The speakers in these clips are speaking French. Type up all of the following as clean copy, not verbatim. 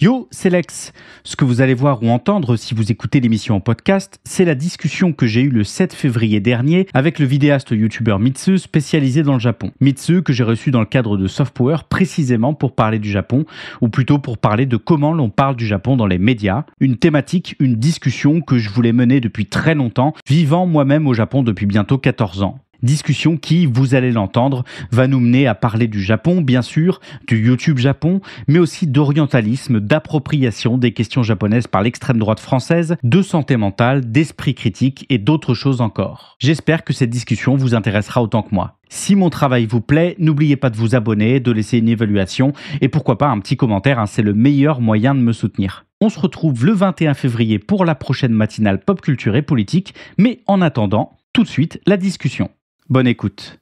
Yo, c'est Lex. Ce que vous allez voir ou entendre si vous écoutez l'émission en podcast, c'est la discussion que j'ai eue le 7 février dernier avec le vidéaste youtubeur Mitsu spécialisé dans le Japon. Mitsu que j'ai reçu dans le cadre de Soft Power précisément pour parler du Japon, ou plutôt pour parler de comment l'on parle du Japon dans les médias. Une thématique, une discussion que je voulais mener depuis très longtemps, vivant moi-même au Japon depuis bientôt 14 ans. Discussion qui, vous allez l'entendre, va nous mener à parler du Japon, bien sûr, du YouTube Japon, mais aussi d'orientalisme, d'appropriation des questions japonaises par l'extrême droite française, de santé mentale, d'esprit critique et d'autres choses encore. J'espère que cette discussion vous intéressera autant que moi. Si mon travail vous plaît, n'oubliez pas de vous abonner, de laisser une évaluation et pourquoi pas un petit commentaire, c'est le meilleur moyen de me soutenir. On se retrouve le 21 février pour la prochaine matinale pop culture et politique, mais en attendant, tout de suite, la discussion. Bonne écoute.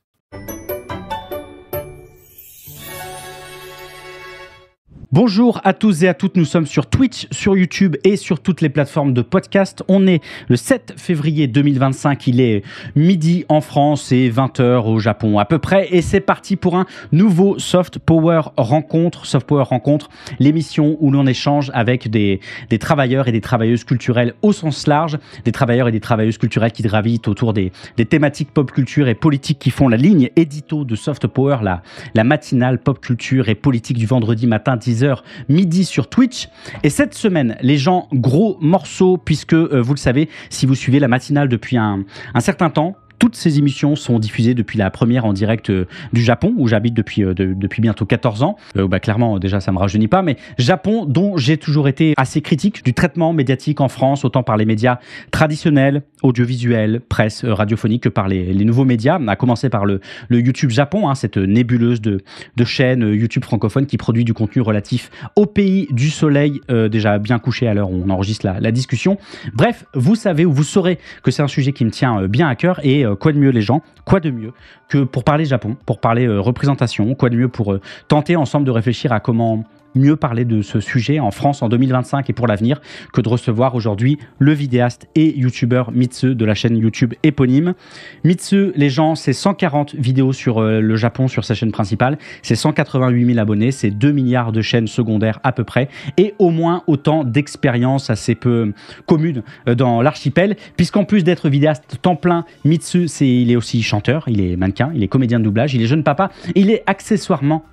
Bonjour à tous et à toutes, nous sommes sur Twitch, sur YouTube et sur toutes les plateformes de podcast. On est le 7 février 2025, il est midi en France et 20h au Japon à peu près. Et c'est parti pour un nouveau Soft Power Rencontre. Soft Power Rencontre, l'émission où l'on échange avec des travailleurs et des travailleuses culturelles au sens large. Des travailleurs et des travailleuses culturelles qui gravitent autour des thématiques pop culture et politique qui font la ligne édito de Soft Power, la matinale pop culture et politique du vendredi matin 10h midi sur Twitch. Et cette semaine, les gens, gros morceaux, puisque vous le savez, si vous suivez la matinale depuis un certain temps, toutes ces émissions sont diffusées depuis la première en direct du Japon, où j'habite depuis bientôt 14 ans. Clairement, déjà, ça ne me rajeunit pas, mais Japon, dont j'ai toujours été assez critique du traitement médiatique en France, autant par les médias traditionnels, audiovisuels, presse, radiophonique, que par les nouveaux médias. On a commencé par le YouTube Japon, cette nébuleuse de chaînes YouTube francophones qui produit du contenu relatif au pays du soleil, déjà bien couché à l'heure où on enregistre la discussion. Bref, vous savez ou vous saurez que c'est un sujet qui me tient bien à cœur et quoi de mieux les gens, quoi de mieux que pour parler Japon, pour parler représentation, quoi de mieux pour tenter ensemble de réfléchir à comment mieux parler de ce sujet en France en 2025 et pour l'avenir que de recevoir aujourd'hui le vidéaste et youtubeur Mitsu de la chaîne YouTube éponyme. Mitsu, les gens, c'est 140 vidéos sur le Japon sur sa chaîne principale, c'est 188 000 abonnés, c'est 2 milliards de chaînes secondaires à peu près et au moins autant d'expériences assez peu communes dans l'archipel, puisqu'en plus d'être vidéaste temps plein, Mitsu, il est aussi chanteur, il est mannequin, il est comédien de doublage, il est jeune papa, il est accessoirement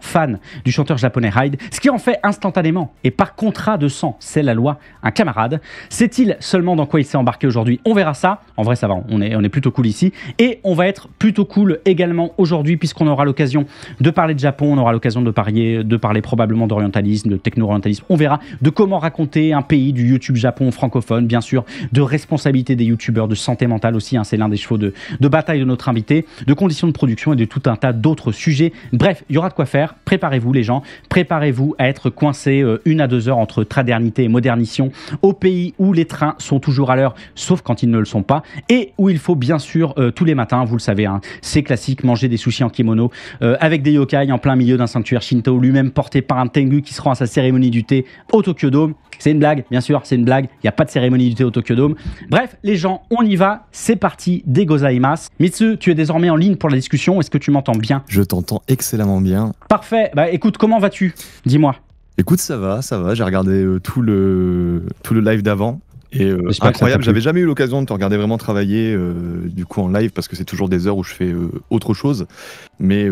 fan du chanteur japonais Hyde, ce qui en fait instantanément et par contrat de sang, c'est la loi, un camarade. Sait-il seulement dans quoi il s'est embarqué aujourd'hui? On verra ça. En vrai, ça va, on est plutôt cool ici. Et on va être plutôt cool également aujourd'hui, puisqu'on aura l'occasion de parler de Japon, on aura l'occasion de parler probablement d'orientalisme, de techno-orientalisme. On verra de comment raconter un pays du YouTube Japon francophone, bien sûr, de responsabilité des youtubeurs, de santé mentale aussi, c'est l'un des chevaux de bataille de notre invité, de conditions de production et de tout un tas d'autres sujets. Bref, il y aura de quoi faire. Préparez-vous les gens, préparez-vous à être coincés 1 à 2 heures entre tradernité et modernition au pays où les trains sont toujours à l'heure, sauf quand ils ne le sont pas, et où il faut bien sûr tous les matins, vous le savez, c'est classique, manger des sushis en kimono avec des yokai en plein milieu d'un sanctuaire Shinto, lui-même porté par un tengu qui se rend à sa cérémonie du thé au Tokyo Dome. C'est une blague, bien sûr, c'est une blague. Il n'y a pas de cérémonie du thé au Tokyo Dome. Bref, les gens, on y va. C'est parti, des gozaimasu. Mitsu, tu es désormais en ligne pour la discussion. Est-ce que tu m'entends bien? Je t'entends excellemment bien. Parfait. Écoute, comment vas-tu? Dis-moi. Écoute, ça va. J'ai regardé tout le live d'avant. Et incroyable, j'avais jamais eu l'occasion de te regarder vraiment travailler du coup en live parce que c'est toujours des heures où je fais autre chose. Mais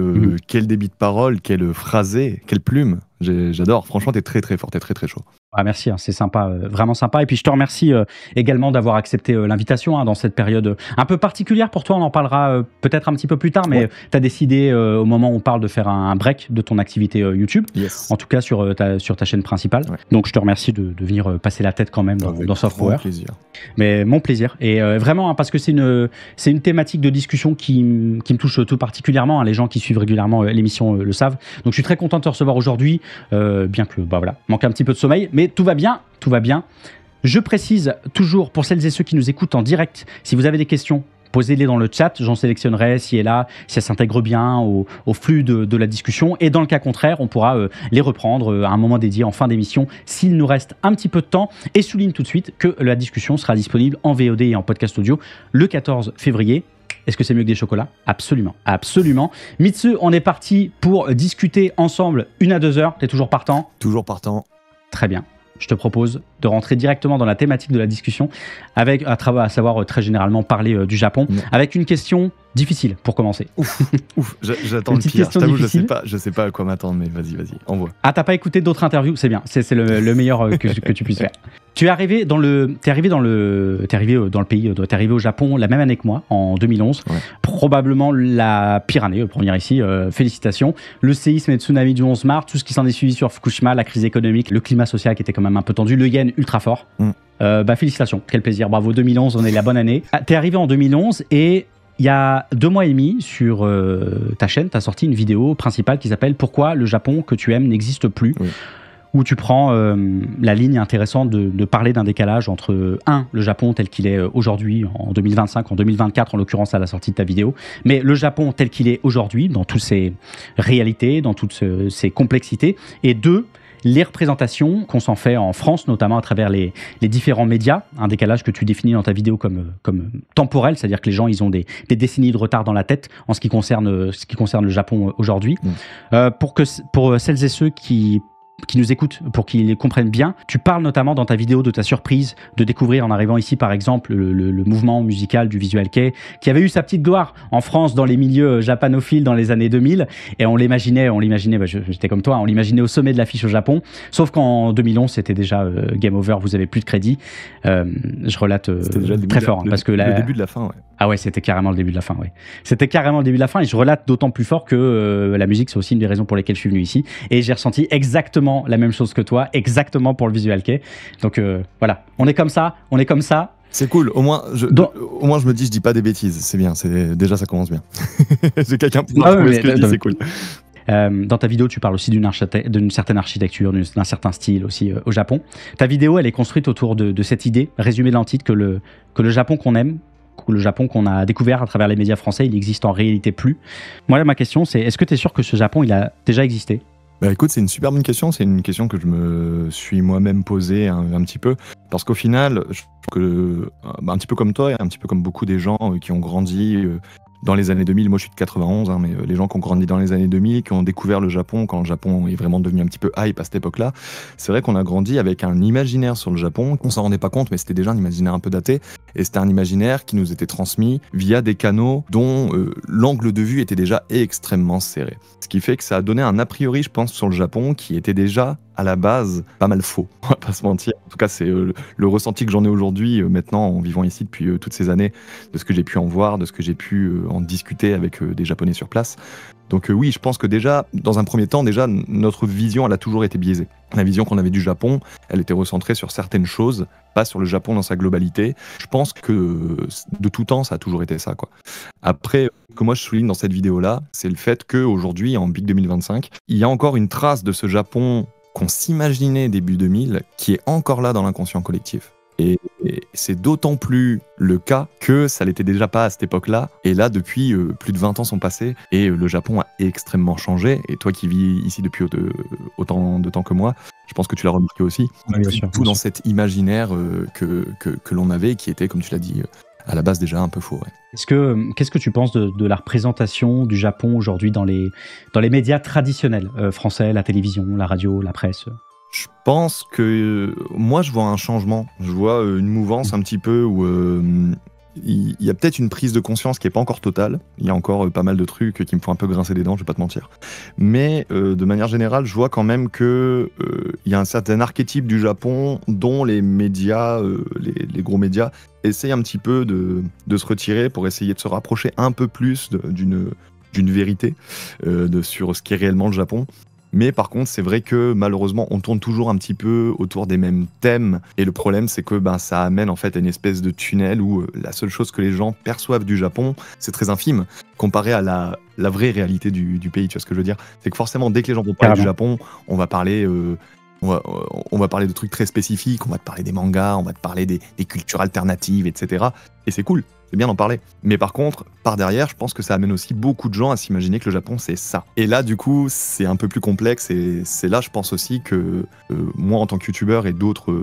quel débit de parole, quel phrasé, quelle plume. J'adore. Franchement, t'es très très fort, t'es très très chaud. Ah, merci, c'est sympa, vraiment sympa. Et puis je te remercie également d'avoir accepté l'invitation dans cette période un peu particulière pour toi. On en parlera peut-être un petit peu plus tard, mais tu as décidé au moment où on parle de faire un break de ton activité YouTube, en tout cas sur ta chaîne principale. Ouais. Donc je te remercie de venir passer la tête quand même dans Soft Power. Plaisir. Mais mon plaisir. Et vraiment, parce que c'est une thématique de discussion qui me touche tout particulièrement. Les gens qui suivent régulièrement l'émission le savent. Donc je suis très content de te recevoir aujourd'hui, bien que manque un petit peu de sommeil, mais tout va bien, tout va bien. Je précise toujours pour celles et ceux qui nous écoutent en direct, si vous avez des questions, posez-les dans le chat, j'en sélectionnerai si elle s'intègre bien au flux de la discussion. Et dans le cas contraire, on pourra les reprendre à un moment dédié en fin d'émission s'il nous reste un petit peu de temps. Et souligne tout de suite que la discussion sera disponible en VOD et en podcast audio le 14 février. Est-ce que c'est mieux que des chocolats? Absolument, absolument. Mitsu, on est parti pour discuter ensemble 1 à 2 heures. T'es toujours partant? Toujours partant. Très bien. Je te propose de rentrer directement dans la thématique de la discussion, avec, à savoir très généralement parler du Japon, avec une question difficile pour commencer. Ouf, j'attends le pire. Je t'avoue, je sais pas à quoi m'attendre, mais vas-y, envoie. Ah, t'as pas écouté d'autres interviews? C'est bien, c'est le meilleur que tu puisses faire. Tu es arrivé dans le pays, t'es arrivé au Japon la même année que moi, en 2011. Ouais. Probablement la pire année, pour venir ici. Félicitations. Le séisme et le tsunami du 11 mars, tout ce qui s'en est suivi sur Fukushima, la crise économique, le climat social qui était quand même un peu tendu, le yen ultra fort. Félicitations, quel plaisir. Bravo, 2011, on est la bonne année. T'es arrivé en 2011 et il y a 2 mois et demi, sur ta chaîne, tu as sorti une vidéo principale qui s'appelle « Pourquoi le Japon que tu aimes n'existe plus ?» où tu prends la ligne intéressante de parler d'un décalage entre, le Japon tel qu'il est aujourd'hui, en 2025, en 2024, en l'occurrence à la sortie de ta vidéo, mais le Japon tel qu'il est aujourd'hui, dans toutes ses réalités, dans toutes ses complexités, et 2, les représentations qu'on s'en fait en France, notamment à travers les différents médias, un décalage que tu définis dans ta vidéo comme temporel, c'est-à-dire que les gens ils ont des décennies de retard dans la tête en ce qui concerne le Japon aujourd'hui. Pour celles et ceux qui nous écoutent, pour qu'ils les comprennent bien, tu parles notamment dans ta vidéo de ta surprise de découvrir en arrivant ici par exemple le mouvement musical du Visual Kei qui avait eu sa petite gloire en France dans les milieux japanophiles dans les années 2000 et on l'imaginait, j'étais comme toi, on l'imaginait au sommet de l'affiche au Japon, sauf qu'en 2011 c'était déjà game over, vous avez plus de crédit. Je relate très fort parce que le début de la fin, ouais. Ah ouais, c'était carrément le début de la fin, ouais. C'était carrément le début de la fin et je relate d'autant plus fort que la musique c'est aussi une des raisons pour lesquelles je suis venu ici et j'ai ressenti exactement la même chose que toi, exactement pour le Visual Kei. Donc voilà, on est comme ça. C'est cool, au moins je me dis je dis pas des bêtises, c'est bien, déjà ça commence bien. J'ai quelqu'un pour trouver ce que je dis, c'est cool. Dans ta vidéo, tu parles aussi d'une certaine architecture, d'un certain style aussi au Japon. Ta vidéo, elle est construite autour de cette idée, résumée dans le titre, que le Japon qu'on aime, le Japon qu'on a découvert à travers les médias français, il n'existe en réalité plus. Moi, là, ma question, c'est est-ce que tu es sûr que ce Japon, il a déjà existé? Bah écoute, c'est une super bonne question, c'est une question que je me suis moi-même posée un petit peu, parce qu'au final, je trouve que, un petit peu comme toi, et un petit peu comme beaucoup des gens qui ont grandi dans les années 2000, moi je suis de 91, mais les gens qui ont grandi dans les années 2000, qui ont découvert le Japon, quand le Japon est vraiment devenu un petit peu hype à cette époque-là, c'est vrai qu'on a grandi avec un imaginaire sur le Japon, on s'en rendait pas compte, mais c'était déjà un imaginaire un peu daté, et c'était un imaginaire qui nous était transmis via des canaux dont l'angle de vue était déjà extrêmement serré. Ce qui fait que ça a donné un a priori, je pense, sur le Japon qui était déjà à la base pas mal faux, on va pas se mentir. En tout cas, c'est le ressenti que j'en ai aujourd'hui, maintenant, en vivant ici depuis toutes ces années, de ce que j'ai pu en voir, de ce que j'ai pu en discuter avec des Japonais sur place. Donc oui, je pense que déjà, dans un premier temps, notre vision, elle a toujours été biaisée. La vision qu'on avait du Japon, elle était recentrée sur certaines choses, pas sur le Japon dans sa globalité. Je pense que de tout temps, ça a toujours été ça, quoi. Après, ce que moi je souligne dans cette vidéo-là, c'est le fait qu'aujourd'hui, en Big 2025, il y a encore une trace de ce Japon qu'on s'imaginait début 2000, qui est encore là dans l'inconscient collectif. Et c'est d'autant plus le cas que ça l'était déjà pas à cette époque-là. Et là, depuis plus de 20 ans sont passés et le Japon a extrêmement changé. Et toi qui vis ici depuis autant de temps que moi, je pense que tu l'as remarqué aussi. Oui, bien sûr, tout dans cet imaginaire que l'on avait, qui était, comme tu l'as dit, à la base déjà un peu faux. Ouais. Qu'est-ce que tu penses de la représentation du Japon aujourd'hui dans les médias traditionnels français, la télévision, la radio, la presse? Je pense que moi je vois un changement, je vois une mouvance un petit peu où il y a peut-être une prise de conscience qui n'est pas encore totale, il y a encore pas mal de trucs qui me font un peu grincer des dents, je vais pas te mentir, mais de manière générale je vois quand même qu'il y a un certain archétype du Japon dont les médias, les gros médias, essayent un petit peu de se retirer pour essayer de se rapprocher un peu plus d'une vérité sur ce qu'est réellement le Japon. Mais par contre, c'est vrai que malheureusement, on tourne toujours un petit peu autour des mêmes thèmes. Et le problème, c'est que ça amène en fait à une espèce de tunnel où la seule chose que les gens perçoivent du Japon, c'est très infime, comparé à la vraie réalité du pays. Tu vois ce que je veux dire? C'est que forcément, dès que les gens vont parler du Japon, on va parler... on va parler de trucs très spécifiques, on va te parler des mangas, on va te parler des cultures alternatives, etc. Et c'est cool, c'est bien d'en parler. Mais par contre, par derrière, je pense que ça amène aussi beaucoup de gens à s'imaginer que le Japon, c'est ça. Et là, du coup, c'est un peu plus complexe, et c'est là, je pense aussi que moi, en tant que youtubeur et d'autres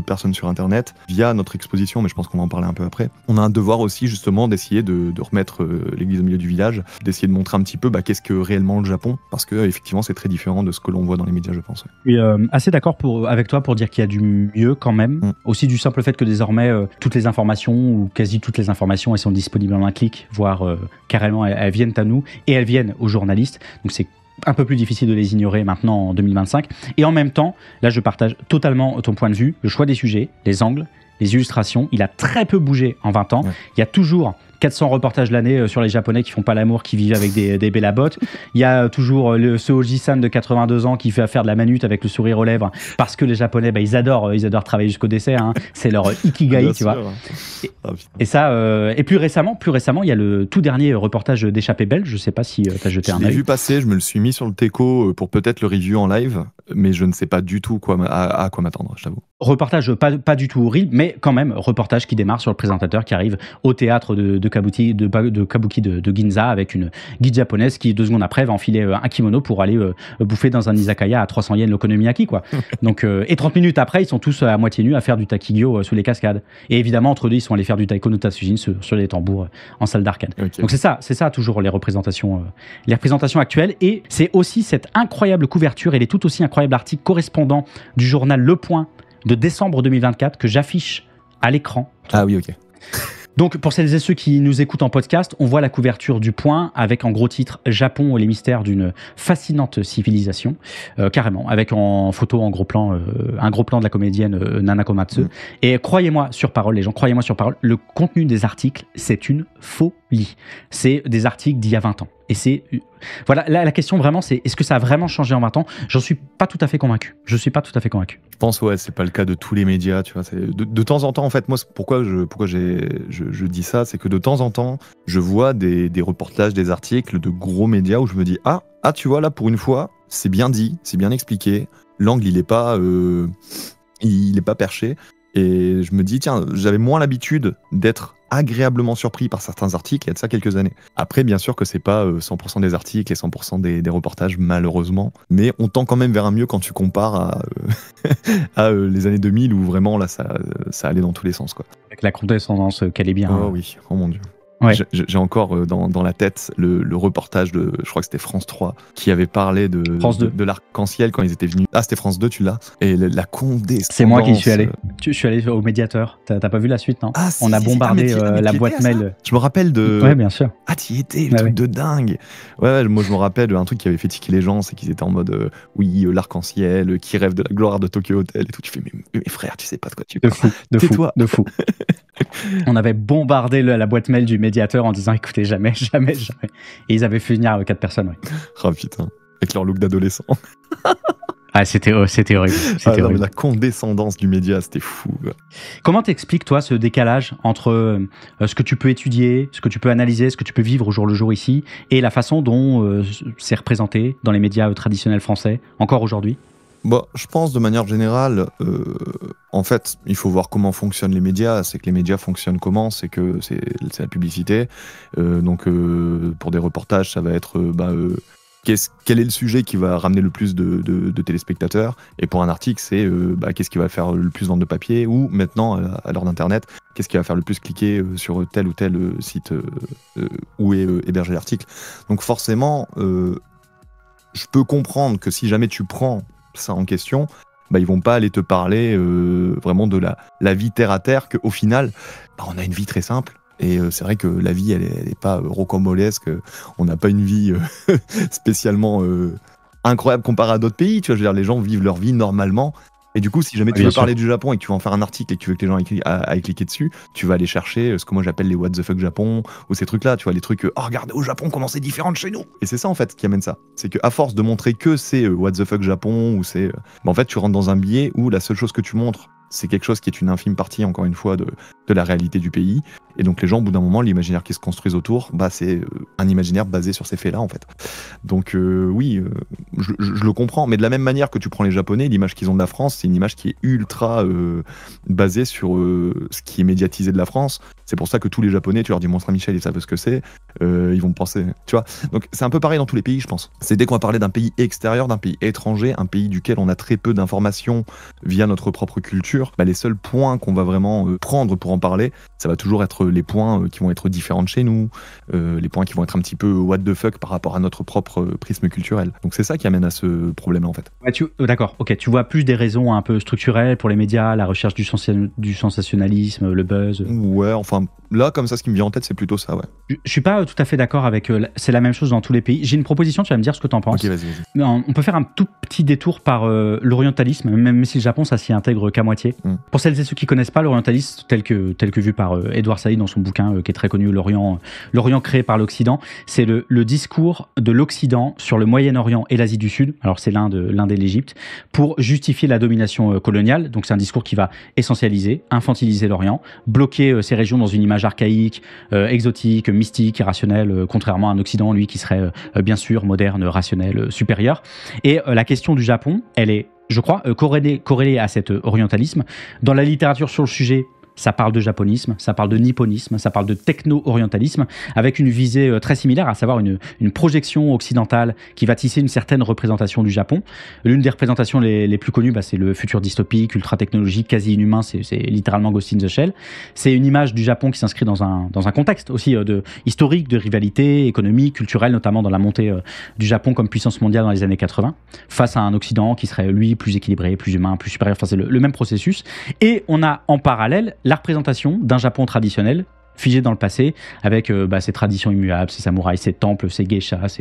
personnes sur Internet, via notre exposition, mais je pense qu'on va en parler un peu après, on a un devoir aussi, justement, d'essayer de remettre l'église au milieu du village, d'essayer de montrer un petit peu qu'est-ce que réellement le Japon, parce que effectivement, c'est très différent de ce que l'on voit dans les médias, je pense. Je suis assez d'accord avec toi pour dire qu'il y a du mieux quand même. Aussi du simple fait que désormais, toutes les informations, ou quasi toutes les informations, elles sont disponibles en un clic, voire carrément elles viennent à nous et elles viennent aux journalistes. Donc c'est un peu plus difficile de les ignorer maintenant en 2025. Et en même temps, là je partage totalement ton point de vue, le choix des sujets, les angles, les illustrations, il a très peu bougé en 20 ans. Il y a toujours 400 reportages l'année sur les Japonais qui font pas l'amour, qui vivent avec des bélabottes. Il y a toujours ce Oji-san de 82 ans qui fait faire de la manute avec le sourire aux lèvres, parce que les Japonais, ils adorent travailler jusqu'au décès. Hein. C'est leur ikigai, tu vois. Et ça, et plus récemment, il y a le tout dernier reportage d'Échappée Belle. Je sais pas si tu as jeté un œil. Je l'ai vu passer, je me le suis mis sur le Teco pour peut-être le review en live, mais je ne sais pas du tout à quoi m'attendre, je t'avoue. Reportage pas du tout horrible, mais quand même reportage qui démarre sur le présentateur qui arrive au théâtre de Kabuki de Ginza avec une guide japonaise qui 2 secondes après va enfiler un kimono pour aller bouffer dans un izakaya à 300 yens l'okonomiyaki, quoi. Donc et 30 minutes après, ils sont tous à moitié nus à faire du takigyo sous les cascades. Et évidemment entre deux, ils sont allés faire du taiko no tatsujin sur les tambours en salle d'arcade. Okay. Donc c'est ça toujours les représentations actuelles. Et c'est aussi cette incroyable couverture et les tout aussi incroyables articles correspondants du journal Le Point de décembre 2024 que j'affiche à l'écran. Ah oui, ok. Donc, pour celles et ceux qui nous écoutent en podcast, on voit la couverture du Point avec en gros titre « Japon, les mystères d'une fascinante civilisation », carrément, avec en photo, en gros plan, un gros plan de la comédienne Nana Komatsu. Et croyez-moi sur parole, les gens, croyez-moi sur parole, le contenu des articles, c'est une folie. C'est des articles d'il y a 20 ans. Et c'est... Voilà, la question vraiment, c'est est-ce que ça a vraiment changé en 20 ans ? J'en suis pas tout à fait convaincu. Je pense, ouais, c'est pas le cas de tous les médias, tu vois. De temps en temps, en fait, moi, pourquoi je dis ça, c'est que de temps en temps, je vois des reportages, des articles de gros médias où je me dis ah, tu vois, là, pour une fois, c'est bien dit, c'est bien expliqué, l'angle, il est pas perché. Et je me dis, tiens, j'avais moins l'habitude d'être agréablement surpris par certains articles il y a de ça quelques années. Après, bien sûr que c'est pas 100% des articles et 100% des reportages, malheureusement, mais on tend quand même vers un mieux quand tu compares à les années 2000 où vraiment là ça allait dans tous les sens, quoi. Avec la condescendance qu'elle est bien. Oh oui, oh mon Dieu. Ouais. J'ai encore dans la tête le reportage de, je crois que c'était France 3, qui avait parlé de l'arc-en-ciel quand ils étaient venus. Ah, c'était France 2, tu l'as. Et la condescendance. C'est moi qui y suis allé. Je suis allé au médiateur. T'as pas vu la suite, non? On a bombardé la boîte mail. Je me rappelle de... Ouais, bien sûr. Ah, t'y étais, le truc de dingue. Ouais, moi je me rappelle un truc qui avait fait tiquer les gens, c'est qu'ils étaient en mode oui, l'arc-en-ciel, qui rêve de la gloire de Tokyo Hotel et tout. Tu fais, mais frère, tu sais pas de quoi tu parles. De fou. On avait bombardé la boîte mail du médiateur en disant écoutez, jamais. Et ils avaient fait venir 4 personnes. Ouais. Oh putain, avec leur look d'adolescent. Ah, c'était horrible. Non, mais la condescendance du média, c'était fou. Quoi. Comment t'expliques, toi, ce décalage entre ce que tu peux étudier, ce que tu peux analyser, ce que tu peux vivre au jour le jour ici, et la façon dont c'est représenté dans les médias traditionnels français, encore aujourd'hui ? Bah, je pense de manière générale, en fait, il faut voir comment fonctionnent les médias. C'est que les médias fonctionnent comment ? C'est que c'est la publicité. Donc, pour des reportages, ça va être quel est le sujet qui va ramener le plus de téléspectateurs ? Et pour un article, c'est qu'est-ce qui va faire le plus vendre de papier ? Ou maintenant, à l'heure d'Internet, qu'est-ce qui va faire le plus cliquer sur tel ou tel site où est hébergé l'article ? Donc forcément, je peux comprendre que si jamais tu prends ça en question, ils vont pas aller te parler vraiment de la vie terre à terre, qu'au final, on a une vie très simple. Et c'est vrai que la vie, elle est pas rocambolesque. On n'a pas une vie spécialement incroyable comparée à d'autres pays. Tu vois, je veux dire, les gens vivent leur vie normalement. Et du coup, si jamais tu veux parler du Japon et que tu vas en faire un article et que tu veux que les gens aillent cliquer dessus, tu vas aller chercher ce que moi j'appelle les what the fuck Japon, ou ces trucs-là, tu vois, les trucs oh regardez au Japon comment c'est différent de chez nous. Et c'est ça en fait qui amène ça. C'est qu'à force de montrer que c'est what the fuck Japon, ou c'est en fait tu rentres dans un biais où la seule chose que tu montres, c'est quelque chose qui est une infime partie, encore une fois, de la réalité du pays. Et donc les gens, au bout d'un moment, l'imaginaire qui se construise autour, c'est un imaginaire basé sur ces faits-là, en fait. Donc oui, je le comprends. Mais de la même manière que tu prends les Japonais, l'image qu'ils ont de la France, c'est une image qui est ultra basée sur ce qui est médiatisé de la France. C'est pour ça que tous les Japonais, tu leur dis Mont-Saint-Michel, ils savent ce que c'est, ils vont penser, tu vois. Donc c'est un peu pareil dans tous les pays, je pense. C'est dès qu'on va parler d'un pays extérieur, d'un pays étranger, un pays duquel on a très peu d'informations via notre propre culture, les seuls points qu'on va vraiment prendre pour en parler, ça va toujours être les points qui vont être différents de chez nous, les points qui vont être un petit peu what the fuck par rapport à notre propre prisme culturel. Donc c'est ça qui amène à ce problème-là, en fait. Ouais, d'accord, ok. Tu vois plus des raisons un peu structurelles pour les médias, la recherche du sensationnalisme, le buzz. Ouais, enfin, là, comme ça, ce qui me vient en tête, c'est plutôt ça, ouais. Je suis pas tout à fait d'accord avec... c'est la même chose dans tous les pays. J'ai une proposition, tu vas me dire ce que t'en penses. Ok, vas-y. On peut faire un tout petit détour par l'orientalisme, même si le Japon, ça s'y intègre qu'à moitié. Pour celles et ceux qui connaissent pas l'orientalisme, tel que vu par Edward Said dans son bouquin qui est très connu, L'Orient créé par l'Occident, c'est le discours de l'Occident sur le Moyen-Orient et l'Asie du Sud, alors c'est l'Inde et l'Égypte, pour justifier la domination coloniale. Donc c'est un discours qui va essentialiser, infantiliser l'Orient, bloquer ces régions dans une image archaïque, exotique, mystique, irrationnelle, contrairement à un Occident, lui, qui serait bien sûr moderne, rationnel, supérieur. Et la question du Japon, elle est, je crois, corrélée à cet orientalisme. Dans la littérature sur le sujet, ça parle de japonisme, ça parle de nipponisme, ça parle de techno-orientalisme, avec une visée très similaire, à savoir une projection occidentale qui va tisser une certaine représentation du Japon. L'une des représentations les plus connues, c'est le futur dystopique, ultra-technologique, quasi-inhumain, c'est littéralement Ghost in the Shell. C'est une image du Japon qui s'inscrit dans un contexte aussi historique, de rivalité, économique, culturelle, notamment dans la montée du Japon comme puissance mondiale dans les années 80, face à un Occident qui serait, lui, plus équilibré, plus humain, plus supérieur. Enfin, c'est le même processus. Et on a en parallèle la représentation d'un Japon traditionnel, figé dans le passé, avec ses traditions immuables, ses samouraïs, ses temples, ses geishas,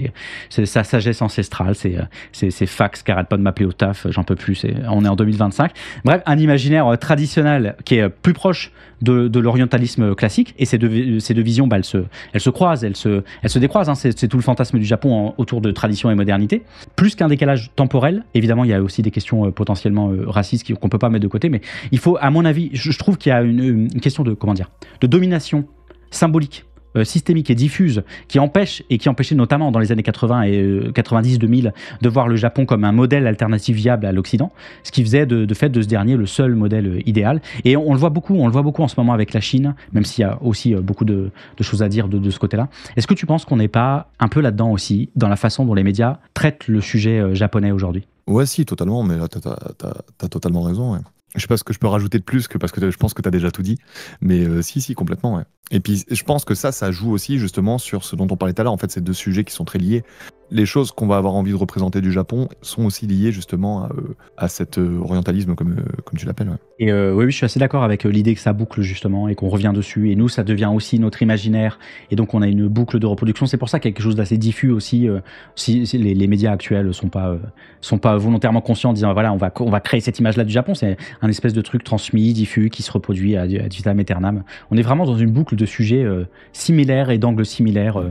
sa sagesse ancestrale, ses fax qui n'arrêtent pas de m'appeler au taf, j'en peux plus, on est en 2025. Bref, un imaginaire traditionnel qui est plus proche de l'orientalisme classique, et ces deux visions, elles se croisent, elles se décroisent, hein. C'est tout le fantasme du Japon autour de tradition et modernité. Plus qu'un décalage temporel, évidemment, il y a aussi des questions potentiellement racistes qu'on ne peut pas mettre de côté, mais il faut, à mon avis, je trouve qu'il y a une question de domination symbolique, systémique et diffuse qui empêchait notamment dans les années 80 et 90-2000 de voir le Japon comme un modèle alternatif viable à l'Occident, ce qui faisait de fait de ce dernier le seul modèle idéal. Et on le voit beaucoup en ce moment avec la Chine, même s'il y a aussi beaucoup de choses à dire de ce côté-là. Est-ce que tu penses qu'on n'est pas un peu là-dedans aussi, dans la façon dont les médias traitent le sujet japonais aujourd'hui ? Ouais, si, totalement, mais là, t'as totalement raison, ouais. Je sais pas ce que je peux rajouter de plus, parce que je pense que tu as déjà tout dit, mais si, complètement, ouais. Et puis, je pense que ça joue aussi justement sur ce dont on parlait tout à l'heure, en fait, ces deux sujets qui sont très liés. Les choses qu'on va avoir envie de représenter du Japon sont aussi liées justement à cet orientalisme, comme tu l'appelles. Ouais. Et oui, je suis assez d'accord avec l'idée que ça boucle justement et qu'on revient dessus. Et nous, ça devient aussi notre imaginaire. Et donc, on a une boucle de reproduction. C'est pour ça qu'il y a quelque chose d'assez diffus aussi. Si les médias actuels sont pas volontairement conscients en disant voilà, on va créer cette image-là du Japon. C'est un espèce de truc transmis, diffus, qui se reproduit ad vitam aeternam. On est vraiment dans une boucle de sujets similaires et d'angles similaires.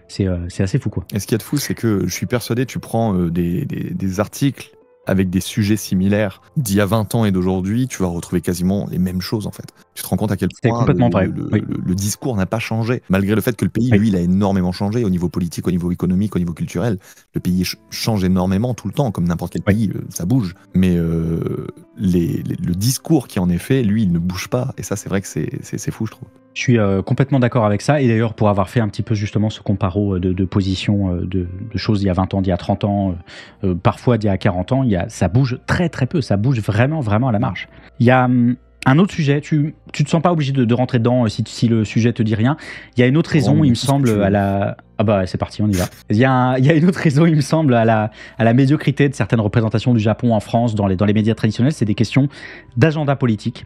C'est assez fou, quoi. Et ce qu'il y a de fou, c'est que je suis persuadé, tu prends des articles avec des sujets similaires d'il y a 20 ans et d'aujourd'hui, tu vas retrouver quasiment les mêmes choses, en fait. Tu te rends compte à quel point le discours n'a pas changé, malgré le fait que le pays, lui, il a énormément changé au niveau politique, au niveau économique, au niveau culturel. Le pays change énormément tout le temps, comme n'importe quel pays, ça bouge. Mais le discours qui en est fait, lui, il ne bouge pas. Et ça, c'est vrai que c'est fou, je trouve. Je suis complètement d'accord avec ça. Et d'ailleurs, pour avoir fait un petit peu justement ce comparo de position de choses d'il y a 20 ans, d'il y a 30 ans, parfois d'il y a 40 ans, ça bouge très très peu. Ça bouge vraiment, vraiment à la marge. Il y a un autre sujet, tu te sens pas obligé de rentrer dedans si le sujet te dit rien. Il y a une autre raison, il me semble, à la... Ah bah c'est parti, on y va. Il y a une autre raison, il me semble, à la médiocrité de certaines représentations du Japon en France dans les médias traditionnels. C'est des questions d'agenda politique.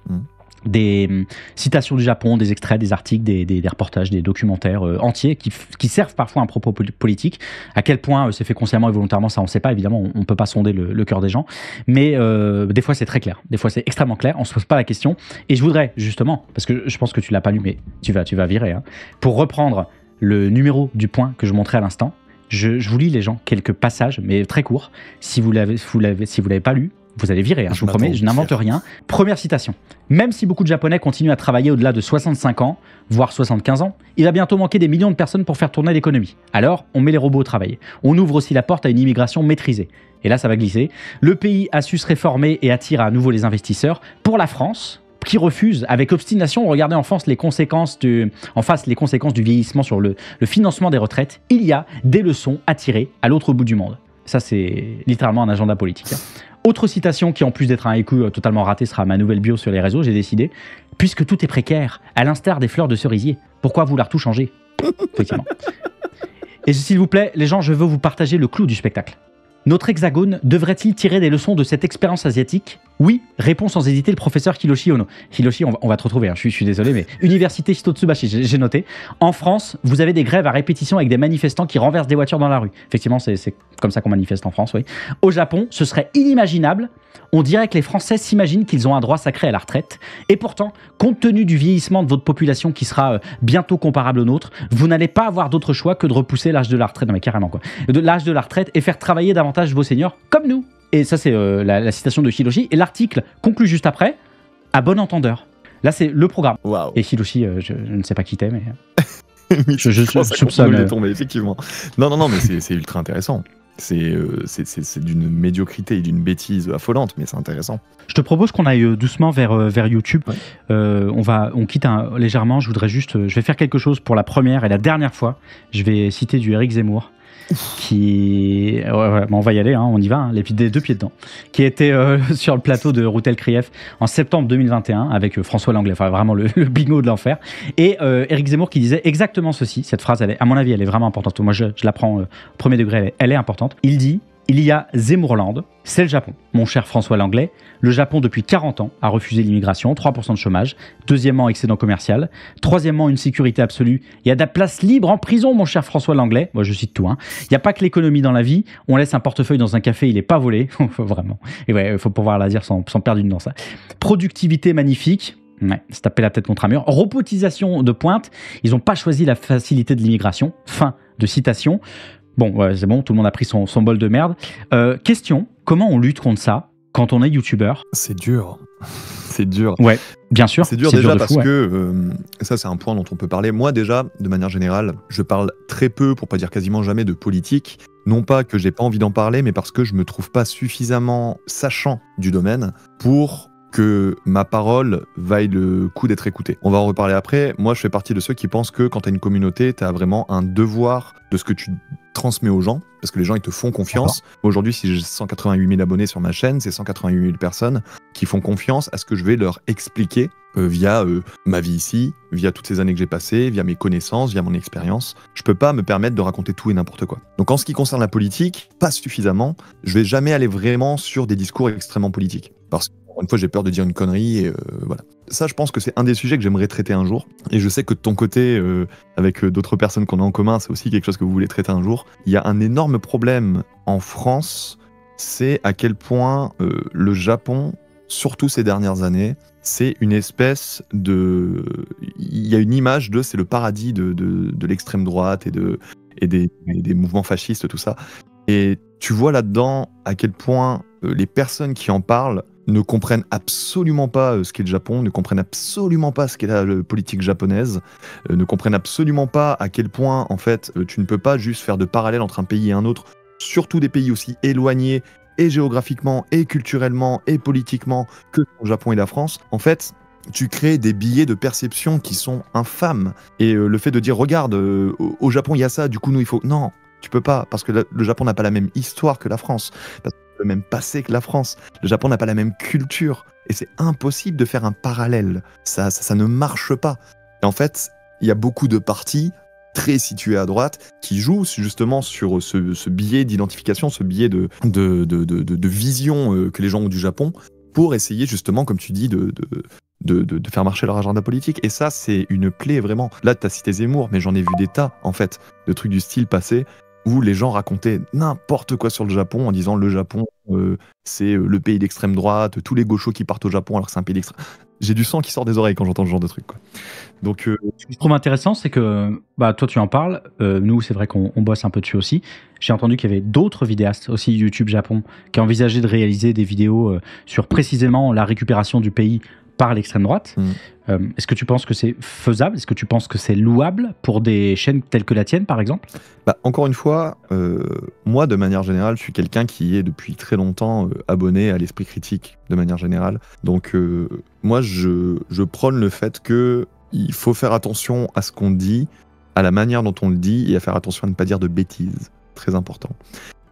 Des citations du Japon, des extraits, des articles, des reportages, des documentaires entiers qui servent parfois à un propos politique. À quel point c'est fait consciemment et volontairement, ça on ne sait pas, évidemment, on ne peut pas sonder le cœur des gens, mais des fois c'est très clair, des fois c'est extrêmement clair, on ne se pose pas la question. Et je voudrais justement, parce que je pense que tu ne l'as pas lu, mais tu vas virer, hein, pour reprendre le numéro du point que je montrais à l'instant, je vous lis les gens quelques passages, mais très courts. Si vous l'avez pas lu, Vous allez virer, je vous promets, je n'invente rien. Première citation. Même si beaucoup de Japonais continuent à travailler au-delà de 65 ans, voire 75 ans, il va bientôt manquer des millions de personnes pour faire tourner l'économie. Alors, on met les robots au travail. On ouvre aussi la porte à une immigration maîtrisée. Et là, ça va glisser. Le pays a su se réformer et attire à nouveau les investisseurs. Pour la France, qui refuse avec obstination de regarder en face les conséquences du vieillissement sur le financement des retraites, il y a des leçons à tirer à l'autre bout du monde. Ça, c'est littéralement un agenda politique. Autre citation qui, en plus d'être un haïku totalement raté, sera ma nouvelle bio sur les réseaux, j'ai décidé. Puisque tout est précaire, à l'instar des fleurs de cerisier, pourquoi vouloir tout changer? Effectivement. Et s'il vous plaît, les gens, je veux vous partager le clou du spectacle. Notre hexagone devrait-il tirer des leçons de cette expérience asiatique? Oui, répond sans hésiter le professeur Hiroshi Ono. Hiroshi, on va te retrouver, je suis désolé, mais Université Hitotsubashi, j'ai noté. En France, vous avez des grèves à répétition avec des manifestants qui renversent des voitures dans la rue. Effectivement, c'est comme ça qu'on manifeste en France, oui. Au Japon, ce serait inimaginable. On dirait que les Français s'imaginent qu'ils ont un droit sacré à la retraite. Et pourtant, compte tenu du vieillissement de votre population qui sera bientôt comparable au nôtre, vous n'allez pas avoir d'autre choix que de repousser l'âge de la retraite. Non mais carrément quoi. L'âge de la retraite et faire travailler davantage vos seniors comme nous. Et ça, c'est la citation de Hiroshi. Et l'article conclut juste après, à bon entendeur. Là, c'est le programme. Wow. Et Hiroshi, je ne sais pas qui t'es, mais... je soupçonne. Tomber, effectivement. Non, mais c'est ultra intéressant. C'est d'une médiocrité et d'une bêtise affolante, mais c'est intéressant. Je te propose qu'on aille doucement vers YouTube. Ouais. On quitte légèrement. Je vais faire quelque chose pour la première et la dernière fois. Je vais citer du Éric Zemmour. On va y aller, on y va, les deux pieds dedans, qui était sur le plateau de Routel Krief en septembre 2021 avec François Langlais, enfin vraiment le bingo de l'enfer, et Éric Zemmour qui disait exactement ceci. Cette phrase, à mon avis, elle est vraiment importante. Moi, je la prends au premier degré, elle est importante. Il dit: il y a Zemmourland, c'est le Japon. Mon cher François Langlais, le Japon depuis 40 ans a refusé l'immigration, 3% de chômage, deuxièmement excédent commercial, troisièmement une sécurité absolue, il y a de la place libre en prison mon cher François Langlais, moi je cite tout, il n'y a pas que l'économie dans la vie, on laisse un portefeuille dans un café, il n'est pas volé, vraiment, et ouais, il faut pouvoir la dire sans perdre une dans ça. Productivité magnifique, ouais, se taper la tête contre un mur, robotisation de pointe, ils n'ont pas choisi la facilité de l'immigration, fin de citation. Bon, ouais, c'est bon, tout le monde a pris son bol de merde. Question, comment on lutte contre ça quand on est youtubeur? C'est dur. C'est dur. Ouais, bien sûr. C'est dur déjà parce que ça, c'est un point dont on peut parler. Moi, déjà, de manière générale, je parle très peu, pour pas dire quasiment jamais, de politique. Non pas que j'ai pas envie d'en parler, mais parce que je me trouve pas suffisamment sachant du domaine pour que ma parole vaille le coup d'être écoutée. On va en reparler après. Moi, je fais partie de ceux qui pensent que quand tu as une communauté, tu as vraiment un devoir de ce que tu transmets aux gens, parce que les gens, ils te font confiance. Aujourd'hui, si j'ai 188 000 abonnés sur ma chaîne, c'est 188 000 personnes qui font confiance à ce que je vais leur expliquer via ma vie ici, via toutes ces années que j'ai passées, via mes connaissances, via mon expérience. Je peux pas me permettre de raconter tout et n'importe quoi. Donc en ce qui concerne la politique, pas suffisamment. Je vais jamais aller vraiment sur des discours extrêmement politiques. Parce que une fois, j'ai peur de dire une connerie et voilà. Ça, je pense que c'est un des sujets que j'aimerais traiter un jour. Et je sais que de ton côté, avec d'autres personnes qu'on a en commun, c'est aussi quelque chose que vous voulez traiter un jour. Il y a un énorme problème en France, c'est à quel point le Japon, surtout ces dernières années, c'est une espèce de... Il y a une image de... C'est le paradis de l'extrême droite et des mouvements fascistes, tout ça. Et tu vois là-dedans à quel point les personnes qui en parlent ne comprennent absolument pas ce qu'est le Japon, ne comprennent absolument pas ce qu'est la politique japonaise, ne comprennent absolument pas à quel point, en fait, tu ne peux pas juste faire de parallèles entre un pays et un autre, surtout des pays aussi éloignés, et géographiquement, et culturellement, et politiquement, que le Japon et la France. En fait, tu crées des biais de perception qui sont infâmes. Et le fait de dire, regarde, au Japon, il y a ça, du coup, nous, il faut... Non, tu peux pas, parce que le Japon n'a pas la même histoire que la France. Parce le même passé que la France. Le Japon n'a pas la même culture. Et c'est impossible de faire un parallèle. Ça ne marche pas. Et en fait, il y a beaucoup de partis très situés à droite qui jouent justement sur ce biais d'identification, ce biais de vision que les gens ont du Japon pour essayer justement, comme tu dis, de faire marcher leur agenda politique. Et ça, c'est une plaie vraiment. Là, tu as cité Zemmour, mais j'en ai vu des tas, en fait, de trucs du style passer. où les gens racontaient n'importe quoi sur le Japon en disant le Japon, c'est le pays d'extrême droite, tous les gauchos qui partent au Japon alors que c'est un pays d'extrême... J'ai du sang qui sort des oreilles quand j'entends ce genre de trucs, quoi. Donc, ce que je trouve intéressant, c'est que toi, tu en parles. Nous, c'est vrai qu'on bosse un peu dessus aussi. J'ai entendu qu'il y avait d'autres vidéastes aussi YouTube Japon qui envisageaient de réaliser des vidéos sur précisément la récupération du pays par l'extrême droite. Est-ce que tu penses que c'est faisable? Est-ce que tu penses que c'est louable pour des chaînes telles que la tienne, par exemple? Encore une fois, moi, de manière générale, je suis quelqu'un qui est depuis très longtemps abonné à l'esprit critique, de manière générale. Donc, moi, je prône le fait qu'il faut faire attention à ce qu'on dit, à la manière dont on le dit, et à faire attention à ne pas dire de bêtises. Très important.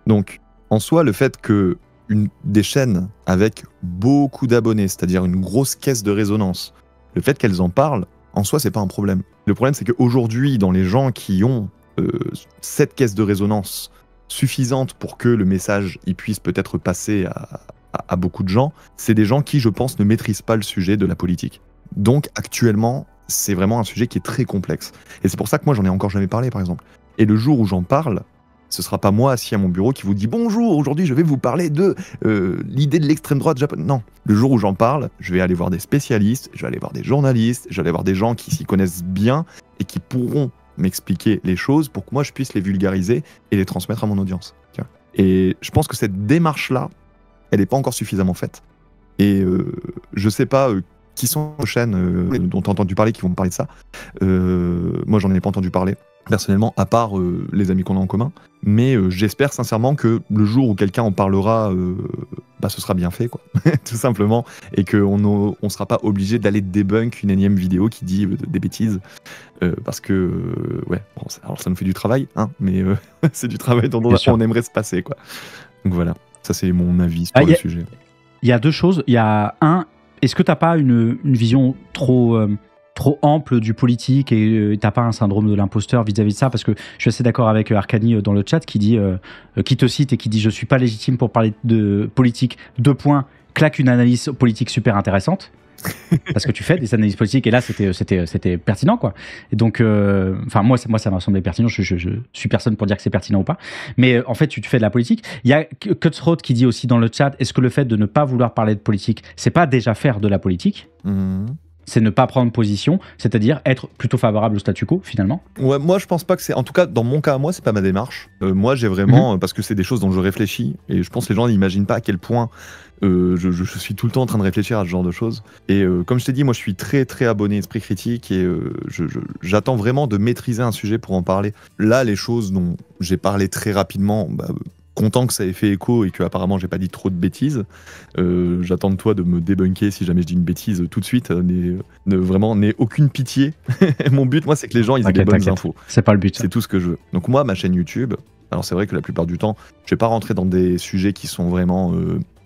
Donc, en soi, le fait que des chaînes avec beaucoup d'abonnés, c'est-à-dire une grosse caisse de résonance, le fait qu'elles en parlent, en soi, c'est pas un problème. Le problème, c'est qu'aujourd'hui, dans les gens qui ont cette caisse de résonance suffisante pour que le message il puisse peut-être passer à beaucoup de gens, c'est des gens qui, je pense, ne maîtrisent pas le sujet de la politique. Donc, actuellement, c'est vraiment un sujet qui est très complexe. Et c'est pour ça que moi, j'en ai encore jamais parlé, par exemple. Et le jour où j'en parle, ce sera pas moi assis à mon bureau qui vous dit « Bonjour, aujourd'hui je vais vous parler de l'idée de l'extrême droite japonaise ». Non, le jour où j'en parle, je vais aller voir des spécialistes, je vais aller voir des journalistes, je vais aller voir des gens qui s'y connaissent bien et qui pourront m'expliquer les choses pour que moi je puisse les vulgariser et les transmettre à mon audience. Et je pense que cette démarche-là, elle n'est pas encore suffisamment faite. Et je sais pas qui sont les chaînes dont tu as entendu parler qui vont me parler de ça. Moi, j'en ai pas entendu parler, personnellement, à part les amis qu'on a en commun. Mais j'espère sincèrement que le jour où quelqu'un en parlera, ce sera bien fait, quoi. Tout simplement. Et qu'on ne sera pas obligé d'aller débunk une énième vidéo qui dit des bêtises. Parce que, alors ça nous fait du travail, hein, mais c'est du travail dont on aimerait se passer, quoi. Donc voilà, ça c'est mon avis sur le sujet. Il y a deux choses. Il y a est-ce que tu n'as pas une vision trop ample du politique et tu n'as pas un syndrome de l'imposteur vis-à-vis de ça? Parce que je suis assez d'accord avec Arcani dans le chat qui te cite et qui dit « Je ne suis pas légitime pour parler de politique, », claque une analyse politique super intéressante. Parce que tu fais des analyses politiques et là c'était pertinent, quoi. Et donc moi ça m'a semblé pertinent. Je suis personne pour dire que c'est pertinent ou pas, mais en fait tu fais de la politique. Il y a Cutthroat qui dit aussi dans le chat, est-ce que le fait de ne pas vouloir parler de politique, c'est pas déjà faire de la politique? C'est ne pas prendre position, c'est-à-dire être plutôt favorable au statu quo, finalement? Ouais, moi je pense pas que c'est... En tout cas, dans mon cas, moi, c'est pas ma démarche. Moi, j'ai vraiment... parce que c'est des choses dont je réfléchis, et je pense que les gens n'imaginent pas à quel point je suis tout le temps en train de réfléchir à ce genre de choses. Et comme je t'ai dit, moi, je suis très, très abonné Esprit Critique, et j'attends vraiment de maîtriser un sujet pour en parler. Là, les choses dont j'ai parlé très rapidement... content que ça ait fait écho et que apparemment j'ai pas dit trop de bêtises. J'attends de toi de me débunker si jamais je dis une bêtise tout de suite. N'aie aucune pitié. Mon but, moi, c'est que les gens ils aient des bonnes infos. C'est pas le but. C'est tout ce que je veux. Donc moi, ma chaîne YouTube, alors c'est vrai que la plupart du temps, je vais pas rentrer dans des sujets qui sont vraiment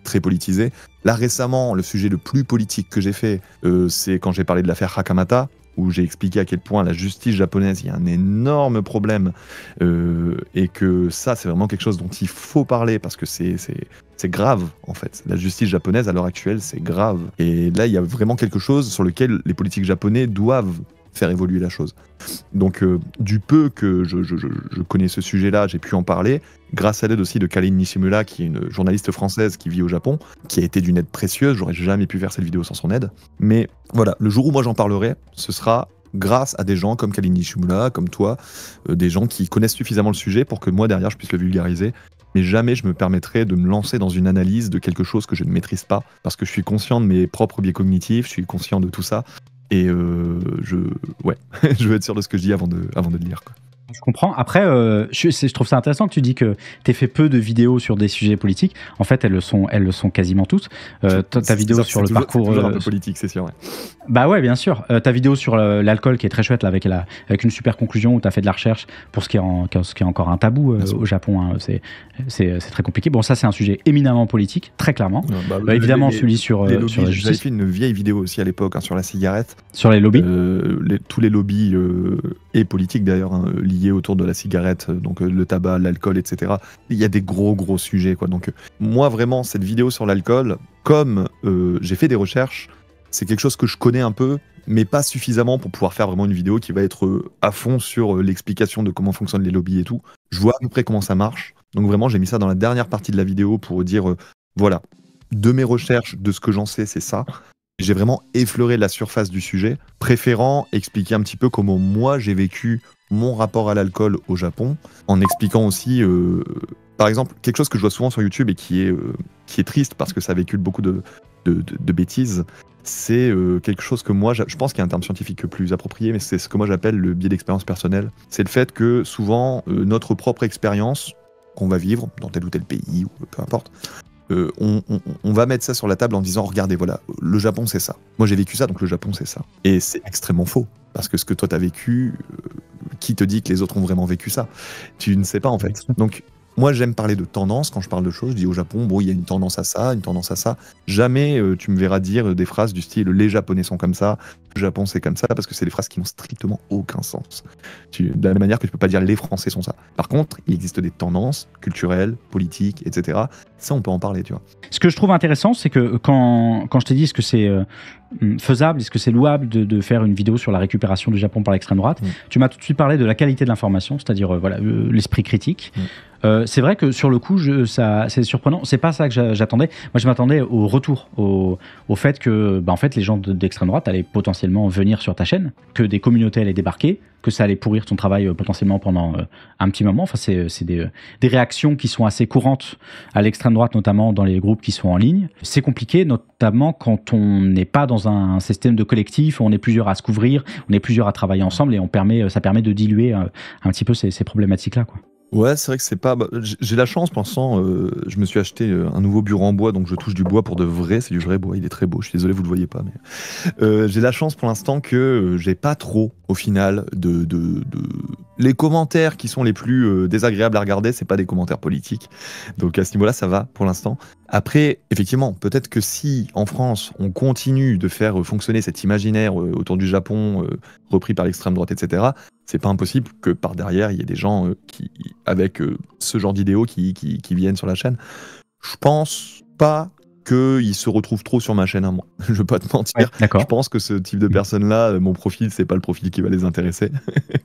très politisés. Là, récemment, le sujet le plus politique que j'ai fait, c'est quand j'ai parlé de l'affaire Hakamata, où j'ai expliqué à quel point la justice japonaise, il y a un énorme problème et que ça, c'est vraiment quelque chose dont il faut parler parce que c'est grave, en fait. La justice japonaise, à l'heure actuelle, c'est grave. Et là, il y a vraiment quelque chose sur lequel les politiques japonais doivent faire évoluer la chose. Donc, du peu que je connais ce sujet-là, j'ai pu en parler, grâce à l'aide aussi de Kaline Nishimura, qui est une journaliste française qui vit au Japon, qui a été d'une aide précieuse. J'aurais jamais pu faire cette vidéo sans son aide. Mais voilà, le jour où moi j'en parlerai, ce sera grâce à des gens comme Kaline Nishimura, comme toi, des gens qui connaissent suffisamment le sujet pour que moi, derrière, je puisse le vulgariser. Mais jamais je me permettrai de me lancer dans une analyse de quelque chose que je ne maîtrise pas, parce que je suis conscient de mes propres biais cognitifs, je suis conscient de tout ça. Et je veux être sûr de ce que je dis avant de le lire, quoi. Je comprends. Après, je trouve ça intéressant que tu dis que tu fait peu de vidéos sur des sujets politiques. En fait, elles le sont quasiment toutes. Ta vidéo sur le parcours... C'est toujours un peu politique, c'est sûr. Ouais. Bah ouais, bien sûr. Ta vidéo sur l'alcool qui est très chouette, là, avec une super conclusion où tu as fait de la recherche pour ce qui est encore un tabou au Japon. Hein. C'est très compliqué. Bon, ça, c'est un sujet éminemment politique, très clairement. Évidemment, celui sur la justice. J'avais fait une vieille vidéo aussi à l'époque sur la cigarette. Sur les lobbies tous les lobbies et politiques d'ailleurs, hein, liés autour de la cigarette, donc le tabac, l'alcool, etc. Il y a des gros sujets, quoi. Donc moi vraiment cette vidéo sur l'alcool, comme j'ai fait des recherches, c'est quelque chose que je connais un peu, mais pas suffisamment pour pouvoir faire vraiment une vidéo qui va être à fond sur l'explication de comment fonctionnent les lobbies et tout. je vois à peu près comment ça marche. Donc vraiment, j'ai mis ça dans la dernière partie de la vidéo pour dire, voilà, de mes recherches, de ce que j'en sais, c'est ça. J'ai vraiment effleuré la surface du sujet, préférant expliquer un petit peu comment moi j'ai vécu mon rapport à l'alcool au Japon, en expliquant aussi, par exemple, quelque chose que je vois souvent sur YouTube et qui est triste parce que ça véhicule beaucoup de bêtises, c'est quelque chose que moi, je pense qu'il y a un terme scientifique plus approprié, mais c'est ce que moi j'appelle le biais d'expérience personnelle. C'est le fait que souvent, notre propre expérience qu'on va vivre dans tel ou tel pays, ou peu importe, on va mettre ça sur la table en disant regardez, voilà, le Japon c'est ça. Moi j'ai vécu ça, donc le Japon c'est ça. Et c'est extrêmement faux. Parce que ce que toi t'as vécu, qui te dit que les autres ont vraiment vécu ça? Tu ne sais pas en fait. Donc moi j'aime parler de tendance quand je parle de choses. Je dis au Japon, bon, il y a une tendance à ça, une tendance à ça. Jamais tu me verras dire des phrases du style les Japonais sont comme ça, le Japon c'est comme ça, parce que c'est des phrases qui n'ont strictement aucun sens. De la même manière que tu peux pas dire les Français sont ça. Par contre, il existe des tendances culturelles, politiques, etc. Ça on peut en parler, tu vois. Ce que je trouve intéressant, c'est que quand je t'ai dit est-ce que c'est faisable, est-ce que c'est louable de faire une vidéo sur la récupération du Japon par l'extrême droite, tu m'as tout de suite parlé de la qualité de l'information, c'est-à-dire voilà, l'esprit critique. C'est vrai que sur le coup, c'est surprenant. C'est pas ça que j'attendais. Moi, je m'attendais au retour, au fait que en fait, les gens d'extrême droite allaient potentiellement venir sur ta chaîne, que des communautés allaient débarquer, que ça allait pourrir ton travail potentiellement pendant un petit moment. Enfin, c'est des réactions qui sont assez courantes à l'extrême droite, notamment dans les groupes qui sont en ligne. C'est compliqué, notamment quand on n'est pas dans un système de collectif, où on est plusieurs à se couvrir, on est plusieurs à travailler ensemble, et ça permet de diluer un petit peu ces problématiques-là, quoi. Ouais, c'est vrai que c'est pas. J'ai la chance, pour l'instant, je me suis acheté un nouveau bureau en bois, donc je touche du bois pour de vrai. C'est du vrai bois, il est très beau. Je suis désolé, vous le voyez pas, mais j'ai la chance pour l'instant que j'ai pas trop, au final, les commentaires qui sont les plus désagréables à regarder, c'est pas des commentaires politiques. Donc à ce niveau-là, ça va pour l'instant. Après, effectivement, peut-être que si en France on continue de faire fonctionner cet imaginaire autour du Japon repris par l'extrême droite, etc., c'est pas impossible que par derrière il y ait des gens avec ce genre d'idéaux qui viennent sur la chaîne. Je pense pas qu'ils se retrouvent trop sur ma chaîne à moi. Je veux pas te mentir. Ouais, je pense que ce type de personnes-là, mon profil, c'est pas le profil qui va les intéresser,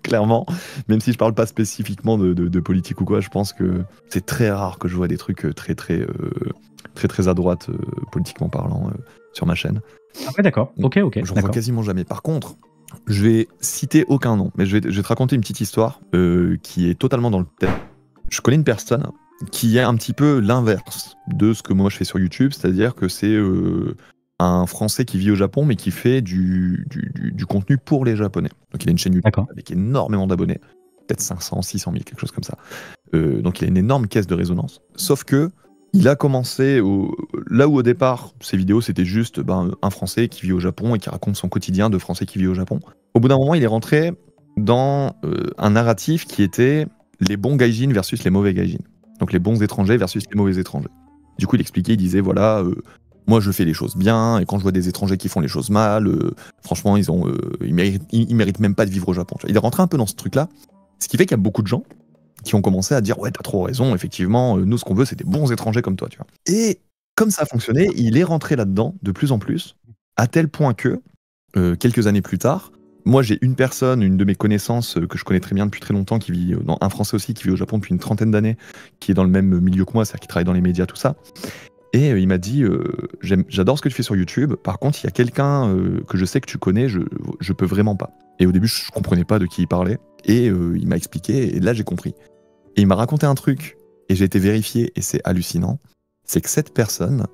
clairement. Même si je parle pas spécifiquement de politique ou quoi, je pense que c'est très rare que je vois des trucs très à droite, politiquement parlant, sur ma chaîne. Ah ouais, d'accord. Ok. J'en vois quasiment jamais. Par contre, je vais citer aucun nom, mais je vais te raconter une petite histoire qui est totalement dans le thème. Je connais une personne qui est un petit peu l'inverse de ce que moi je fais sur YouTube, c'est-à-dire que c'est un Français qui vit au Japon, mais qui fait du contenu pour les Japonais. Donc il a une chaîne YouTube avec énormément d'abonnés, peut-être 500, 600 000, quelque chose comme ça. Donc il a une énorme caisse de résonance. Sauf que il a commencé là où au départ ses vidéos c'était juste un Français qui vit au Japon et qui raconte son quotidien de Français qui vit au Japon. Au bout d'un moment, il est rentré dans un narratif qui était les bons gaijins versus les mauvais gaijins. Donc les bons étrangers versus les mauvais étrangers. Du coup, il expliquait, il disait voilà, moi je fais les choses bien et quand je vois des étrangers qui font les choses mal, franchement ils méritent même pas de vivre au Japon. Il est rentré un peu dans ce truc-là, ce qui fait qu'il y a beaucoup de gens qui ont commencé à dire ouais, t'as trop raison, effectivement, nous ce qu'on veut c'est des bons étrangers comme toi, tu vois. Et comme ça a fonctionné, il est rentré là-dedans de plus en plus, à tel point que quelques années plus tard, moi j'ai une de mes connaissances que je connais très bien depuis très longtemps, qui vit, un Français aussi qui vit au Japon depuis une trentaine d'années, qui est dans le même milieu que moi, c'est-à-dire qui travaille dans les médias, tout ça. Et il m'a dit j'adore ce que tu fais sur YouTube, par contre il y a quelqu'un que je sais que tu connais, je peux vraiment pas. Et au début je comprenais pas de qui il parlait, et il m'a expliqué, et là j'ai compris. Et il m'a raconté un truc, et j'ai été vérifié, et c'est hallucinant, c'est que cette personne,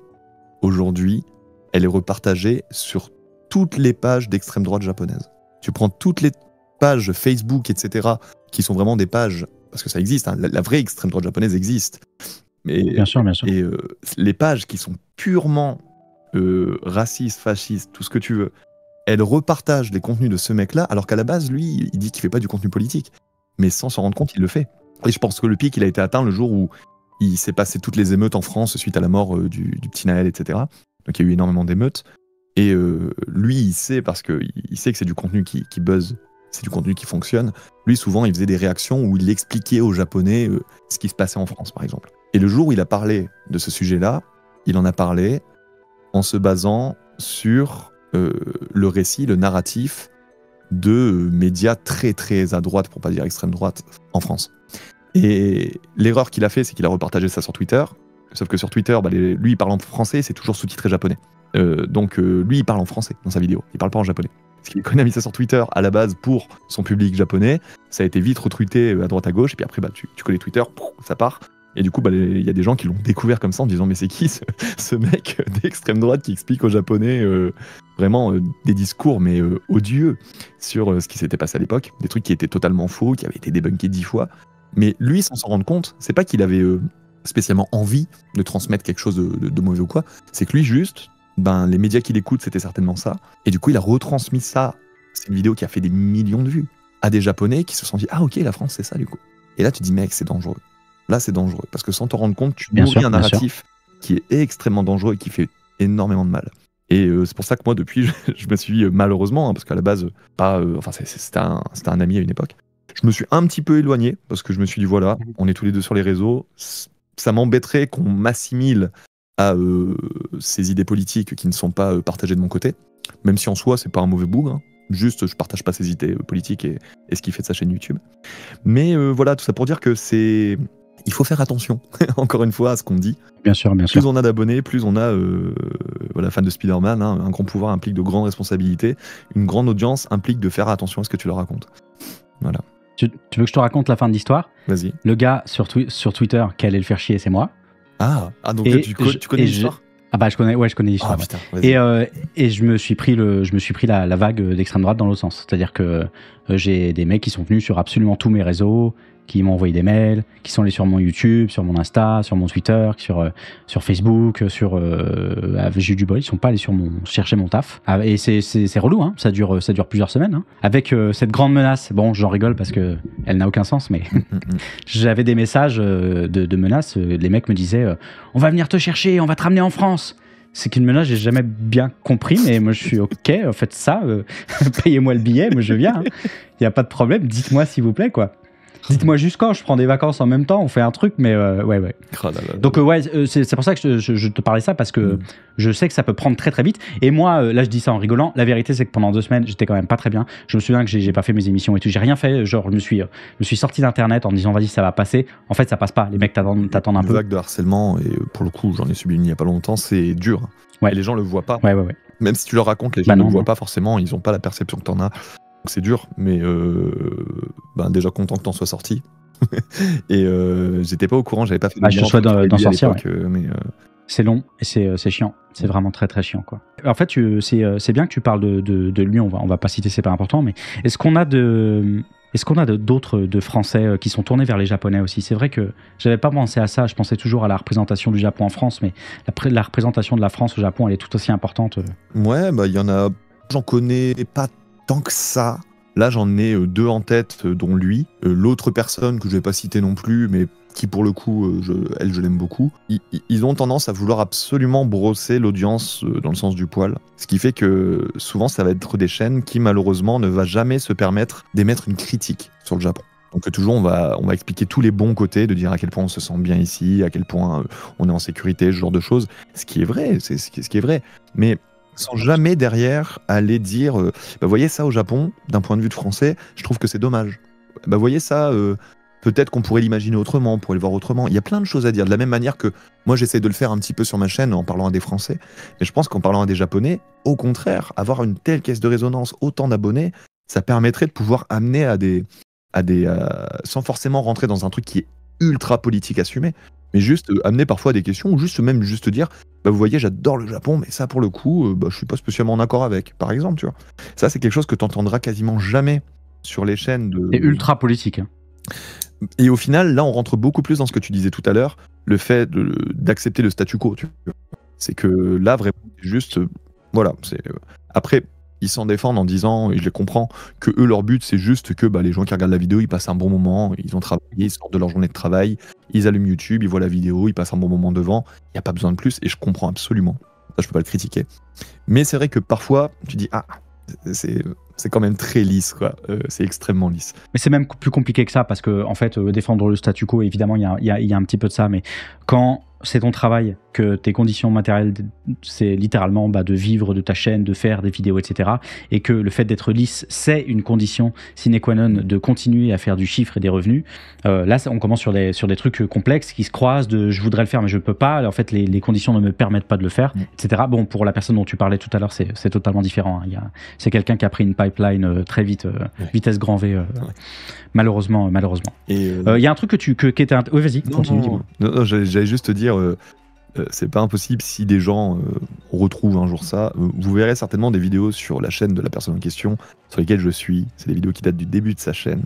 aujourd'hui, elle est repartagée sur toutes les pages d'extrême droite japonaise. Tu prends toutes les pages Facebook, etc., qui sont vraiment des pages, parce que ça existe, hein, la vraie extrême droite japonaise existe. Mais, bien sûr. Et les pages qui sont purement racistes, fascistes, tout ce que tu veux, elles repartagent les contenus de ce mec-là, alors qu'à la base, lui, il dit qu'il fait pas du contenu politique. Mais sans s'en rendre compte, il le fait. Et je pense que le pic, il a été atteint le jour où il s'est passé toutes les émeutes en France suite à la mort du petit Naël, etc. Donc il y a eu énormément d'émeutes. Et lui, il sait, parce qu'il sait que c'est du contenu qui buzz, c'est du contenu qui fonctionne. Lui, souvent, il faisait des réactions où il expliquait aux Japonais ce qui se passait en France, par exemple. Et le jour où il a parlé de ce sujet-là, il en a parlé en se basant sur le récit, le narratif de médias très très à droite, pour pas dire extrême droite, en France. Et l'erreur qu'il a fait, c'est qu'il a repartagé ça sur Twitter. Sauf que sur Twitter, lui, il parle en français, c'est toujours sous-titré japonais. Donc lui, il parle en français dans sa vidéo, il parle pas en japonais. Parce qu'il a mis ça sur Twitter à la base pour son public japonais, ça a été vite retweeté à droite à gauche, et puis après, tu connais Twitter, ça part. Et du coup, il y a des gens qui l'ont découvert comme ça en disant mais c'est qui ce mec d'extrême droite qui explique aux japonais vraiment des discours mais odieux sur ce qui s'était passé à l'époque, des trucs qui étaient totalement faux, qui avaient été débunkés 10 fois. Mais lui, sans s'en rendre compte, c'est pas qu'il avait spécialement envie de transmettre quelque chose de mauvais ou quoi, c'est que lui juste, les médias qu'il écoute, c'était certainement ça. Et du coup, il a retransmis ça. C'est une vidéo qui a fait des millions de vues à des Japonais qui se sont dit ah ok, la France c'est ça du coup. Et là, tu dis mec, c'est dangereux. Là, c'est dangereux parce que sans t'en rendre compte, tu nourris un narratif qui est extrêmement dangereux et qui fait énormément de mal. Et c'est pour ça que moi, depuis, je me suis malheureusement, parce qu'à la base, c'était un ami à une époque. Je me suis un petit peu éloigné parce que je me suis dit voilà, on est tous les deux sur les réseaux. Ça m'embêterait qu'on m'assimile à ces idées politiques qui ne sont pas partagées de mon côté, même si en soi, c'est pas un mauvais bougre. Hein. Juste, je partage pas ses idées politiques et ce qu'il fait de sa chaîne YouTube. Mais voilà, tout ça pour dire que il faut faire attention, encore une fois, à ce qu'on dit. Bien sûr. Plus on a d'abonnés, plus on a fans de Spider-Man. Hein, un grand pouvoir implique de grandes responsabilités. Une grande audience implique de faire attention à ce que tu leur racontes. Voilà. Tu veux que je te raconte la fin de l'histoire ? Vas-y. Le gars sur Twitter qui allait le faire chier, c'est moi. Ah donc tu connais l'histoire ? Ah bah je connais l'histoire. Ah, putain, et je me suis pris la vague d'extrême droite dans l'autre sens. C'est-à-dire que j'ai des mecs qui sont venus sur absolument tous mes réseaux, qui m'ont envoyé des mails, qui sont allés sur mon YouTube, sur mon Insta, sur mon Twitter, sur Facebook, j'ai eu du bol, ils sont pas allés chercher mon taf. Ah, et c'est relou, hein, ça dure plusieurs semaines. Hein, avec cette grande menace. Bon, j'en rigole parce que elle n'a aucun sens, mais j'avais des messages de menaces. Les mecs me disaient on va venir te chercher, on va te ramener en France. C'est qu'une menace, j'ai jamais bien compris, mais moi je suis ok, faites ça, payez-moi le billet, moi je viens. Il y a pas de problème, dites-moi s'il vous plaît, quoi. Dites-moi juste quand, je prends des vacances en même temps, on fait un truc, mais ouais. Donc c'est pour ça que je te parlais ça, parce que je sais que ça peut prendre très très vite. Et moi, là je dis ça en rigolant, la vérité c'est que pendant 2 semaines, j'étais quand même pas très bien. Je me souviens que j'ai pas fait mes émissions et tout, j'ai rien fait, genre je me suis sorti d'internet en disant vas-y ça va passer. En fait ça passe pas, les mecs t'attendent un peu. Une vague de harcèlement, et pour le coup j'en ai subi une il y a pas longtemps, c'est dur. Ouais. Et les gens le voient pas. Ouais. Même si tu leur racontes, les gens ne le voient pas forcément, ils ont pas la perception que t'en as. C'est dur, mais déjà content que t'en sois sorti. Et j'étais pas au courant, j'avais pas fait je souhaite d'en sortir. Mais c'est long et c'est chiant, c'est vraiment très très chiant, quoi. En fait, c'est bien que tu parles de lui, on va pas citer, c'est pas important, mais est-ce qu'on a d'autres de Français qui sont tournés vers les Japonais aussi ? C'est vrai que j'avais pas pensé à ça, je pensais toujours à la représentation du Japon en France, mais la représentation de la France au Japon, elle est tout aussi importante. Ouais, il y en a, j'en connais pas tant que ça. Là, j'en ai 2 en tête, dont lui. L'autre personne que je vais pas citer non plus, mais qui pour le coup, je l'aime beaucoup. Ils ont tendance à vouloir absolument brosser l'audience dans le sens du poil. Ce qui fait que souvent, ça va être des chaînes qui malheureusement ne va jamais se permettre d'émettre une critique sur le Japon. Donc toujours, on va expliquer tous les bons côtés, de dire à quel point on se sent bien ici, à quel point on est en sécurité, ce genre de choses. Ce qui est vrai, c'est ce qui est vrai. Mais sans jamais derrière aller dire voyez ça au Japon, d'un point de vue de français, je trouve que c'est dommage. Voyez ça, peut-être qu'on pourrait l'imaginer autrement, on pourrait le voir autrement. Il y a plein de choses à dire, de la même manière que moi j'essaie de le faire un petit peu sur ma chaîne en parlant à des Français, mais je pense qu'en parlant à des Japonais, au contraire, avoir une telle caisse de résonance, autant d'abonnés, ça permettrait de pouvoir amener sans forcément rentrer dans un truc qui est ultra politique assumé, mais juste amener parfois des questions, ou juste dire vous voyez, j'adore le Japon, mais ça pour le coup, je suis pas spécialement en accord avec, par exemple, tu vois. Ça, c'est quelque chose que tu entendras quasiment jamais sur les chaînes de... C'est ultra politique. Hein. Et au final, là, on rentre beaucoup plus dans ce que tu disais tout à l'heure, le fait d'accepter le statu quo, tu vois. C'est que là, vraiment, juste... voilà, c'est... Après, ils s'en défendent en disant, et je les comprends, que eux, leur but, c'est juste que les gens qui regardent la vidéo, ils passent un bon moment, ils ont travaillé, ils sortent de leur journée de travail, ils allument YouTube, ils voient la vidéo, ils passent un bon moment devant, il n'y a pas besoin de plus, et je comprends absolument. Ça, je peux pas le critiquer. Mais c'est vrai que parfois, tu dis, c'est quand même très lisse, quoi. C'est extrêmement lisse. Mais c'est même plus compliqué que ça, parce que, en fait, défendre le statu quo, évidemment, il y a un petit peu de ça, mais quand c'est ton travail que tes conditions matérielles, c'est littéralement de vivre de ta chaîne, de faire des vidéos, etc. Et que le fait d'être lisse, c'est une condition sine qua non de continuer à faire du chiffre et des revenus. Là, on commence sur des trucs complexes qui se croisent de je voudrais le faire mais je peux pas. En fait, les conditions ne me permettent pas de le faire, etc. Bon, pour la personne dont tu parlais tout à l'heure, c'est totalement différent. Hein. C'est quelqu'un qui a pris une pipeline très vite, vitesse grand V, malheureusement. Et il y a un truc qui était... Oui, vas-y, continue, dis-moi. Non, j'allais juste te dire... c'est pas impossible si des gens retrouvent un jour ça. Vous verrez certainement des vidéos sur la chaîne de la personne en question, sur lesquelles je suis. C'est des vidéos qui datent du début de sa chaîne,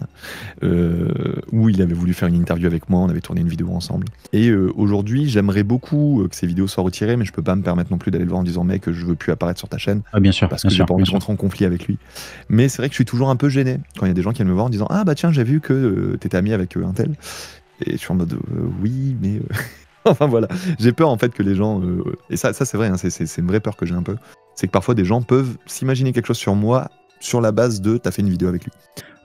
où il avait voulu faire une interview avec moi, on avait tourné une vidéo ensemble. Et aujourd'hui, j'aimerais beaucoup que ces vidéos soient retirées, mais je peux pas me permettre non plus d'aller le voir en disant mec, je veux plus apparaître sur ta chaîne. Ah, bien sûr, parce que j'ai pas envie de rentrer en conflit avec lui. Mais c'est vrai que je suis toujours un peu gêné quand il y a des gens qui viennent me voir en disant ah bah tiens, j'ai vu que t'étais ami avec un tel. Et je suis en mode oui, mais... Enfin voilà, j'ai peur en fait que les gens... et ça c'est vrai, hein, c'est une vraie peur que j'ai un peu. C'est que parfois des gens peuvent s'imaginer quelque chose sur moi sur la base de t'as fait une vidéo avec lui.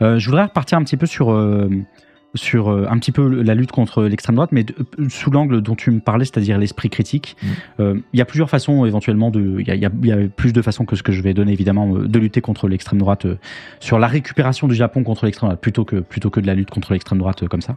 Je voudrais repartir un petit peu sur un petit peu la lutte contre l'extrême droite, mais sous l'angle dont tu me parlais, c'est-à-dire l'esprit critique. Il y a plusieurs façons éventuellement, il y a plus de façons que ce que je vais donner évidemment, de lutter contre l'extrême droite, sur la récupération du Japon contre l'extrême droite, plutôt que de la lutte contre l'extrême droite comme ça.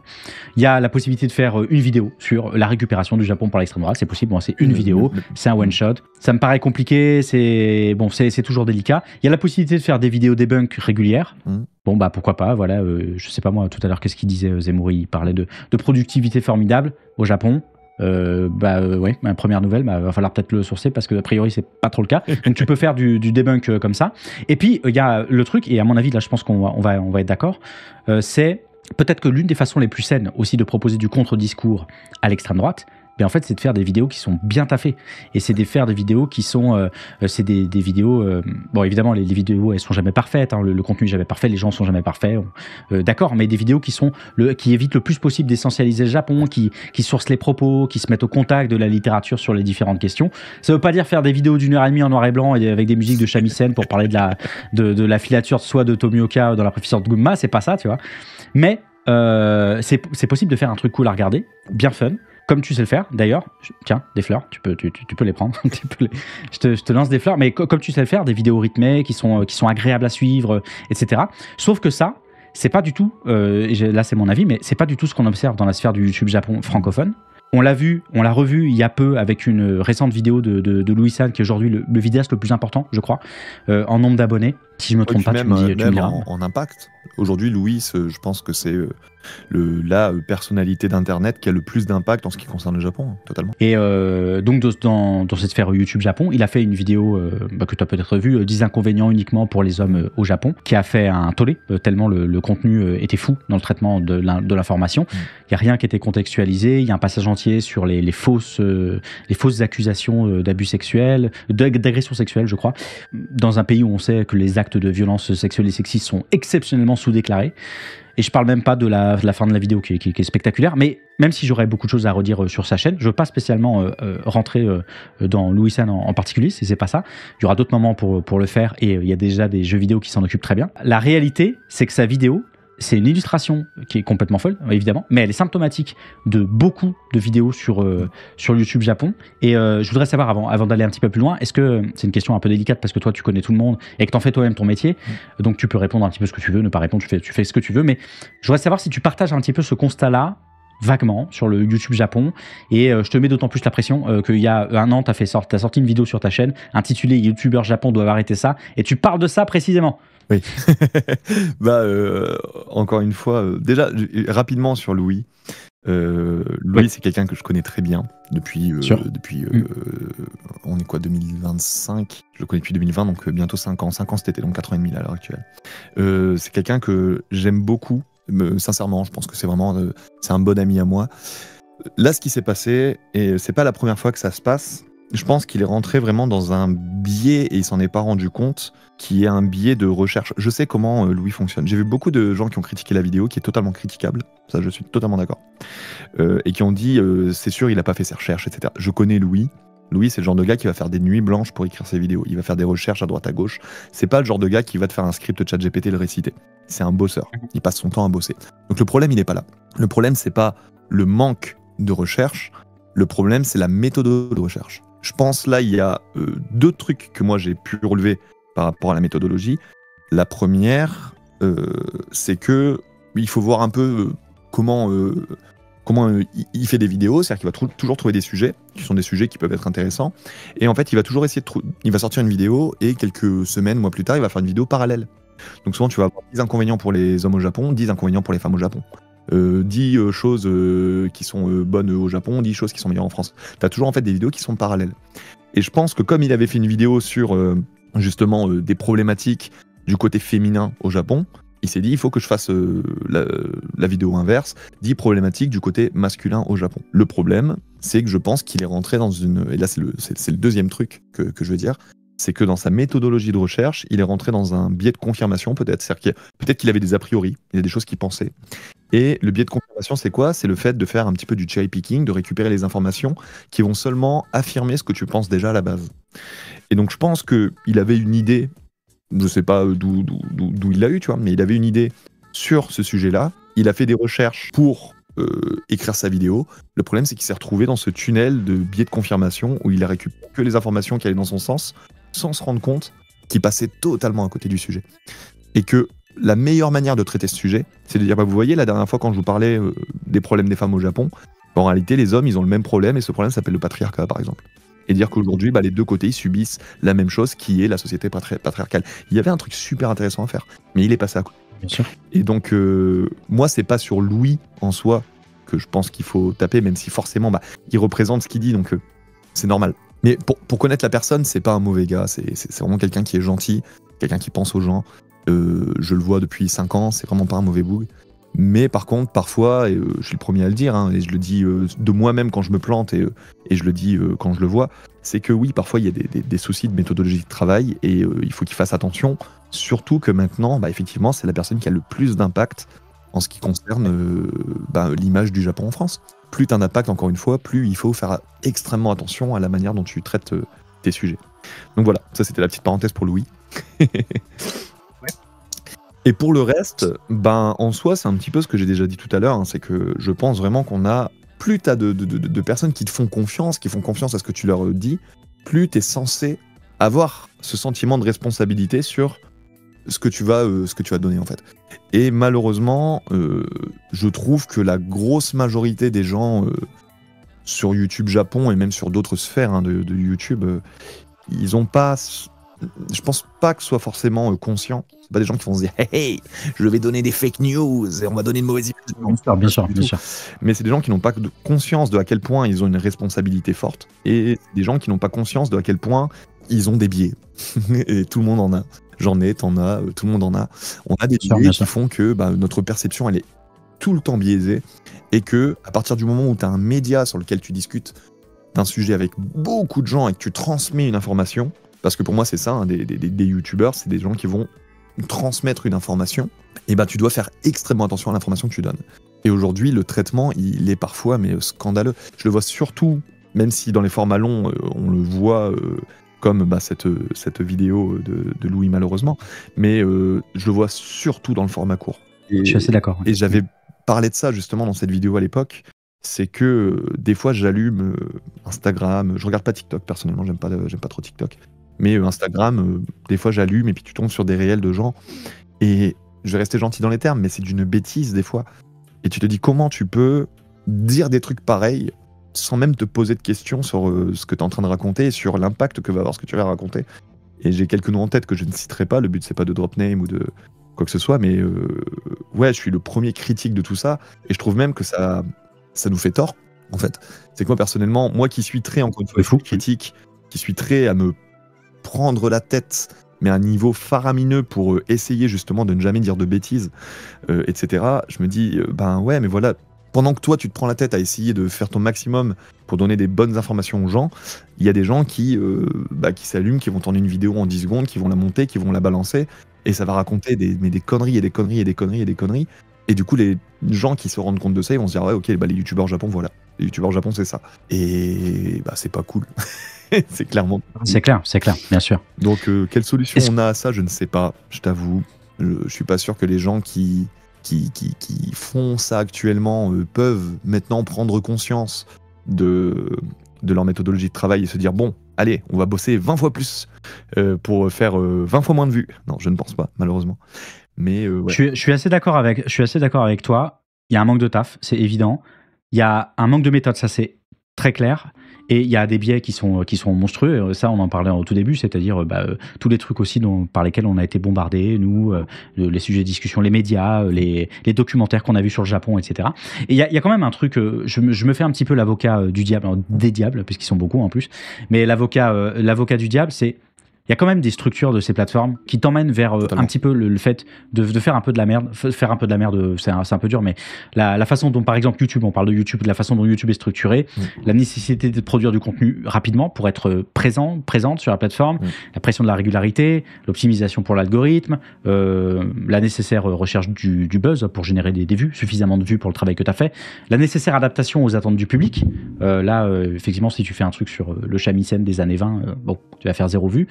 Il y a la possibilité de faire une vidéo sur la récupération du Japon par l'extrême droite, c'est possible, bon, c'est une vidéo, c'est un one-shot. Ça me paraît compliqué, c'est toujours délicat. Il y a la possibilité de faire des vidéos debunk régulières. Bon, pourquoi pas, voilà, je sais pas moi, tout à l'heure, qu'est-ce qu'il disait Zemouri? Il parlait de productivité formidable au Japon. Ouais, ma première nouvelle, va falloir peut-être le sourcer parce que a priori c'est pas trop le cas. Donc tu peux faire du debunk comme ça. Et puis il y a le truc, et à mon avis là je pense qu'on va être d'accord, c'est peut-être que l'une des façons les plus saines aussi de proposer du contre-discours à l'extrême droite, en fait, c'est de faire des vidéos qui sont bien taffées. Et c'est de faire des vidéos qui sont... c'est des vidéos... bon, évidemment, les vidéos, elles sont jamais parfaites. Hein, le contenu est jamais parfait. Les gens sont jamais parfaits. D'accord, mais des vidéos qui évitent le plus possible d'essentialiser le Japon, qui sourcent les propos, qui se mettent au contact de la littérature sur les différentes questions. Ça veut pas dire faire des vidéos d'1h30 en noir et blanc et avec des musiques de shamisen pour parler de la filature soit de Tomioka dans La professeure de Gunma. C'est pas ça, tu vois. Mais c'est possible de faire un truc cool à regarder, bien fun. Comme tu sais le faire, d'ailleurs, tiens, des fleurs, tu peux les prendre. Je te lance des fleurs, mais comme tu sais le faire, des vidéos rythmées qui sont agréables à suivre, etc. Sauf que ça, c'est pas du tout, là c'est mon avis, mais c'est pas du tout ce qu'on observe dans la sphère du YouTube Japon francophone. On l'a revu il y a peu avec une récente vidéo de Louis San, qui est aujourd'hui le vidéaste le plus important, je crois, en nombre d'abonnés. Si je me trompe pas, tu me diras. En impact. Aujourd'hui, Louis, je pense que c'est la personnalité d'Internet qui a le plus d'impact en ce qui concerne le Japon, totalement. Et donc, dans cette sphère YouTube Japon, il a fait une vidéo que tu as peut-être vue, 10 inconvénients uniquement pour les hommes au Japon, qui a fait un tollé, tellement le contenu était fou dans le traitement de l'information. Il n'y a rien qui était contextualisé, il y a un passage entier sur les fausses accusations d'abus sexuels, d'agression sexuelle, je crois, dans un pays où on sait que les actes de violence sexuelle et sexiste sont exceptionnellement sous-déclarés. Et je parle même pas de la fin de la vidéo qui est spectaculaire, mais même si j'aurais beaucoup de choses à redire sur sa chaîne, je veux pas spécialement rentrer dans Louis San en particulier, c'est pas ça. Il y aura d'autres moments pour le faire, et il y a déjà des jeux vidéo qui s'en occupent très bien. La réalité, c'est que sa vidéo, c'est une illustration qui est complètement folle, évidemment, mais elle est symptomatique de beaucoup de vidéos sur YouTube Japon. Et je voudrais savoir, avant d'aller un petit peu plus loin, est-ce que, c'est une question un peu délicate parce que toi tu connais tout le monde et que tu en fais toi-même ton métier, donc tu peux répondre un petit peu ce que tu veux, ne pas répondre, tu fais ce que tu veux, mais je voudrais savoir si tu partages un petit peu ce constat-là, vaguement, sur le YouTube Japon, et je te mets d'autant plus la pression qu'il y a un an, t'as sorti une vidéo sur ta chaîne intitulée « YouTubeurs Japon doivent arrêter ça », et tu parles de ça précisément. Oui. Encore une fois, déjà, rapidement sur Louis. Louis, c'est quelqu'un que je connais très bien depuis on est quoi, 2025, je le connais depuis 2020, donc bientôt 5 ans cet été, donc 4 ans et demi à l'heure actuelle. C'est quelqu'un que j'aime beaucoup, sincèrement, je pense que c'est vraiment c'est un bon ami à moi. Là, ce qui s'est passé, et c'est pas la première fois que ça se passe, je pense qu'il est rentré vraiment dans un biais, et il s'en est pas rendu compte, qui est un biais de recherche. Je sais comment Louis fonctionne. J'ai vu beaucoup de gens qui ont critiqué la vidéo, qui est totalement critiquable, ça je suis totalement d'accord, et qui ont dit c'est sûr il a pas fait ses recherches, etc. Je connais Louis. Louis, c'est le genre de gars qui va faire des nuits blanches pour écrire ses vidéos. Il va faire des recherches à droite à gauche. C'est pas le genre de gars qui va te faire un script ChatGPT et le réciter. C'est un bosseur. Il passe son temps à bosser. Donc le problème, il n'est pas là. Le problème, c'est pas le manque de recherche. Le problème, c'est la méthode de recherche. Je pense là, il y a 2 trucs que moi j'ai pu relever par rapport à la méthodologie. La première, c'est que il faut voir un peu comment il fait des vidéos, c'est-à-dire qu'il va toujours trouver des sujets qui sont des sujets qui peuvent être intéressants. Et en fait, il va toujours essayer il va sortir une vidéo et quelques semaines, mois plus tard, il va faire une vidéo parallèle. Donc souvent, tu vas avoir 10 inconvénients pour les hommes au Japon, 10 inconvénients pour les femmes au Japon. 10 choses qui sont bonnes au Japon, 10 choses qui sont meilleures en France. Tu as toujours en fait des vidéos qui sont parallèles. Et je pense que comme il avait fait une vidéo sur justement des problématiques du côté féminin au Japon, il s'est dit il faut que je fasse la vidéo inverse, 10 problématiques du côté masculin au Japon. Le problème, c'est que je pense qu'il est rentré dans une... Et là, c'est le deuxième truc que je veux dire. C'est que dans sa méthodologie de recherche, il est rentré dans un biais de confirmation, peut-être. C'est-à-dire peut-être qu'il avait des a priori, il y a des choses qu'il pensait. Et le biais de confirmation, c'est quoi? C'est le fait de faire un petit peu du cherry picking, de récupérer les informations qui vont seulement affirmer ce que tu penses déjà à la base. Et donc, je pense qu'il avait une idée, je sais pas d'où il l'a eu, tu vois, mais il avait une idée sur ce sujet-là. Il a fait des recherches pour écrire sa vidéo. Le problème, c'est qu'il s'est retrouvé dans ce tunnel de biais de confirmation où il a récupéré que les informations qui allaient dans son sens, sans se rendre compte qu'il passait totalement à côté du sujet. Et que la meilleure manière de traiter ce sujet, c'est de dire, bah, vous voyez, la dernière fois quand je vous parlais des problèmes des femmes au Japon, en réalité, les hommes, ils ont le même problème, et ce problème s'appelle le patriarcat, par exemple. Et dire qu'aujourd'hui, bah, les deux côtés, ils subissent la même chose, qui est la société patriarcale. Il y avait un truc super intéressant à faire, mais il est passé à côté. Bien sûr. Et donc, moi, c'est pas sur Louis, en soi, que je pense qu'il faut taper, même si forcément, bah, il représente ce qu'il dit, donc c'est normal. Mais pour connaître la personne, c'est pas un mauvais gars, c'est vraiment quelqu'un qui est gentil, quelqu'un qui pense aux gens. Je le vois depuis 5 ans, c'est vraiment pas un mauvais boug. Mais par contre, parfois, et je suis le premier à le dire, hein, et je le dis de moi-même quand je me plante, et je le dis quand je le vois, c'est que oui, parfois il y a des soucis de méthodologie de travail, et il faut qu'il fasse attention, surtout que maintenant, bah, effectivement, c'est la personne qui a le plus d'impact en ce qui concerne l'image du Japon en France. Plus tu as un impact, encore une fois, plus il faut faire extrêmement attention à la manière dont tu traites tes sujets. Donc voilà, ça c'était la petite parenthèse pour Louis. Et pour le reste, ben, en soi, c'est un petit peu ce que j'ai déjà dit tout à l'heure, hein, c'est que je pense vraiment qu'on a... Plus tu as de personnes qui te font confiance, qui font confiance à ce que tu leur dis, plus tu es censé avoir ce sentiment de responsabilité sur ce que tu vas donner, en fait. Et malheureusement, je trouve que la grosse majorité des gens sur YouTube Japon, et même sur d'autres sphères hein, de YouTube, ils n'ont pas... Je pense pas que ce soit forcément conscient. C'est pas des gens qui vont se dire hey, hey, je vais donner des fake news et on va donner une mauvaise image. Bien sûr. Mais c'est des gens qui n'ont pas conscience de à quel point ils ont une responsabilité forte, et des gens qui n'ont pas conscience de à quel point ils ont des biais. Et tout le monde en a. J'en ai, t'en as, tout le monde en a. On a des biais qui font que notre perception elle est tout le temps biaisée, et que à partir du moment où tu as un média sur lequel tu discutes d'un sujet avec beaucoup de gens et que tu transmets une information. Parce que pour moi, c'est ça, hein, des youtubeurs, c'est des gens qui vont transmettre une information, et ben tu dois faire extrêmement attention à l'information que tu donnes. Et aujourd'hui, le traitement, il est parfois scandaleux. Je le vois surtout, même si dans les formats longs, on le voit comme cette vidéo de Louis, malheureusement, mais je le vois surtout dans le format court. Je suis assez d'accord. Et j'avais parlé de ça justement dans cette vidéo à l'époque, c'est que des fois, j'allume Instagram, je regarde pas TikTok personnellement, j'aime pas trop TikTok. Mais Instagram, des fois j'allume et puis tu tombes sur des réels de gens, et je vais rester gentil dans les termes, mais c'est d'une bêtise des fois. Et tu te dis comment tu peux dire des trucs pareils sans même te poser de questions sur ce que tu es en train de raconter et sur l'impact que va avoir ce que tu vas raconter. Et j'ai quelques noms en tête que je ne citerai pas, le but c'est pas de drop name ou de quoi que ce soit, mais ouais, je suis le premier critique de tout ça, et je trouve même que ça nous fait tort, en fait. C'est que moi personnellement, moi qui suis très, encore une fois, critique, qui suis très à me prendre la tête, mais à un niveau faramineux pour essayer justement de ne jamais dire de bêtises, etc. Je me dis, ouais, mais voilà, pendant que toi tu te prends la tête à essayer de faire ton maximum pour donner des bonnes informations aux gens, il y a des gens qui s'allument, qui vont tourner une vidéo en 10 secondes, qui vont la monter, qui vont la balancer, et ça va raconter des conneries et des conneries et des conneries et des conneries. Et du coup, les gens qui se rendent compte de ça, ils vont se dire, ouais, ok, les youtubeurs Japon, voilà. Les youtubeurs Japon, c'est ça. Et c'est pas cool. C'est clairement. C'est clair, bien sûr. Donc, quelle solution on a à ça, je ne sais pas, je t'avoue. Je suis pas sûr que les gens qui font ça actuellement peuvent maintenant prendre conscience de leur méthodologie de travail et se dire bon, allez, on va bosser 20 fois plus pour faire 20 fois moins de vues. Non, je ne pense pas, malheureusement. Mais ouais. Je suis assez d'accord avec toi. Il y a un manque de taf, c'est évident. Il y a un manque de méthode, ça c'est très clair. Et il y a des biais qui sont monstrueux. Ça, on en parlait au tout début, c'est-à-dire tous les trucs aussi par lesquels on a été bombardés, nous, les sujets de discussion, les médias, les documentaires qu'on a vus sur le Japon, etc. Et il y a quand même un truc, je me fais un petit peu l'avocat du diable, des diables, puisqu'ils sont beaucoup en plus, mais l'avocat du diable, c'est... Il y a quand même des structures de ces plateformes qui t'emmènent vers un petit peu le fait de faire un peu de la merde. Faire un peu de la merde, c'est un peu dur, mais la façon dont, par exemple, YouTube, on parle de YouTube, de la façon dont YouTube est structuré, la nécessité de produire du contenu rapidement pour être présente sur la plateforme, la pression de la régularité, l'optimisation pour l'algorithme, la nécessaire recherche du buzz pour générer des vues, suffisamment de vues pour le travail que tu as fait, la nécessaire adaptation aux attentes du public. Effectivement, si tu fais un truc sur le shamisen des années 20, tu vas faire 0 vue.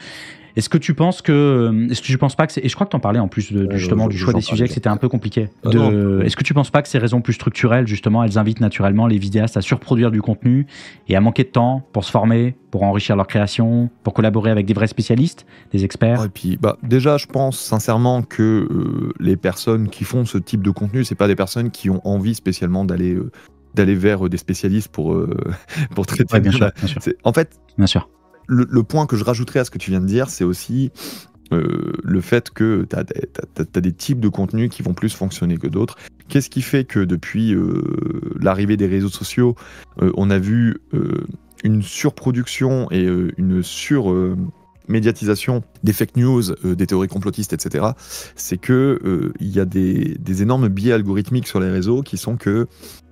Est-ce que tu penses pas que c'est... Et je crois que tu en parlais en plus justement du choix des sujets, que c'était un peu compliqué. Est-ce que tu penses pas que ces raisons plus structurelles, justement, elles invitent naturellement les vidéastes à surproduire du contenu et à manquer de temps pour se former, pour enrichir leur création, pour collaborer avec des vrais spécialistes, des experts? Et puis, déjà, je pense sincèrement que les personnes qui font ce type de contenu, c'est pas des personnes qui ont envie spécialement d'aller vers des spécialistes pour traiter. Ouais, bien sûr. En fait, bien sûr. Le point que je rajouterais à ce que tu viens de dire, c'est aussi le fait que tu as des types de contenus qui vont plus fonctionner que d'autres. Qu'est-ce qui fait que depuis l'arrivée des réseaux sociaux, on a vu une surproduction et une médiatisation des fake news, des théories complotistes, etc. C'est que il y a des énormes biais algorithmiques sur les réseaux qui sont que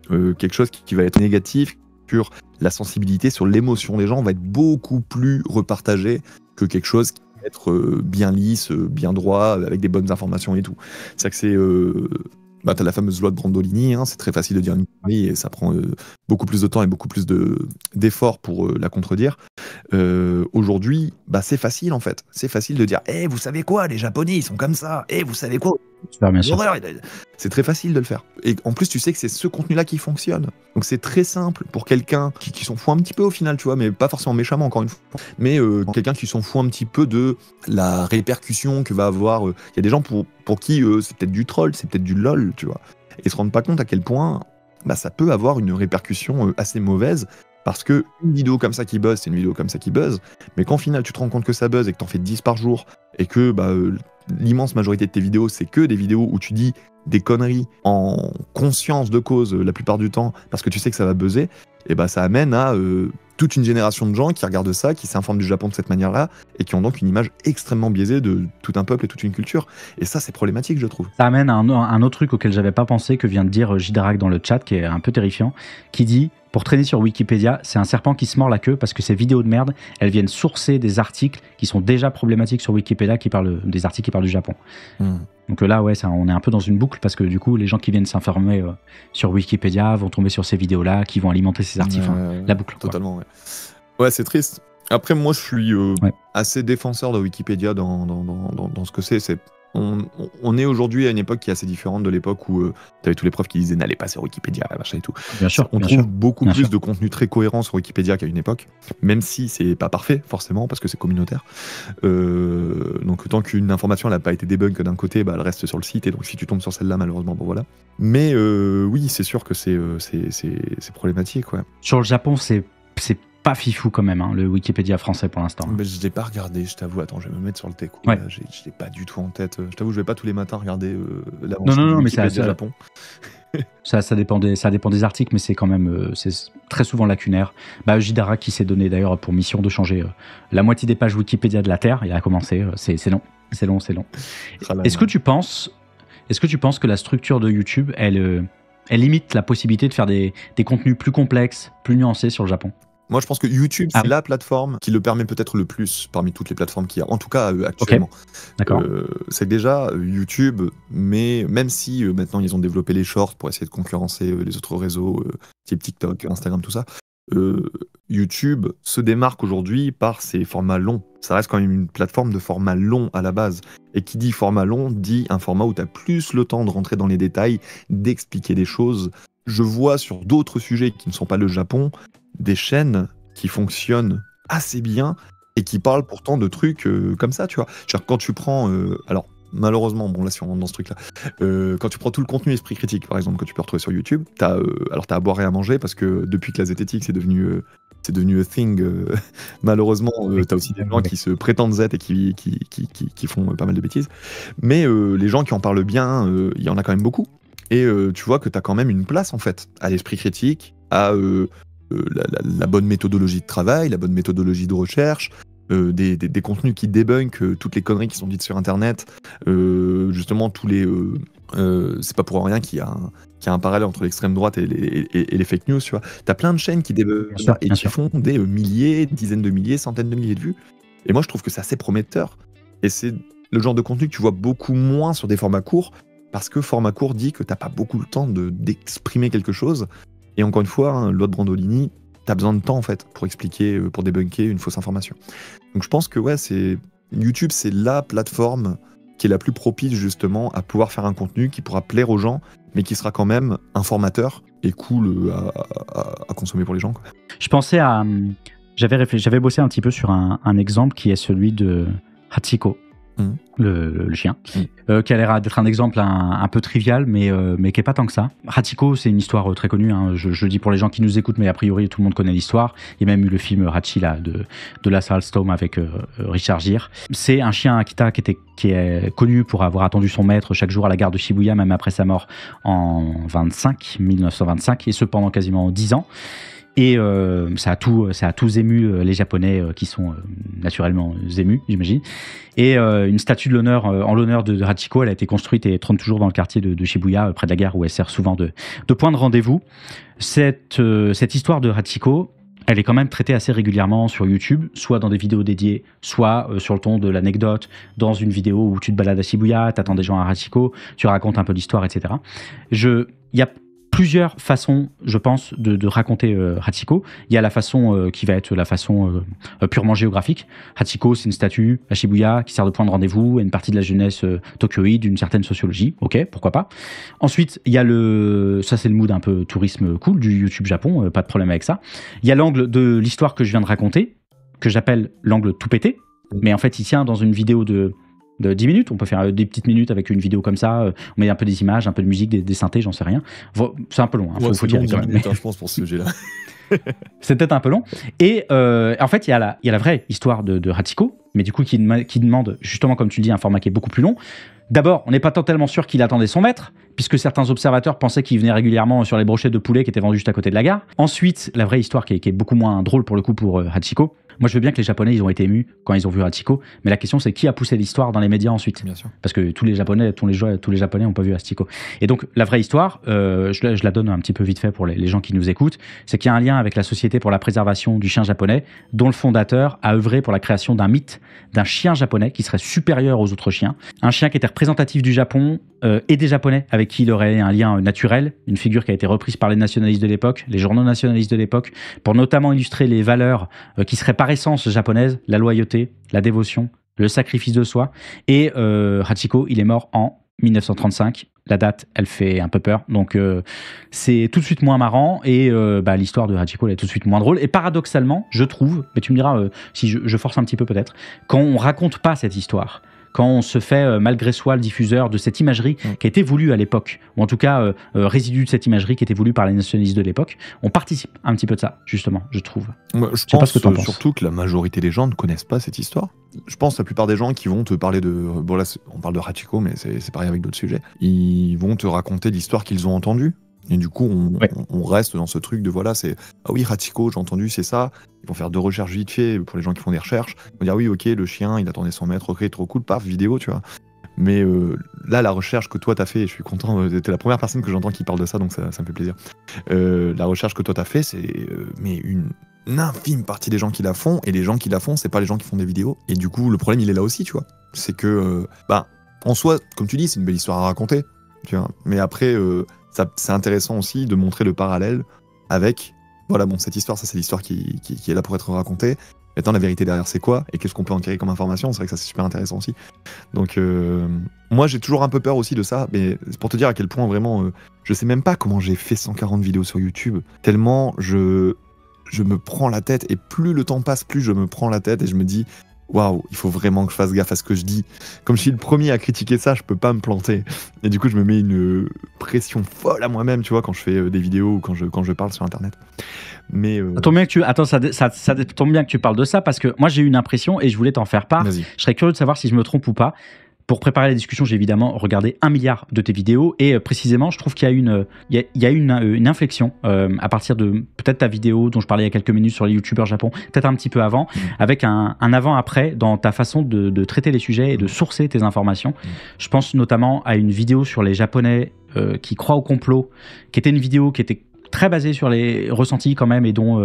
quelque chose qui va être négatif sur la sensibilité, sur l'émotion des gens, va être beaucoup plus repartagé que quelque chose qui va être bien lisse, bien droit, avec des bonnes informations et tout. C'est que c'est... t'as la fameuse loi de Brandolini, c'est très facile de dire une connerie et ça prend beaucoup plus de temps et beaucoup plus d'efforts pour la contredire. Aujourd'hui, c'est facile en fait. C'est facile de dire « vous savez quoi, les Japonais, ils sont comme ça. Vous savez quoi ?» C'est très facile de le faire. Et en plus, tu sais que c'est ce contenu-là qui fonctionne. Donc c'est très simple pour quelqu'un qui s'en fout un petit peu au final, tu vois, mais pas forcément méchamment, encore une fois. Mais quelqu'un qui s'en fout un petit peu de la répercussion que va avoir... Il y a des gens pour qui c'est peut-être du troll, c'est peut-être du lol, tu vois. Et ils se rendent pas compte à quel point ça peut avoir une répercussion assez mauvaise. Parce que une vidéo comme ça qui buzz, c'est une vidéo comme ça qui buzz. Mais quand au final, tu te rends compte que ça buzz et que t'en fais 10 par jour, et que l'immense majorité de tes vidéos, c'est que des vidéos où tu dis des conneries en conscience de cause la plupart du temps, parce que tu sais que ça va buzzer, et ça amène à toute une génération de gens qui regardent ça, qui s'informent du Japon de cette manière-là, et qui ont donc une image extrêmement biaisée de tout un peuple et toute une culture. Et ça, c'est problématique, je trouve. Ça amène à un autre truc auquel j'avais pas pensé, que vient de dire Jidarak dans le chat, qui est un peu terrifiant, qui dit... Pour traîner sur Wikipédia, c'est un serpent qui se mord la queue parce que ces vidéos de merde, elles viennent sourcer des articles qui sont déjà problématiques sur Wikipédia, des articles qui parlent du Japon. Donc là, on est un peu dans une boucle parce que du coup, les gens qui viennent s'informer sur Wikipédia vont tomber sur ces vidéos-là, qui vont alimenter ces articles. La boucle. Totalement, ouais. Ouais, c'est triste. Après, moi, je suis assez défenseur de Wikipédia dans ce que c'est. On est aujourd'hui à une époque qui est assez différente de l'époque où tu avais tous les profs qui disaient n'allez pas sur Wikipédia, machin et tout. Bien sûr, on trouve beaucoup plus de contenu très cohérent sur Wikipédia qu'à une époque, même si c'est pas parfait forcément parce que c'est communautaire. Donc tant qu'une information n'a pas été debug d'un côté, elle reste sur le site et donc si tu tombes sur celle-là, malheureusement, voilà. Mais oui, c'est sûr que c'est problématique, ouais. Sur le Japon, c'est pas fifou quand même, le Wikipédia français pour l'instant. Mais je l'ai pas regardé, je t'avoue. Attends, je vais me mettre sur le teco. Ouais. Je l'ai pas du tout en tête. Je t'avoue, je vais pas tous les matins regarder l'avancée du Wikipédia Japon. ça dépend des articles, mais c'est quand même c'est très souvent lacunaire. Jidarak qui s'est donné d'ailleurs pour mission de changer la moitié des pages Wikipédia de la Terre. Il a commencé. C'est long. Est-ce que tu penses que la structure de YouTube, elle limite la possibilité de faire des contenus plus complexes, plus nuancés sur le Japon? Moi, je pense que YouTube, c'est la plateforme qui le permet peut-être le plus parmi toutes les plateformes qu'il y a, en tout cas actuellement. Okay. D'accord. C'est déjà YouTube, mais même si maintenant ils ont développé les shorts pour essayer de concurrencer les autres réseaux, type TikTok, Instagram, tout ça, YouTube se démarque aujourd'hui par ses formats longs. Ça reste quand même une plateforme de format long à la base. Et qui dit format long, dit un format où tu as plus le temps de rentrer dans les détails, d'expliquer des choses. Je vois sur d'autres sujets qui ne sont pas le Japon, des chaînes qui fonctionnent assez bien et qui parlent pourtant de trucs comme ça, tu vois. Genre, quand tu prends... alors, malheureusement, bon là si on rentre dans ce truc-là, quand tu prends tout le contenu Esprit Critique, par exemple, que tu peux retrouver sur YouTube, t'as à boire et à manger, parce que depuis que la zététique c'est devenu a thing, malheureusement, t'as aussi des gens qui se prétendent Z et qui font pas mal de bêtises. Mais les gens qui en parlent bien, il y en a quand même beaucoup. Et tu vois que t'as quand même une place, en fait, à l'esprit critique, à la bonne méthodologie de travail, la bonne méthodologie de recherche, des contenus qui débunkent toutes les conneries qui sont dites sur Internet, justement tous les... c'est pas pour rien qu'il y a un parallèle entre l'extrême droite et les fake news, tu vois. T'as plein de chaînes qui débunkent et qui font des milliers, dizaines de milliers, centaines de milliers de vues. Et moi, je trouve que c'est assez prometteur. Et c'est le genre de contenu que tu vois beaucoup moins sur des formats courts, parce que format court dit que t'as pas beaucoup le temps d'exprimer quelque chose. Et encore une fois, hein, loi de Brandolini, t'as besoin de temps en fait pour expliquer, pour débunker une fausse information. Donc je pense que ouais, YouTube, c'est la plateforme qui est la plus propice justement à pouvoir faire un contenu qui pourra plaire aux gens, mais qui sera quand même informateur et cool à consommer pour les gens, quoi. Je pensais à... J'avais bossé un petit peu sur un exemple qui est celui de Hachiko. Le chien, qui a l'air d'être un exemple un peu trivial, mais qui n'est pas tant que ça. Hachiko, c'est une histoire très connue, hein. Je dis pour les gens qui nous écoutent, mais a priori tout le monde connaît l'histoire. Il y a même eu le film Hachi là, de Lasse Hallström avec Richard Gere. C'est un chien Akita qui est connu pour avoir attendu son maître chaque jour à la gare de Shibuya, même après sa mort en 1925, et ce pendant quasiment 10 ans. Et ça a tous ému les Japonais qui sont naturellement émus, j'imagine. Et une statue de l'honneur en l'honneur de Hachiko, elle a été construite et trône toujours dans le quartier de Shibuya, près de la gare, où elle sert souvent de point de rendez-vous. Cette histoire de Hachiko, elle est quand même traitée assez régulièrement sur YouTube, soit dans des vidéos dédiées, soit sur le ton de l'anecdote, dans une vidéo où tu te balades à Shibuya, t'attends des gens à Hachiko, tu racontes un peu l'histoire, etc. Il y a plusieurs façons, je pense, de raconter Hachiko. Il y a la façon qui va être la façon purement géographique. Hachiko, c'est une statue à Shibuya qui sert de point de rendez-vous à une partie de la jeunesse tokyoïde, d'une certaine sociologie. Ok, pourquoi pas. Ensuite, il y a ça c'est le mood un peu tourisme cool du YouTube Japon, pas de problème avec ça. Il y a l'angle de l'histoire que je viens de raconter, que j'appelle l'angle tout pété, mais en fait il tient dans une vidéo de 10 minutes, on peut faire des petites minutes avec une vidéo comme ça, on met un peu des images, un peu de musique, des synthés, j'en sais rien. C'est un peu long, hein, faut dire quand même. Minutes, je pense, pour ce sujet-là. C'est peut-être un peu long. Et en fait, il y a la vraie histoire de Hachiko, mais du coup qui demande, justement comme tu le dis, un format qui est beaucoup plus long. D'abord, on n'est pas totalement sûr qu'il attendait son maître, puisque certains observateurs pensaient qu'il venait régulièrement sur les brochettes de poulet qui étaient vendues juste à côté de la gare. Ensuite, la vraie histoire qui est beaucoup moins drôle pour le coup pour Hachiko. Moi, je veux bien que les Japonais, ils ont été émus quand ils ont vu Hachiko, mais la question, c'est qui a poussé l'histoire dans les médias ensuite ? Bien sûr. Parce que tous les Japonais n'ont pas vu Hachiko. Et donc, la vraie histoire, je la donne un petit peu vite fait pour les gens qui nous écoutent, c'est qu'il y a un lien avec la Société pour la préservation du chien japonais, dont le fondateur a œuvré pour la création d'un mythe d'un chien japonais qui serait supérieur aux autres chiens. Un chien qui était représentatif du Japon et des Japonais, avec qui il aurait un lien naturel, une figure qui a été reprise par les nationalistes de l'époque, les journaux nationalistes de l'époque, pour notamment illustrer les valeurs qui seraient par essence japonaises, la loyauté, la dévotion, le sacrifice de soi. Et Hachiko, il est mort en 1935. La date, elle fait un peu peur, donc c'est tout de suite moins marrant, et l'histoire de Hachiko, elle est tout de suite moins drôle. Et paradoxalement, je trouve, mais tu me diras si je force un petit peu peut-être, quand on raconte pas cette histoire, quand on se fait malgré soi le diffuseur de cette imagerie qui a été voulue à l'époque, ou en tout cas résidu de cette imagerie qui était voulue par les nationalistes de l'époque, on participe un petit peu de ça, justement, je trouve. Moi, je pense surtout que la majorité des gens ne connaissent pas cette histoire. Je pense que la plupart des gens qui vont te parler de... Bon là, on parle de Hachiko, mais c'est pareil avec d'autres sujets. Ils vont te raconter l'histoire qu'ils ont entendue. Et du coup, on reste dans ce truc de voilà, c'est ah oui, Hachiko, j'ai entendu, c'est ça. Ils vont faire 2 recherches vite fait pour les gens qui font des recherches. Ils vont dire oui, ok, le chien, il attendait son maître, ok, trop cool, paf, vidéo, tu vois. Mais là, la recherche que toi t'as fait, et je suis content, t'es la première personne que j'entends qui parle de ça, donc ça me fait plaisir. La recherche que toi t'as fait, c'est mais une infime partie des gens qui la font, et les gens qui la font, c'est pas les gens qui font des vidéos. Et du coup, le problème, il est là aussi, tu vois. C'est que, en soi, comme tu dis, c'est une belle histoire à raconter, tu vois. Mais après, c'est intéressant aussi de montrer le parallèle avec, voilà, bon, cette histoire, ça c'est l'histoire qui est là pour être racontée. Maintenant, la vérité derrière, c'est quoi ? Et qu'est-ce qu'on peut en tirer comme information ? C'est vrai que ça, c'est super intéressant aussi. Donc, moi, j'ai toujours un peu peur aussi de ça, mais c'est pour te dire à quel point, vraiment, je sais même pas comment j'ai fait 140 vidéos sur YouTube, tellement je me prends la tête, et plus le temps passe, plus je me prends la tête, et je me dis, waouh, il faut vraiment que je fasse gaffe à ce que je dis. Comme je suis le premier à critiquer ça, je peux pas me planter. Et du coup, je me mets une pression folle à moi-même, tu vois, quand je fais des vidéos ou quand je parle sur Internet. Mais Ça tombe bien que ça tombe bien que tu parles de ça, parce que moi j'ai eu une impression et je voulais t'en faire part. vas-y. Je serais curieux de savoir si je me trompe ou pas. Pour préparer la discussion, j'ai évidemment regardé 1 milliard de tes vidéos et précisément, je trouve qu'il y a une inflexion à partir de peut-être ta vidéo dont je parlais il y a quelques minutes sur les youtubeurs Japon, peut-être un petit peu avant, avec un avant-après dans ta façon de traiter les sujets et de sourcer tes informations. Je pense notamment à une vidéo sur les Japonais qui croient au complot, qui était une vidéo qui était très basé sur les ressentis quand même et dont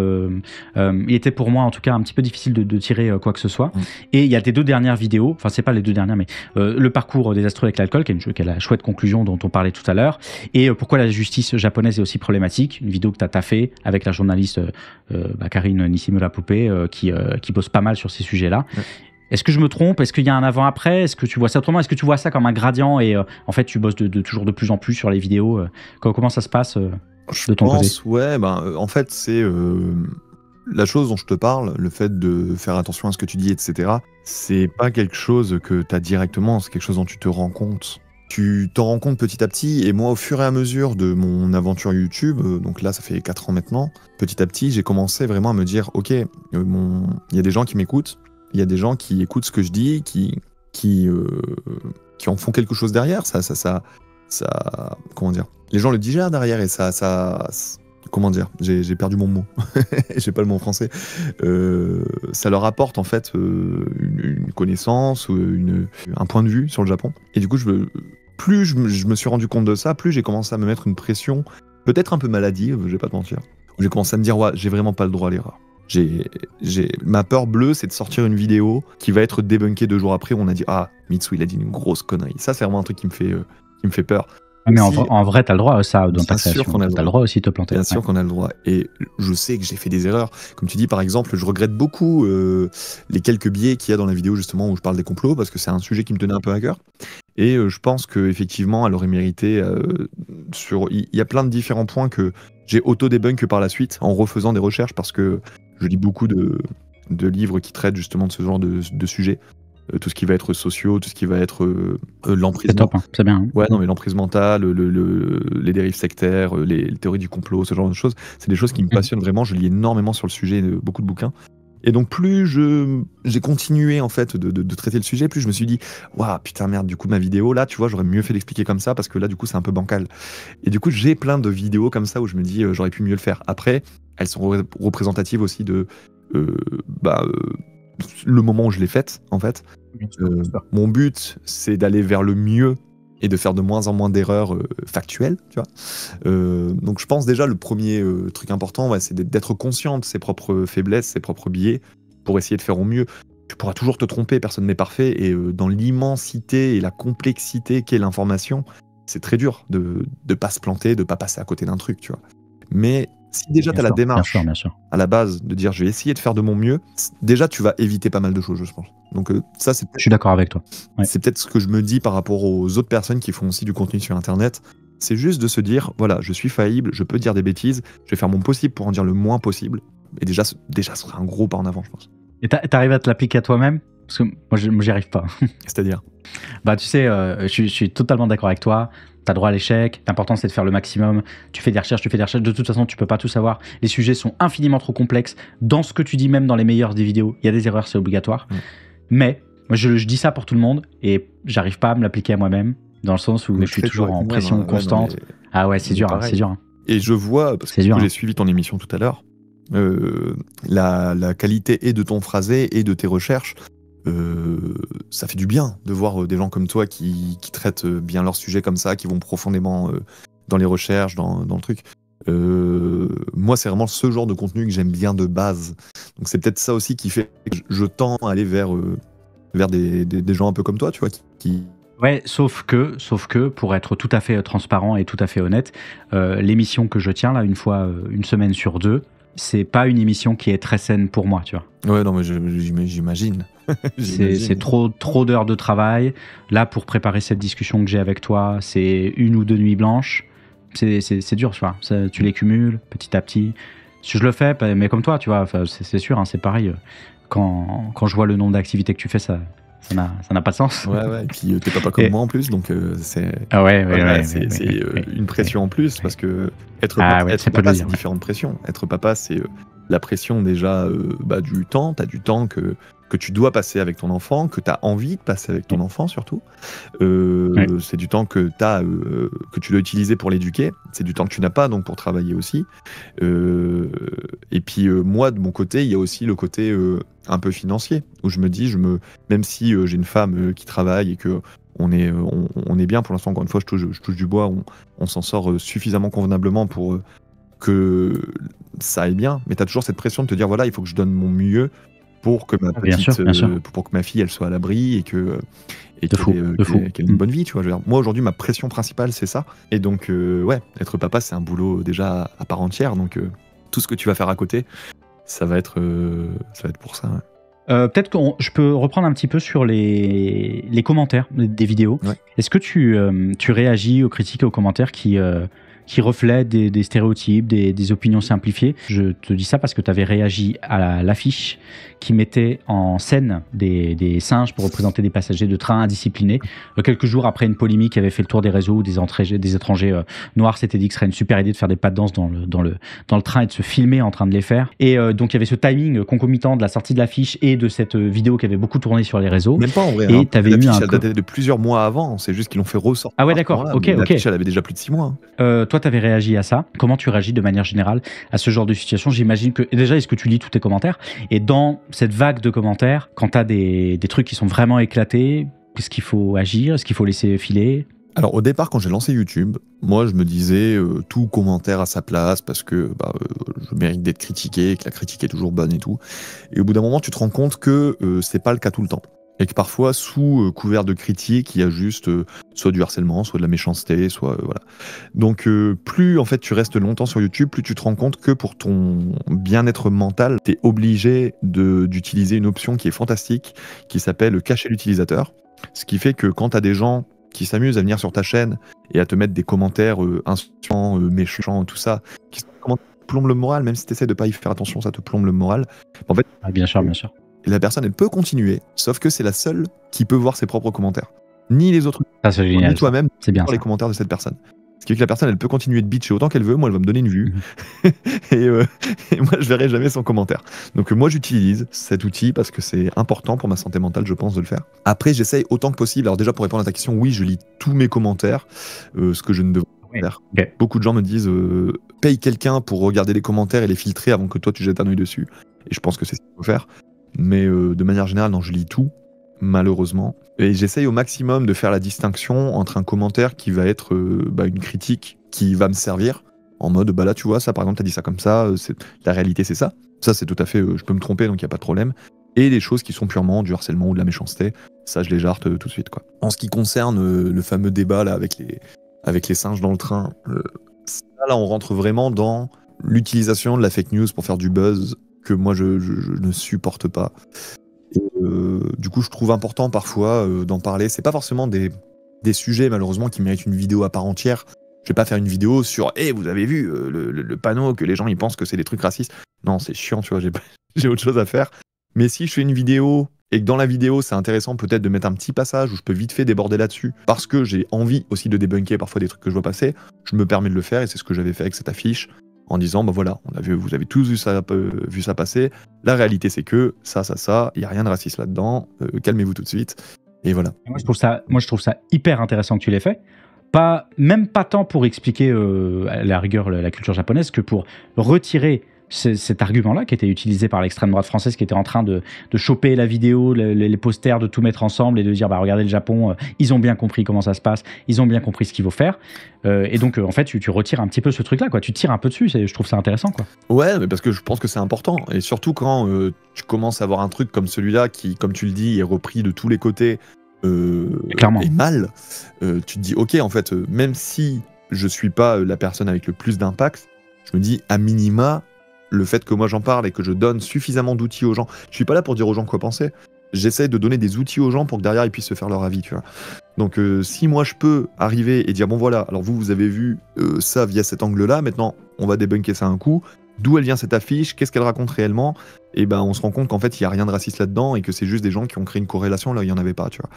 il était pour moi en tout cas un petit peu difficile de tirer quoi que ce soit. Et il y a tes 2 dernières vidéos, enfin c'est pas les 2 dernières mais le parcours désastreux avec l'alcool qui est la chouette conclusion dont on parlait tout à l'heure, et pourquoi la justice japonaise est aussi problématique, une vidéo que tu as taffée avec la journaliste Karine Nishimura-Poupée qui bosse pas mal sur ces sujets-là. Est-ce que je me trompe? Est-ce qu'il y a un avant-après? Est-ce que tu vois ça autrement? Est-ce que tu vois ça comme un gradient et en fait tu bosses toujours de plus en plus sur les vidéos? Comment ça se passe de ton côté? Ouais, en fait, c'est la chose dont je te parle, le fait de faire attention à ce que tu dis, etc. C'est pas quelque chose que tu as directement, c'est quelque chose dont tu te rends compte. Tu t'en rends compte petit à petit, et moi, au fur et à mesure de mon aventure YouTube, donc là, ça fait 4 ans maintenant, petit à petit, j'ai commencé vraiment à me dire, ok, il y a des gens qui m'écoutent, il y a des gens qui écoutent ce que je dis, qui en font quelque chose derrière, ça, comment dire, les gens le digèrent derrière, et ça comment dire, j'ai perdu mon mot, j'ai pas le mot en français, ça leur apporte en fait une connaissance, un point de vue sur le Japon, et du coup plus je me suis rendu compte de ça, plus j'ai commencé à me mettre une pression, peut-être un peu maladive, je vais pas te mentir, où j'ai commencé à me dire, ouais, j'ai vraiment pas le droit à l'erreur. Ma peur bleue, c'est de sortir une vidéo qui va être débunkée 2 jours après, où on a dit, ah, Mitsu, il a dit une grosse connerie. Ça, c'est vraiment un truc qui me fait peur. Mais en vrai, t'as le droit à ça dans ta création. T'as le droit aussi de te planter. Bien sûr qu'on a le droit. Et je sais que j'ai fait des erreurs. Comme tu dis, par exemple, je regrette beaucoup les quelques biais qu'il y a dans la vidéo, justement, où je parle des complots, parce que c'est un sujet qui me tenait un peu à cœur. Et je pense qu'effectivement, elle aurait mérité il y a plein de différents points que j'ai auto-débunk par la suite, en refaisant des recherches, parce que je lis beaucoup de livres qui traitent justement de ce genre de sujets. Tout ce qui va être sociaux, tout ce qui va être l'emprise. C'est top, hein. C'est bien. Hein. Ouais, non, mais l'emprise mentale, les dérives sectaires, les théories du complot, ce genre de choses, c'est des choses qui me passionnent vraiment. Je lis énormément sur le sujet, beaucoup de bouquins. Et donc, plus j'ai continué en fait de traiter le sujet, plus je me suis dit, waouh, putain, merde, du coup, ma vidéo, là, tu vois, j'aurais mieux fait d'expliquer comme ça, parce que là, du coup, c'est un peu bancal. Et du coup, j'ai plein de vidéos comme ça où je me dis, j'aurais pu mieux le faire. Après, elles sont représentatives aussi de le moment où je l'ai faite, en fait. Mon but, c'est d'aller vers le mieux et de faire de moins en moins d'erreurs factuelles, tu vois. Donc je pense déjà le premier truc important, c'est d'être conscient de ses propres faiblesses, ses propres biais, pour essayer de faire au mieux. Tu pourras toujours te tromper, personne n'est parfait, et dans l'immensité et la complexité qu'est l'information, c'est très dur de pas se planter, de pas passer à côté d'un truc, tu vois. Mais si déjà tu as la démarche bien sûr. à la base de dire je vais essayer de faire de mon mieux, déjà tu vas éviter pas mal de choses, je pense. Donc ça, je suis d'accord avec toi. Ouais. C'est peut-être ce que je me dis par rapport aux autres personnes qui font aussi du contenu sur Internet. C'est juste de se dire, voilà, je suis faillible, je peux dire des bêtises, je vais faire mon possible pour en dire le moins possible. Et déjà ce sera un gros pas en avant, je pense. Et t'arrives à te l'appliquer à toi-même? Parce que moi, j'y arrive pas. C'est-à-dire? Bah, tu sais, je suis totalement d'accord avec toi. T'as droit à l'échec. L'important, c'est de faire le maximum. Tu fais des recherches. De toute façon, tu peux pas tout savoir. Les sujets sont infiniment trop complexes. Dans ce que tu dis, même dans les meilleures des vidéos, il y a des erreurs, c'est obligatoire. Mais moi, je dis ça pour tout le monde et j'arrive pas à me l'appliquer à moi-même, dans le sens où je suis toujours en pression constante. Mais... Ah ouais, c'est dur, c'est dur. Et je vois, parce que j'ai suivi ton émission tout à l'heure, la qualité et de ton phrasé et de tes recherches. Ça fait du bien de voir des gens comme toi qui traitent bien leur sujet comme ça, qui vont profondément dans les recherches, dans le truc. Moi, c'est vraiment ce genre de contenu que j'aime bien de base. Donc c'est peut-être ça aussi qui fait que je tends à aller vers des gens un peu comme toi, tu vois, qui... Ouais, sauf que, pour être tout à fait transparent et tout à fait honnête, l'émission que je tiens là, une semaine sur 2, c'est pas une émission qui est très saine pour moi, tu vois. Ouais, non, mais j'imagine. C'est trop d'heures de travail. Là, pour préparer cette discussion que j'ai avec toi, c'est 1 ou 2 nuits blanches. C'est dur, tu vois. Tu les cumules petit à petit. je le fais, mais comme toi, tu vois, c'est sûr, hein, c'est pareil. Quand je vois le nombre d'activités que tu fais, ça n'a pas de sens. Ouais, et puis t'es papa comme moi en plus, donc c'est une pression en plus, parce que être papa, c'est différentes pressions. Être papa, c'est la pression déjà du temps. T'as du temps que tu dois passer avec ton enfant, que tu as envie de passer avec ton enfant surtout. C'est du temps que tu dois utiliser pour l'éduquer. C'est du temps que tu n'as pas, donc pour travailler aussi. Et puis moi, de mon côté, il y a aussi le côté un peu financier, où je me dis, même si j'ai une femme qui travaille et que on est bien pour l'instant, encore une fois, je touche du bois, on s'en sort suffisamment convenablement pour que ça aille bien. Mais tu as toujours cette pression de te dire, voilà, il faut que je donne mon mieux pour que ma pour que ma fille elle soit à l'abri et qu'elle ait une bonne vie, tu vois. Moi aujourd'hui ma pression principale c'est ça, et donc être papa c'est un boulot déjà à part entière, donc tout ce que tu vas faire à côté ça va être pour ça. Peut-être que je peux reprendre un petit peu sur les commentaires des vidéos. Est-ce que tu réagis aux critiques et aux commentaires qui reflètent des stéréotypes, des opinions simplifiées? Je te dis ça parce que tu avais réagi à l'affiche qui mettait en scène des singes pour représenter des passagers de train indisciplinés. Quelques jours après une polémique qui avait fait le tour des réseaux où des étrangers noirs s'étaient dit que ce serait une super idée de faire des pas de danse dans le train et de se filmer en train de les faire. Et donc il y avait ce timing concomitant de la sortie de l'affiche et de cette vidéo qui avait beaucoup tourné sur les réseaux. Même pas en vrai. Et t'avais eu elle datait de plusieurs mois avant, c'est juste qu'ils l'ont fait ressortir. Ah ouais, d'accord. Ok. L'affiche elle avait déjà plus de 6 mois. Toi, tu avais réagi à ça. Comment tu réagis de manière générale à ce genre de situation? J'imagine que déjà, est-ce que tu lis tous tes commentaires? Et dans cette vague de commentaires, quand tu as des trucs qui sont vraiment éclatés, est-ce qu'il faut agir? Est-ce qu'il faut laisser filer? Alors au départ, quand j'ai lancé YouTube, moi je me disais tout commentaire à sa place parce que je mérite d'être critiqué, que la critique est toujours bonne et tout. Et au bout d'un moment, tu te rends compte que c'est pas le cas tout le temps. Et que parfois, sous couvert de critique, il y a juste soit du harcèlement, soit de la méchanceté, soit voilà. Donc plus en fait tu restes longtemps sur YouTube, plus tu te rends compte que pour ton bien-être mental, tu es obligé d'utiliser une option qui est fantastique, qui s'appelle cacher l'utilisateur. Ce qui fait que quand tu as des gens qui s'amusent à venir sur ta chaîne et à te mettre des commentaires insultants, méchants, tout ça, qui plombent le moral, même si tu essaies de pas y faire attention, ça te plombe le moral. En fait, bien sûr. La personne, elle peut continuer, sauf que c'est la seule qui peut voir ses propres commentaires. Ni les autres, ni toi-même, c'est bien voir les commentaires de cette personne. Ce qui fait que la personne, elle peut continuer de bitcher autant qu'elle veut, moi, elle va me donner une vue, et moi, je verrai jamais son commentaire. Donc moi, j'utilise cet outil parce que c'est important pour ma santé mentale, je pense, de le faire. Après, j'essaye autant que possible. Alors déjà, pour répondre à ta question, oui, je lis tous mes commentaires, ce que je ne devrais pas faire. Okay. Beaucoup de gens me disent, paye quelqu'un pour regarder les commentaires et les filtrer avant que toi, tu jettes un œil dessus. Et je pense que c'est ce qu'il faut faire. Mais de manière générale, non, je lis tout, malheureusement. Et j'essaye au maximum de faire la distinction entre un commentaire qui va être une critique qui va me servir, en mode, là, tu vois, ça, par exemple, t'as dit ça comme ça, la réalité, c'est ça. Ça, c'est tout à fait, je peux me tromper, donc il n'y a pas de problème. Et les choses qui sont purement du harcèlement ou de la méchanceté, ça, je les jarte tout de suite, quoi. En ce qui concerne le fameux débat, là, avec les singes dans le train, là, on rentre vraiment dans l'utilisation de la fake news pour faire du buzz, que moi je ne supporte pas. Et, du coup, je trouve important parfois d'en parler. C'est pas forcément des sujets malheureusement qui méritent une vidéo à part entière. Je vais pas faire une vidéo sur vous avez vu le panneau que les gens ils pensent que c'est des trucs racistes. Non, c'est chiant, tu vois, j'ai autre chose à faire. Mais si je fais une vidéo et que dans la vidéo c'est intéressant peut-être de mettre un petit passage où je peux vite fait déborder là-dessus parce que j'ai envie aussi de débunker parfois des trucs que je vois passer, je me permets de le faire, et c'est ce que j'avais fait avec cette affiche. En disant, voilà, vous avez tous vu ça passer. La réalité, c'est que ça, il n'y a rien de raciste là-dedans. Calmez-vous tout de suite. Et voilà. Moi, je trouve ça hyper intéressant que tu l'aies fait. Même pas tant pour expliquer à la rigueur la culture japonaise que pour retirer cet argument-là qui était utilisé par l'extrême droite française, qui était en train de choper la vidéo, les posters, de tout mettre ensemble et de dire regardez le Japon, ils ont bien compris comment ça se passe, ils ont bien compris ce qu'il faut faire. Et donc en fait tu retires un petit peu ce truc-là, quoi. Tu tires un peu dessus, je trouve ça intéressant, quoi. Ouais, mais parce que je pense que c'est important, et surtout quand tu commences à avoir un truc comme celui-là qui, comme tu le dis, est repris de tous les côtés Clairement. Et mal, tu te dis ok, en fait, même si je suis pas la personne avec le plus d'impact, je me dis à minima, le fait que moi j'en parle et que je donne suffisamment d'outils aux gens, je suis pas là pour dire aux gens quoi penser, j'essaie de donner des outils aux gens pour que derrière ils puissent se faire leur avis, tu vois. Donc si moi je peux arriver et dire bon voilà, alors vous avez vu ça via cet angle-là, maintenant on va débunker ça un coup, d'où elle vient cette affiche, qu'est-ce qu'elle raconte réellement, et ben on se rend compte qu'en fait il n'y a rien de raciste là-dedans et que c'est juste des gens qui ont créé une corrélation là où il n'y en avait pas, tu vois.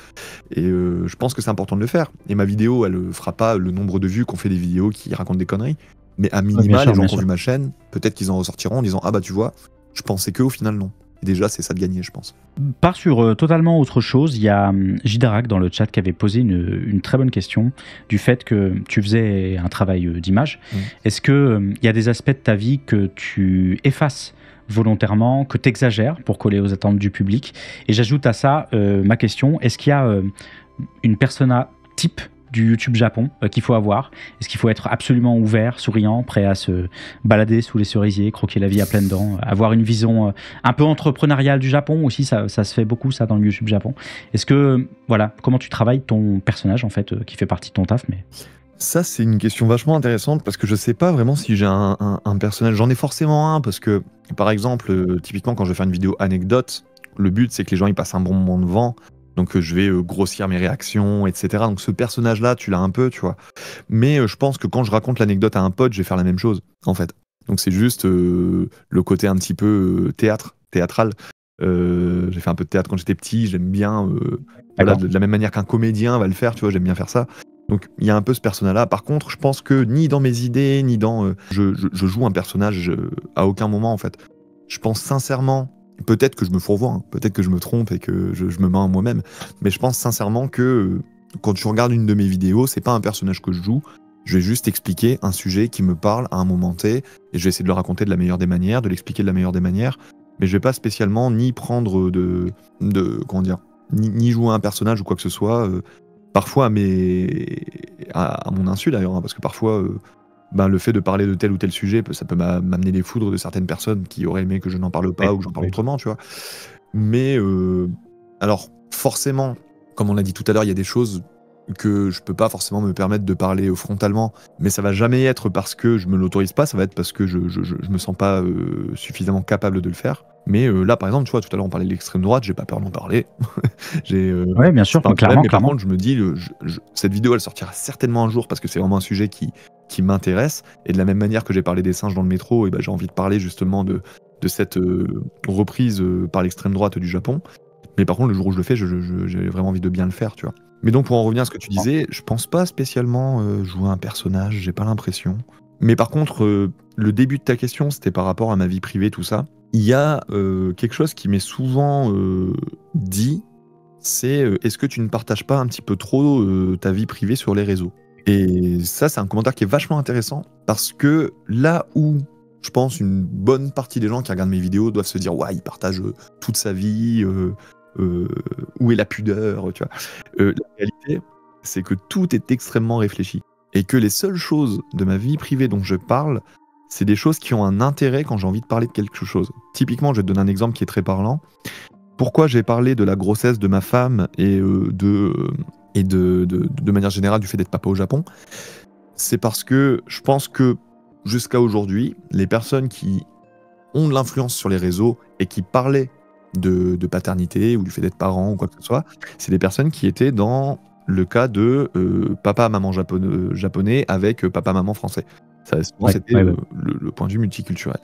Et je pense que c'est important de le faire. Et ma vidéo, elle fera pas le nombre de vues qu'on fait des vidéos qui racontent des conneries, mais à minima, les gens qui ont vu ma chaîne, peut-être qu'ils en ressortiront en disant « Ah bah tu vois, je pensais qu'au final non ». Et déjà, c'est ça de gagner, je pense. Part sur totalement autre chose. Il y a Jidarak dans le chat qui avait posé une très bonne question du fait que tu faisais un travail d'image. Est-ce qu'il y a des aspects de ta vie que tu effaces volontairement, que tu exagères pour coller aux attentes du public? Et j'ajoute à ça ma question, est-ce qu'il y a une persona type du YouTube Japon qu'il faut avoir? Est-ce qu'il faut être absolument ouvert, souriant, prêt à se balader sous les cerisiers, croquer la vie à pleines dents, avoir une vision un peu entrepreneuriale du Japon aussi, ça se fait beaucoup ça dans le YouTube Japon. Est-ce que, voilà, comment tu travailles ton personnage en fait, qui fait partie de ton taf mais... Ça, c'est une question vachement intéressante parce que je sais pas vraiment si j'ai un personnage. J'en ai forcément un parce que, par exemple, typiquement quand je vais faire une vidéo anecdote, le but c'est que les gens ils passent un bon moment devant. Donc je vais grossir mes réactions, etc. Donc ce personnage-là, tu l'as un peu, tu vois. Mais je pense que quand je raconte l'anecdote à un pote, je vais faire la même chose, en fait. Donc c'est juste le côté un petit peu théâtral. J'ai fait un peu de théâtre quand j'étais petit, j'aime bien, voilà, de la même manière qu'un comédien va le faire, tu vois, j'aime bien faire ça. Donc il y a un peu ce personnage-là. Par contre, je pense que ni dans mes idées, ni dans... je joue un personnage à aucun moment, en fait. Je pense sincèrement... Peut-être que je me fourvoie, hein. Peut-être que je me trompe et que je me mens à moi-même, mais je pense sincèrement que quand tu regardes une de mes vidéos, c'est pas un personnage que je joue, je vais juste expliquer un sujet qui me parle à un moment T, et je vais essayer de le raconter de la meilleure des manières, de l'expliquer de la meilleure des manières, mais je vais pas spécialement ni prendre comment dire, ni jouer un personnage ou quoi que ce soit, parfois à mon insu d'ailleurs, hein, parce que parfois... le fait de parler de tel ou tel sujet, ça peut m'amener des foudres de certaines personnes qui auraient aimé que je n'en parle pas ou que j'en parle autrement, tu vois. Mais, alors, forcément, comme on l'a dit tout à l'heure, il y a des choses que je peux pas forcément me permettre de parler frontalement, mais ça va jamais être parce que je me l'autorise pas, ça va être parce que je me sens pas suffisamment capable de le faire. Mais là, par exemple, tu vois, tout à l'heure on parlait de l'extrême droite, j'ai pas peur d'en parler. Ouais, bien sûr, clairement. Par contre, je me dis, cette vidéo, elle sortira certainement un jour parce que c'est vraiment un sujet qui m'intéresse. Et de la même manière que j'ai parlé des singes dans le métro, et j'ai envie de parler justement de cette reprise par l'extrême droite du Japon. Mais par contre, le jour où je le fais, j'ai vraiment envie de bien le faire, tu vois. Mais donc, pour en revenir à ce que tu disais, je pense pas spécialement jouer un personnage, j'ai pas l'impression. Mais par contre, le début de ta question, c'était par rapport à ma vie privée, tout ça. Il y a quelque chose qui m'est souvent dit, c'est est-ce que tu ne partages pas un petit peu trop ta vie privée sur les réseaux? Et ça, c'est un commentaire qui est vachement intéressant, parce que là où je pense une bonne partie des gens qui regardent mes vidéos doivent se dire « Ouais, il partage toute sa vie, où est la pudeur ?» tu vois. La réalité, c'est que tout est extrêmement réfléchi. Et que les seules choses de ma vie privée dont je parle, c'est des choses qui ont un intérêt quand j'ai envie de parler de quelque chose. Typiquement, je vais te donner un exemple qui est très parlant. Pourquoi j'ai parlé de la grossesse de ma femme et de manière générale du fait d'être papa au Japon? C'est parce que je pense que jusqu'à aujourd'hui, les personnes qui ont de l'influence sur les réseaux et qui parlaient de paternité ou du fait d'être parent ou quoi que ce soit, c'est des personnes qui étaient dans le cas de papa-maman japonais avec papa-maman français. C'était le point de vue multiculturel.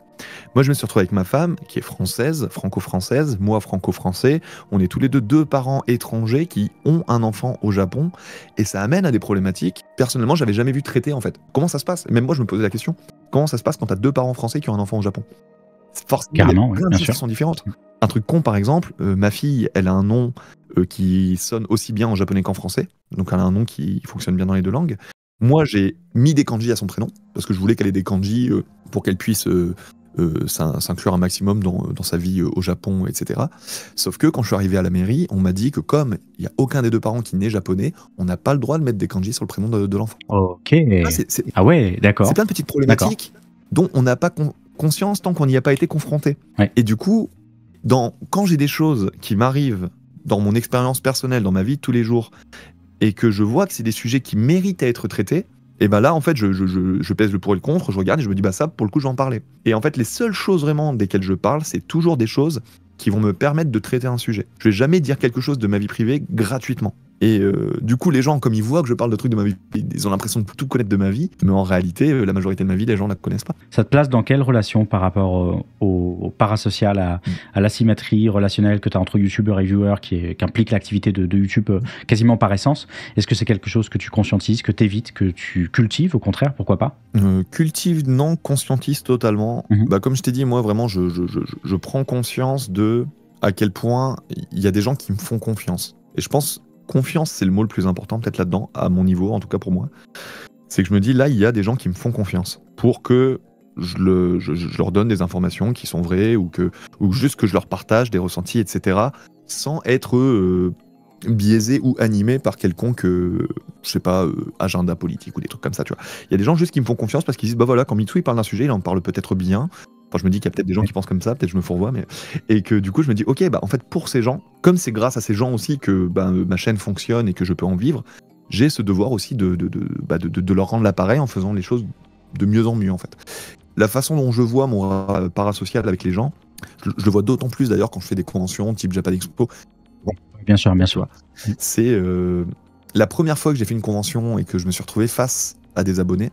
Moi, je me suis retrouvé avec ma femme, qui est française, franco-française, moi franco-français. On est tous les deux parents étrangers qui ont un enfant au Japon, et ça amène à des problématiques. Personnellement, j'avais jamais vu traiter, en fait. Comment ça se passe? Même moi, je me posais la question. Comment ça se passe quand t'as deux parents français qui ont un enfant au Japon? Forcément, carrément, il y a plein de choses qui sont différentes. Un truc con, par exemple, ma fille, elle a un nom qui sonne aussi bien en japonais qu'en français. Donc, elle a un nom qui fonctionne bien dans les deux langues. Moi, j'ai mis des kanji à son prénom, parce que je voulais qu'elle ait des kanji pour qu'elle puisse s'inclure un maximum dans sa vie au Japon, etc. Sauf que quand je suis arrivé à la mairie, on m'a dit que comme il n'y a aucun des deux parents qui n'est japonais, on n'a pas le droit de mettre des kanji sur le prénom de l'enfant. Ok. Ah ouais, d'accord. C'est plein de petites problématiques dont on n'a pas conscience tant qu'on n'y a pas été confronté. Ouais. Et du coup, quand j'ai des choses qui m'arrivent dans mon expérience personnelle, dans ma vie de tous les jours, et que je vois que c'est des sujets qui méritent à être traités, et là, en fait, je pèse le pour et le contre, je regarde et je me dis, ça, pour le coup, je vais en parler. Et en fait, les seules choses vraiment desquelles je parle, c'est toujours des choses qui vont me permettre de traiter un sujet. Je vais jamais dire quelque chose de ma vie privée gratuitement. Et du coup, les gens, comme ils voient que je parle de trucs de ma vie, ils ont l'impression de tout connaître de ma vie, mais en réalité, la majorité de ma vie, les gens ne la connaissent pas. Ça te place dans quelle relation par rapport au parasocial, à l'asymétrie relationnelle que tu as entre youtubeur et viewer qui implique l'activité de YouTube quasiment par essence? Est-ce que c'est quelque chose que tu conscientises, que tu évites, que tu cultives, au contraire, pourquoi pas? Cultive, non, conscientise totalement. Comme je t'ai dit, moi, vraiment, je prends conscience de à quel point il y a des gens qui me font confiance. Et je pense confiance, c'est le mot le plus important peut-être là-dedans, à mon niveau, en tout cas pour moi. C'est que je me dis, là, il y a des gens qui me font confiance pour que je leur donne des informations qui sont vraies ou juste que je leur partage des ressentis, etc. sans être biaisé ou animé par quelconque, je sais pas, agenda politique ou des trucs comme ça, tu vois. Il y a des gens juste qui me font confiance parce qu'ils disent, bah voilà, quand Mitsou il parle d'un sujet, il en parle peut-être bien. Enfin, je me dis qu'il y a peut-être des gens qui pensent comme ça, peut-être je me fourvoie, mais... Et que du coup, je me dis, ok, bah en fait, pour ces gens, comme c'est grâce à ces gens aussi que ma chaîne fonctionne et que je peux en vivre, j'ai ce devoir aussi de leur rendre l'appareil en faisant les choses de mieux en mieux, en fait. La façon dont je vois mon parasocial avec les gens, je le vois d'autant plus d'ailleurs quand je fais des conventions type Japan Expo. Bon, bien sûr, bien sûr. C'est la première fois que j'ai fait une convention et que je me suis retrouvé face à des abonnés,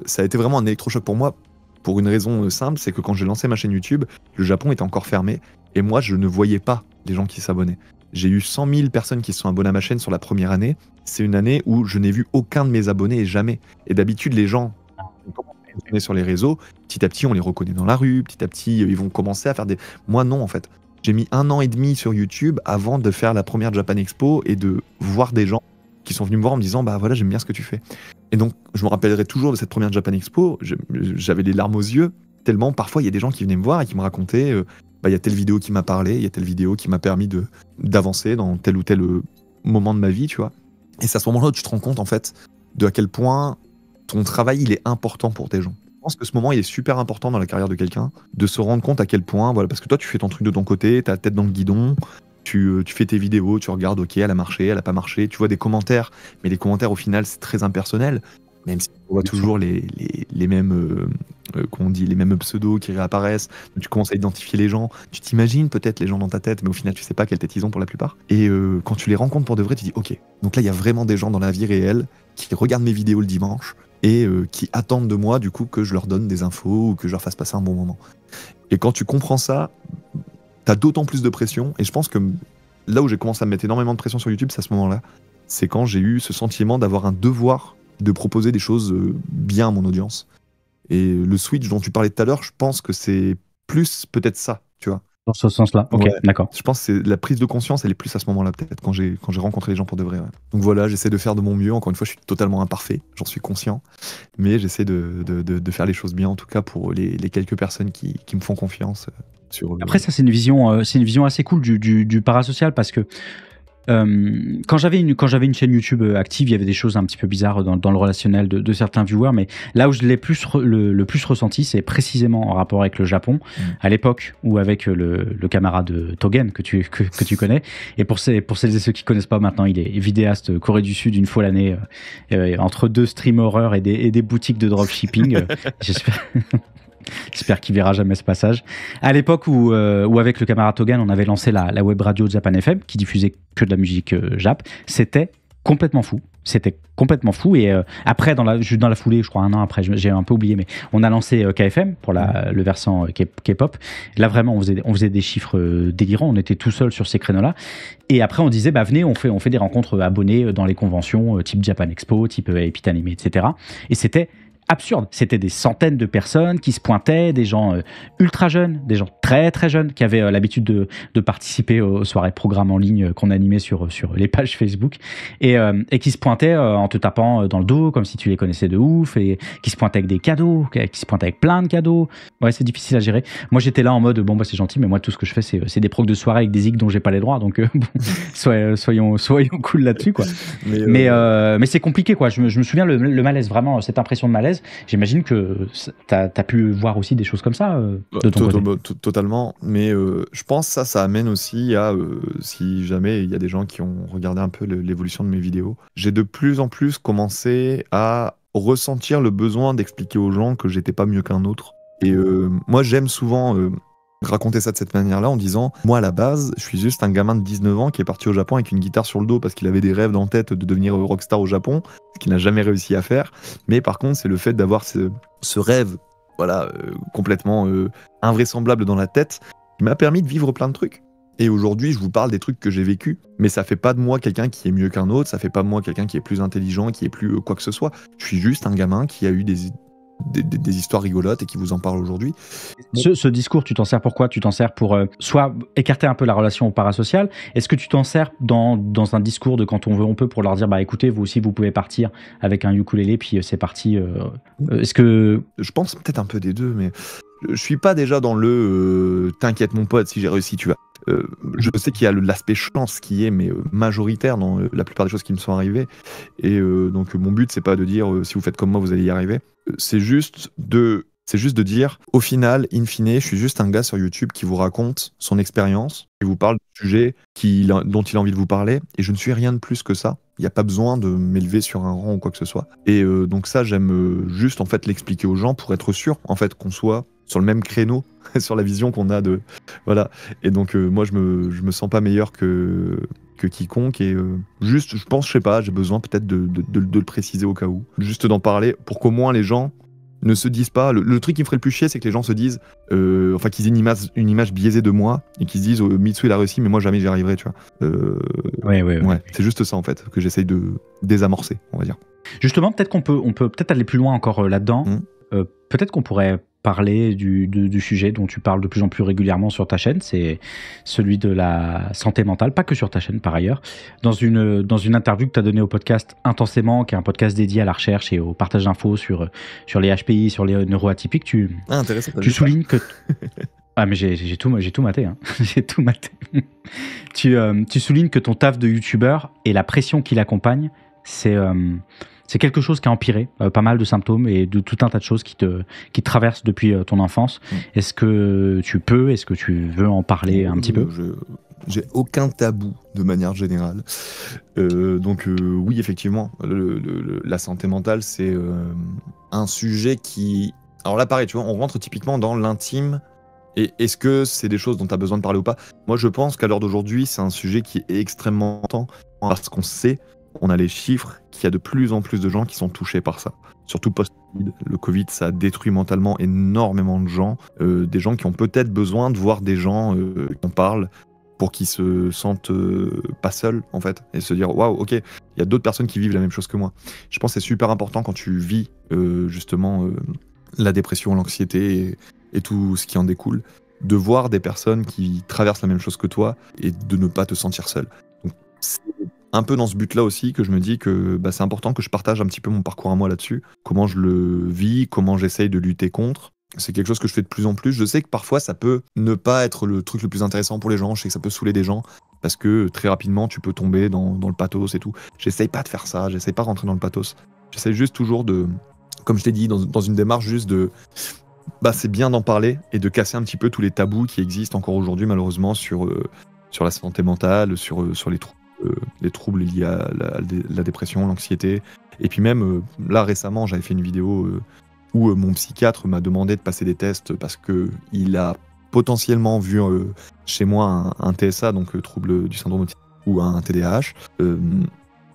ça a été vraiment un électrochoc pour moi. Pour une raison simple, c'est que quand j'ai lancé ma chaîne YouTube, le Japon était encore fermé et moi je ne voyais pas les gens qui s'abonnaient. J'ai eu 100 000 personnes qui se sont abonnées à ma chaîne sur la première année. C'est une année où je n'ai vu aucun de mes abonnés et jamais. Et d'habitude, les gens sur les réseaux, petit à petit on les reconnaît dans la rue, petit à petit ils vont commencer à faire des... Moi non en fait. J'ai mis 1 an et demi sur YouTube avant de faire la première Japan Expo et de voir des gens qui sont venus me voir en me disant bah voilà j'aime bien ce que tu fais. Et donc je me rappellerai toujours de cette première Japan Expo, j'avais les larmes aux yeux, tellement parfois il y a des gens qui venaient me voir et qui me racontaient il y a telle vidéo qui m'a parlé, il y a telle vidéo qui m'a permis d'avancer dans tel ou tel moment de ma vie, tu vois. Et c'est à ce moment-là où tu te rends compte en fait de à quel point ton travail il est important pour tes gens. Je pense que ce moment il est super important dans la carrière de quelqu'un, de se rendre compte à quel point, voilà, parce que toi tu fais ton truc de ton côté, t'as la tête dans le guidon, tu fais tes vidéos, tu regardes, ok, elle a marché, elle a pas marché, tu vois des commentaires, mais les commentaires au final c'est très impersonnel, même si on voit toujours les mêmes, comment on dit, les mêmes pseudos qui réapparaissent, tu commences à identifier les gens, tu t'imagines peut-être les gens dans ta tête, mais au final tu sais pas quelle tête ils ont pour la plupart, et quand tu les rencontres pour de vrai, tu dis ok, donc là il y a vraiment des gens dans la vie réelle qui regardent mes vidéos le dimanche, et qui attendent de moi du coup que je leur donne des infos ou que je leur fasse passer un bon moment. Et quand tu comprends ça, t'as d'autant plus de pression, et je pense que là où j'ai commencé à me mettre énormément de pression sur YouTube, c'est à ce moment-là, c'est quand j'ai eu ce sentiment d'avoir un devoir de proposer des choses bien à mon audience. Et le switch dont tu parlais tout à l'heure, je pense que c'est plus peut-être ça, tu vois. Dans ce sens-là, ok, ouais, d'accord. Je pense que c'est la prise de conscience, elle est plus à ce moment-là peut-être, quand j'ai rencontré les gens pour de vrai. Ouais. Donc voilà, j'essaie de faire de mon mieux. Encore une fois, je suis totalement imparfait, j'en suis conscient, mais j'essaie de faire les choses bien, en tout cas pour les quelques personnes qui me font confiance. Après ça, c'est une vision assez cool du parasocial, parce que quand j'avais une chaîne YouTube active, il y avait des choses un petit peu bizarres dans le relationnel de certains viewers, mais là où je l'ai le plus ressenti, c'est précisément en rapport avec le Japon, à l'époque, ou avec le camarade Togen que tu connais. Et pour celles et ceux qui connaissent pas maintenant, il est vidéaste Corée du Sud une fois l'année, entre 2 stream horreur et des boutiques de dropshipping. J'espère qu'il verra jamais ce passage. À l'époque où avec le camarade Togan, on avait lancé la web radio Japan FM qui diffusait que de la musique Jap, c'était complètement fou. Et après, dans la foulée, je crois 1 an après, j'ai un peu oublié, mais on a lancé KFM pour le versant K-pop. Là, vraiment, on faisait des chiffres délirants. On était tout seul sur ces créneaux-là. Et après, on disait, bah venez, on fait des rencontres abonnés dans les conventions type Japan Expo, type Epitanime, etc. Et c'était absurde. C'était des centaines de personnes qui se pointaient, des gens ultra jeunes, des gens très très jeunes qui avaient l'habitude de participer aux soirées programmes en ligne qu'on animait sur les pages Facebook et qui se pointaient en te tapant dans le dos comme si tu les connaissais de ouf, et qui se pointaient avec des cadeaux, qui se pointaient avec plein de cadeaux. Ouais, c'est difficile à gérer. Moi, j'étais là en mode bon bah c'est gentil, mais moi tout ce que je fais c'est des procs de soirée avec des zigs dont j'ai pas les droits, donc bon, soyons cool là-dessus quoi. Mais c'est compliqué quoi. Je me souviens le malaise, vraiment cette impression de malaise. J'imagine que t'as pu voir aussi des choses comme ça de ton côté. Totalement, mais je pense ça amène aussi à, si jamais il y a des gens qui ont regardé un peu l'évolution de mes vidéos, j'ai de plus en plus commencé à ressentir le besoin d'expliquer aux gens que j'étais pas mieux qu'un autre. Et moi j'aime souvent raconter ça de cette manière-là en disant moi à la base je suis juste un gamin de 19 ans qui est parti au Japon avec une guitare sur le dos parce qu'il avait des rêves dans la tête de devenir rockstar au Japon, ce qu'il n'a jamais réussi à faire. Mais par contre c'est le fait d'avoir ce rêve complètement invraisemblable dans la tête qui m'a permis de vivre plein de trucs. Et aujourd'hui je vous parle des trucs que j'ai vécu, mais ça fait pas de moi quelqu'un qui est mieux qu'un autre, ça fait pas de moi quelqu'un qui est plus intelligent, qui est plus quoi que ce soit. Je suis juste un gamin qui a eu des histoires rigolotes et qui vous en parle aujourd'hui. Ce discours, tu t'en sers pour quoi? Tu t'en sers pour soit écarter un peu la relation au parasocial? Est-ce que tu t'en sers dans un discours de quand on veut, on peut, pour leur dire, bah écoutez, vous aussi, vous pouvez partir avec un ukulélé, puis c'est parti. Est-ce que... Je pense peut-être un peu des deux, mais je suis pas déjà dans le t'inquiète mon pote, si j'ai réussi, tu vas. Je sais qu'il y a l'aspect chance qui est majoritaire dans la plupart des choses qui me sont arrivées. Et donc mon but, c'est pas de dire si vous faites comme moi, vous allez y arriver. C'est juste de dire, au final, in fine, je suis juste un gars sur YouTube qui vous raconte son expérience, qui vous parle du sujet dont il a envie de vous parler, et je ne suis rien de plus que ça. Il n'y a pas besoin de m'élever sur un rang ou quoi que ce soit. Et donc ça, j'aime juste en fait l'expliquer aux gens pour être sûr en fait qu'on soit sur le même créneau, sur la vision qu'on a de... Voilà. Et donc moi, je me sens pas meilleur que quiconque, et juste, je pense, je sais pas, j'ai besoin peut-être de le préciser au cas où. Juste d'en parler pour qu'au moins les gens ne se disent pas... Le truc qui me ferait le plus chier, c'est que les gens se disent... qu'ils aient une image biaisée de moi, et qu'ils se disent Mitsu il a réussi, mais moi jamais j'y arriverai, tu vois. Ouais, c'est juste ça, en fait, que j'essaye de désamorcer, on va dire. Justement, peut-être qu'on peut peut-être aller plus loin encore là-dedans. Peut-être qu'on pourrait parler du sujet dont tu parles de plus en plus régulièrement sur ta chaîne, c'est celui de la santé mentale, pas que sur ta chaîne par ailleurs. Dans une interview que tu as donnée au podcast Intensément, qui est un podcast dédié à la recherche et au partage d'infos sur les HPI, sur les neuroatypiques, tu soulignes que... Ah mais j'ai tout maté, hein. J'ai tout maté. Tu soulignes que ton taf de youtubeur et la pression qui l'accompagne, c'est quelque chose qui a empiré pas mal de symptômes et de tout un tas de choses qui te traversent depuis ton enfance. Est-ce que tu veux en parler un petit peu? J'ai aucun tabou de manière générale. Donc oui, effectivement, la santé mentale, c'est un sujet qui... Alors là, pareil, tu vois, on rentre typiquement dans l'intime. Et est-ce que c'est des choses dont tu as besoin de parler ou pas? Moi, je pense qu'à l'heure d'aujourd'hui, c'est un sujet qui est extrêmement important parce qu'on sait, on a les chiffres, qu'il y a de plus en plus de gens qui sont touchés par ça. Surtout post-Covid. Le Covid, ça a détruit mentalement énormément de gens. Des gens qui ont peut-être besoin de voir des gens qui en parlent pour qu'ils se sentent pas seuls, en fait. Et se dire, waouh, ok, il y a d'autres personnes qui vivent la même chose que moi. Je pense que c'est super important quand tu vis justement la dépression, l'anxiété et tout ce qui en découle, de voir des personnes qui traversent la même chose que toi et de ne pas te sentir seul. Donc, c'est un peu dans ce but-là aussi que je me dis que c'est important que je partage un petit peu mon parcours à moi là-dessus, comment je le vis, comment j'essaye de lutter contre. C'est quelque chose que je fais de plus en plus. Je sais que parfois ça peut ne pas être le truc le plus intéressant pour les gens, je sais que ça peut saouler des gens, parce que très rapidement tu peux tomber dans le pathos et tout. J'essaye pas de faire ça, j'essaye pas de rentrer dans le pathos. J'essaye juste toujours de, comme je t'ai dit, dans une démarche juste de... c'est bien d'en parler et de casser un petit peu tous les tabous qui existent encore aujourd'hui malheureusement sur la santé mentale, sur les troubles liés à la dépression, l'anxiété. Et puis même, là récemment, j'avais fait une vidéo où mon psychiatre m'a demandé de passer des tests parce qu'il a potentiellement vu chez moi un TSA, donc trouble du syndrome autistique, ou un TDAH.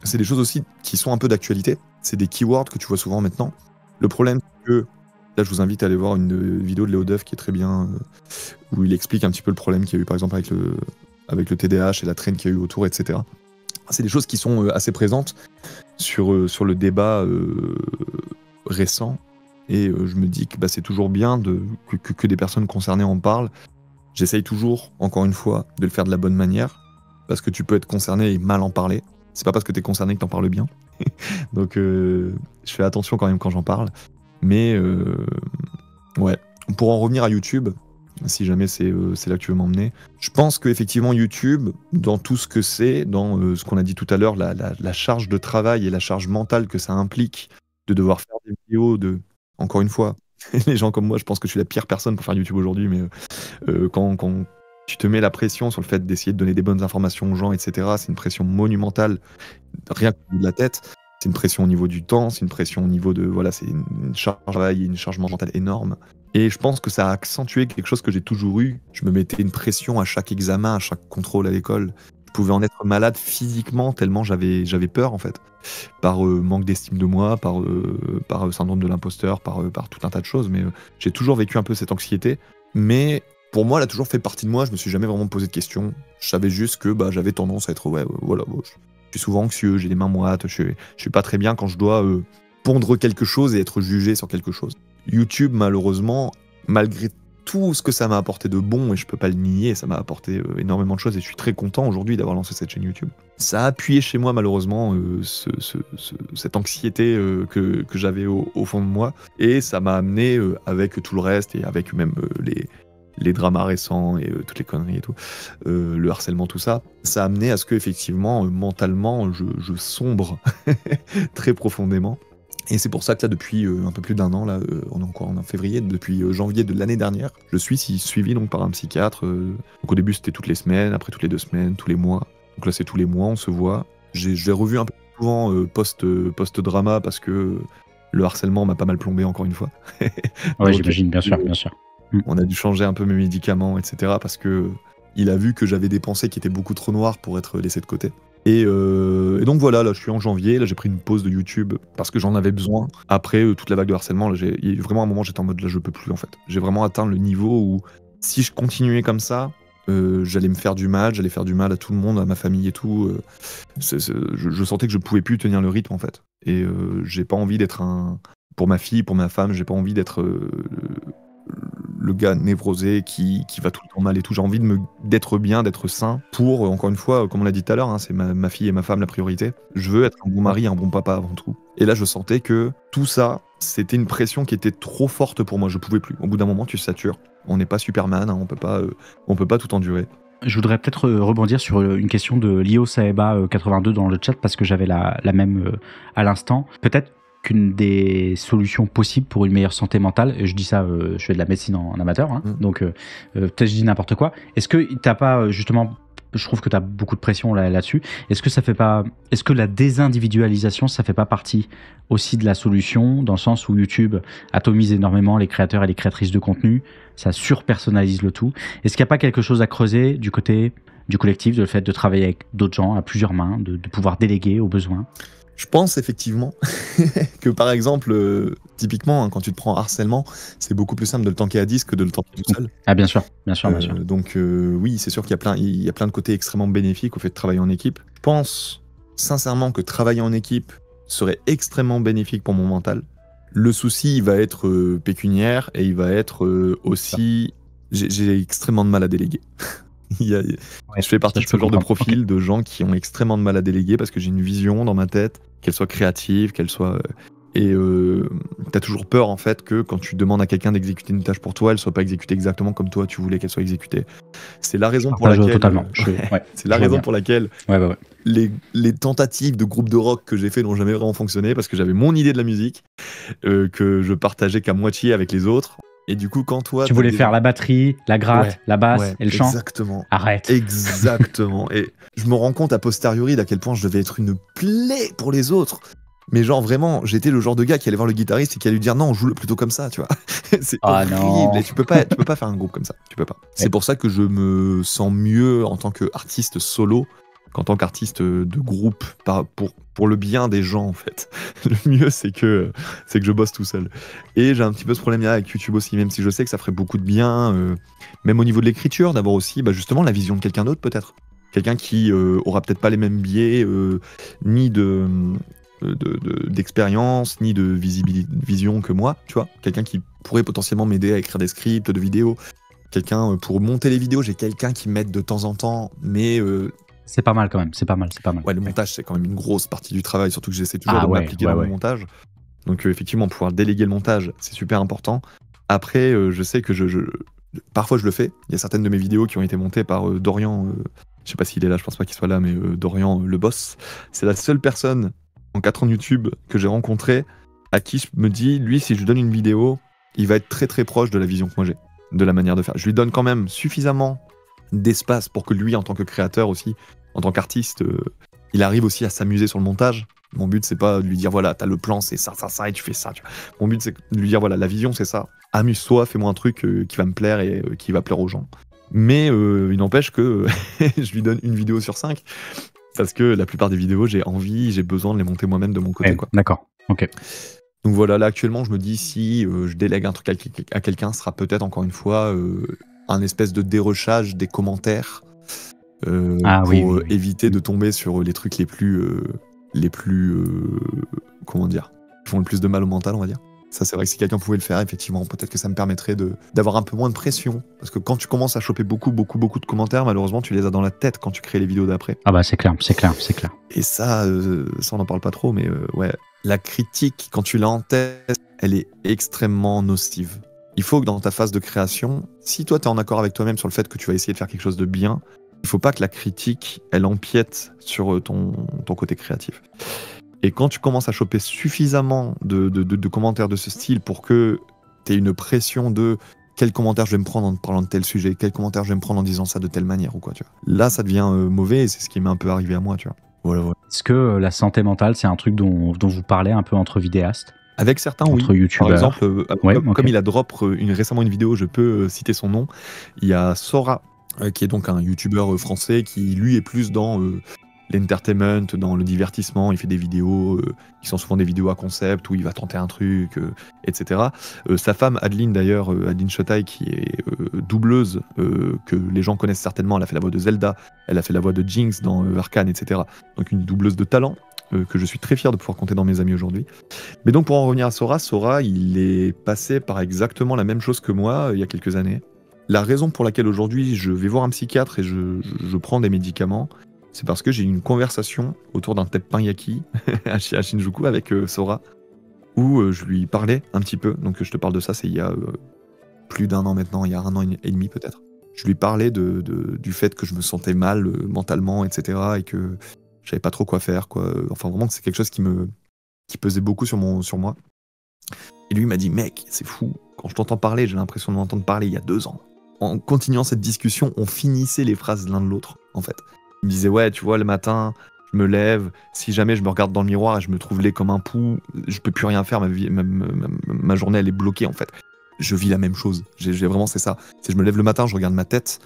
C'est des choses aussi qui sont un peu d'actualité. C'est des keywords que tu vois souvent maintenant. Le problème, c'est que là, je vous invite à aller voir une vidéo de Léo Duff qui est très bien, où il explique un petit peu le problème qu'il y a eu, par exemple, avec le TDAH et la traîne qu'il y a eu autour, etc. C'est des choses qui sont assez présentes sur le débat récent. Et je me dis que c'est toujours bien que des personnes concernées en parlent. J'essaye toujours, encore une fois, de le faire de la bonne manière, parce que tu peux être concerné et mal en parler. C'est pas parce que t'es concerné que t'en parles bien. Donc je fais attention quand même quand j'en parle. Mais ouais, pour en revenir à YouTube, si jamais c'est là que tu veux m'emmener, je pense qu'effectivement YouTube, dans tout ce que c'est, dans ce qu'on a dit tout à l'heure, la charge de travail et la charge mentale que ça implique de devoir faire des vidéos, encore une fois, les gens comme moi, je pense que je suis la pire personne pour faire YouTube aujourd'hui, mais quand tu te mets la pression sur le fait d'essayer de donner des bonnes informations aux gens, etc., c'est une pression monumentale, rien que de la tête. C'est une pression au niveau du temps, c'est une pression au niveau de... Voilà, c'est une charge de travail, une charge mentale énorme. Et je pense que ça a accentué quelque chose que j'ai toujours eu. Je me mettais une pression à chaque examen, à chaque contrôle à l'école. Je pouvais en être malade physiquement tellement j'avais peur, en fait. Par manque d'estime de moi, par syndrome de l'imposteur, par tout un tas de choses. Mais j'ai toujours vécu un peu cette anxiété. Mais pour moi, elle a toujours fait partie de moi. Je me suis jamais vraiment posé de questions. Je savais juste que j'avais tendance à être... je suis souvent anxieux, j'ai les mains moites, je suis pas très bien quand je dois pondre quelque chose et être jugé sur quelque chose. YouTube, malheureusement, malgré tout ce que ça m'a apporté de bon, et je peux pas le nier, ça m'a apporté énormément de choses, et je suis très content aujourd'hui d'avoir lancé cette chaîne YouTube. Ça a appuyé chez moi, malheureusement, cette anxiété que j'avais au fond de moi, et ça m'a amené, avec tout le reste, et avec même les dramas récents et toutes les conneries et tout, le harcèlement, tout ça, ça a amené à ce que, effectivement, mentalement, je sombre très profondément. Et c'est pour ça que là, depuis un peu plus d'un an, là, on est encore en février, depuis janvier de l'année dernière, je suis suivi donc par un psychiatre. Donc au début, c'était toutes les semaines, après toutes les 2 semaines, tous les mois. Donc là, c'est tous les mois, on se voit. Je l'ai revu un peu souvent post-drama parce que le harcèlement m'a pas mal plombé encore une fois. Ouais, j'imagine, bien sûr, bien sûr. On a dû changer un peu mes médicaments, etc. parce que il a vu que j'avais des pensées qui étaient beaucoup trop noires pour être laissées de côté. Et donc voilà, là je suis en janvier, là j'ai pris une pause de YouTube parce que j'en avais besoin. Après toute la vague de harcèlement, là, il y a eu vraiment un moment j'étais en mode là je peux plus en fait. J'ai vraiment atteint le niveau où si je continuais comme ça, j'allais me faire du mal, j'allais faire du mal à tout le monde, à ma famille et tout. Je sentais que je pouvais plus tenir le rythme en fait. Et j'ai pas envie d'être pour ma fille, pour ma femme, j'ai pas envie d'être le gars névrosé qui va tout le temps mal et tout. J'ai envie d'être bien, d'être sain pour, encore une fois, comme on l'a dit tout à l'heure, hein, c'est ma fille et ma femme la priorité. Je veux être un bon mari, un bon papa avant tout. Et là, je sentais que tout ça, c'était une pression qui était trop forte pour moi. Je pouvais plus. Au bout d'un moment, tu satures. On n'est pas Superman, hein, on peut pas tout endurer. Je voudrais peut-être rebondir sur une question de Lio Saeba 82 dans le chat parce que j'avais la même à l'instant. Peut-être qu'une des solutions possibles pour une meilleure santé mentale, et je dis ça, je fais de la médecine en amateur, hein, donc peut-être je dis n'importe quoi. Est-ce que t'as pas justement, je trouve que tu as beaucoup de pression là-dessus. Est-ce que la désindividualisation, ça fait pas partie aussi de la solution, dans le sens où YouTube atomise énormément les créateurs et les créatrices de contenu, ça surpersonnalise le tout. Est-ce qu'il n'y a pas quelque chose à creuser du côté du collectif, de le fait de travailler avec d'autres gens à plusieurs mains, de pouvoir déléguer aux besoins? Je pense effectivement que par exemple, typiquement, hein, quand tu te prends harcèlement, c'est beaucoup plus simple de le tanker à 10 que de le tanker tout seul. Ah bien sûr, bien sûr. Donc oui, c'est sûr qu'il y a plein de côtés extrêmement bénéfiques au fait de travailler en équipe. Je pense sincèrement que travailler en équipe serait extrêmement bénéfique pour mon mental. Le souci, il va être pécuniaire et il va être aussi... J'ai extrêmement de mal à déléguer. Je fais partie de ce genre de profil de gens qui ont extrêmement de mal à déléguer parce que j'ai une vision dans ma tête, qu'elle soit créative, qu'elle soit... Et t'as toujours peur en fait que quand tu demandes à quelqu'un d'exécuter une tâche pour toi, elle soit pas exécutée exactement comme toi tu voulais qu'elle soit exécutée. C'est la raison pour laquelle... Totalement. C'est la raison pour laquelle les tentatives de groupe de rock que j'ai fait n'ont jamais vraiment fonctionné parce que j'avais mon idée de la musique que je partageais qu'à moitié avec les autres. Et du coup, quand toi... Tu voulais faire la batterie, la gratte, la basse et le chant. Exactement. Arrête. Exactement. Et je me rends compte a posteriori d'à quel point je devais être une plaie pour les autres. Mais genre vraiment, j'étais le genre de gars qui allait voir le guitariste et qui allait lui dire non, joue-le plutôt comme ça, tu vois. C'est horrible. Non. Et tu peux pas faire un groupe comme ça. Tu peux pas. C'est pour ça que je me sens mieux en tant qu'artiste solo qu'en tant qu'artiste de groupe, pour le bien des gens en fait. Le mieux c'est que je bosse tout seul. Et j'ai un petit peu ce problème là avec YouTube aussi, même si je sais que ça ferait beaucoup de bien, même au niveau de l'écriture, d'avoir aussi justement la vision de quelqu'un d'autre peut-être. Quelqu'un qui aura peut-être pas les mêmes biais, ni d'expérience, ni de vision que moi, tu vois. Quelqu'un qui pourrait potentiellement m'aider à écrire des scripts de vidéos. Quelqu'un pour monter les vidéos, j'ai quelqu'un qui m'aide de temps en temps, mais... C'est pas mal quand même, c'est pas mal. Ouais, le montage, c'est quand même une grosse partie du travail, surtout que j'essaie toujours de m'appliquer dans le montage. Donc effectivement, pouvoir déléguer le montage, c'est super important. Après, je sais que parfois je le fais. Il y a certaines de mes vidéos qui ont été montées par Dorian, je sais pas s'il est là, je pense pas qu'il soit là, mais Dorian, le boss. C'est la seule personne en 4 ans de YouTube que j'ai rencontré à qui je me dis, lui, si je lui donne une vidéo, il va être très très proche de la vision que moi j'ai, de la manière de faire. Je lui donne quand même suffisamment d'espace pour que lui, en tant que créateur aussi, en tant qu'artiste, il arrive aussi à s'amuser sur le montage. Mon but, c'est pas de lui dire, voilà, t'as le plan, c'est ça, et tu fais ça. Mon but, c'est de lui dire, voilà, la vision, c'est ça. Amuse-toi, fais-moi un truc qui va me plaire et qui va plaire aux gens. Mais il n'empêche que je lui donne une vidéo sur 5 parce que la plupart des vidéos, j'ai besoin de les monter moi-même de mon côté. Ouais, d'accord, ok. Donc voilà, là actuellement, je me dis si je délègue un truc à quelqu'un, ce sera peut-être encore une fois un espèce de dérochage des commentaires pour éviter de tomber sur les trucs les plus comment dire, qui font le plus de mal au mental, on va dire. Ça, c'est vrai que si quelqu'un pouvait le faire, effectivement, peut-être que ça me permettrait d'avoir un peu moins de pression. Parce que quand tu commences à choper beaucoup de commentaires, malheureusement, tu les as dans la tête quand tu crées les vidéos d'après. Ah bah c'est clair. Et ça on n'en parle pas trop, mais ouais, la critique, quand tu l'as en tête, elle est extrêmement nocive. Il faut que dans ta phase de création, si toi, tu es en accord avec toi-même sur le fait que tu vas essayer de faire quelque chose de bien, il faut pas que la critique, elle empiète sur ton côté créatif. Et quand tu commences à choper suffisamment de commentaires de ce style pour que tu aies une pression de quel commentaire je vais me prendre en parlant de tel sujet, quel commentaire je vais me prendre en disant ça de telle manière ou quoi, tu vois. Là, ça devient mauvais et c'est ce qui m'est un peu arrivé à moi, tu vois. Voilà. Est-ce que la santé mentale, c'est un truc dont vous parlez un peu entre vidéastes? Avec certains, entre oui. youtubeurs. Par exemple, comme il a drop récemment une vidéo, je peux citer son nom. Il y a Sora, qui est donc un youtubeur français qui, lui, est plus dans l'entertainment, dans le divertissement. Il fait des vidéos qui sont souvent des vidéos à concept où il va tenter un truc, etc. Sa femme, Adeline, d'ailleurs, Adeline Chotaille, qui est doubleuse, que les gens connaissent certainement. Elle a fait la voix de Zelda, elle a fait la voix de Jinx dans Arcane, etc. Donc une doubleuse de talent. Que je suis très fier de pouvoir compter dans mes amis aujourd'hui. Mais donc pour en revenir à Sora, il est passé par exactement la même chose que moi il y a quelques années. La raison pour laquelle aujourd'hui je vais voir un psychiatre et je prends des médicaments, c'est parce que j'ai eu une conversation autour d'un teppanyaki à Shinjuku avec Sora, où je lui parlais un petit peu. Donc je te parle de ça, c'est il y a plus d'un an maintenant, il y a 1 an et demi peut-être. Je lui parlais du fait que je me sentais mal mentalement, etc. et que je savais pas trop quoi faire, quoi. Enfin, vraiment, c'est quelque chose qui pesait beaucoup sur moi. Et lui m'a dit, mec, c'est fou. Quand je t'entends parler, j'ai l'impression de m'entendre parler il y a 2 ans. En continuant cette discussion, on finissait les phrases l'un de l'autre, en fait. Il me disait, ouais, tu vois, le matin, je me lève, si jamais je me regarde dans le miroir et je me trouve laid comme un pou, je peux plus rien faire, ma journée, elle est bloquée, en fait. Je vis la même chose. J'ai vraiment, c'est ça. C'est je me lève le matin, je regarde ma tête,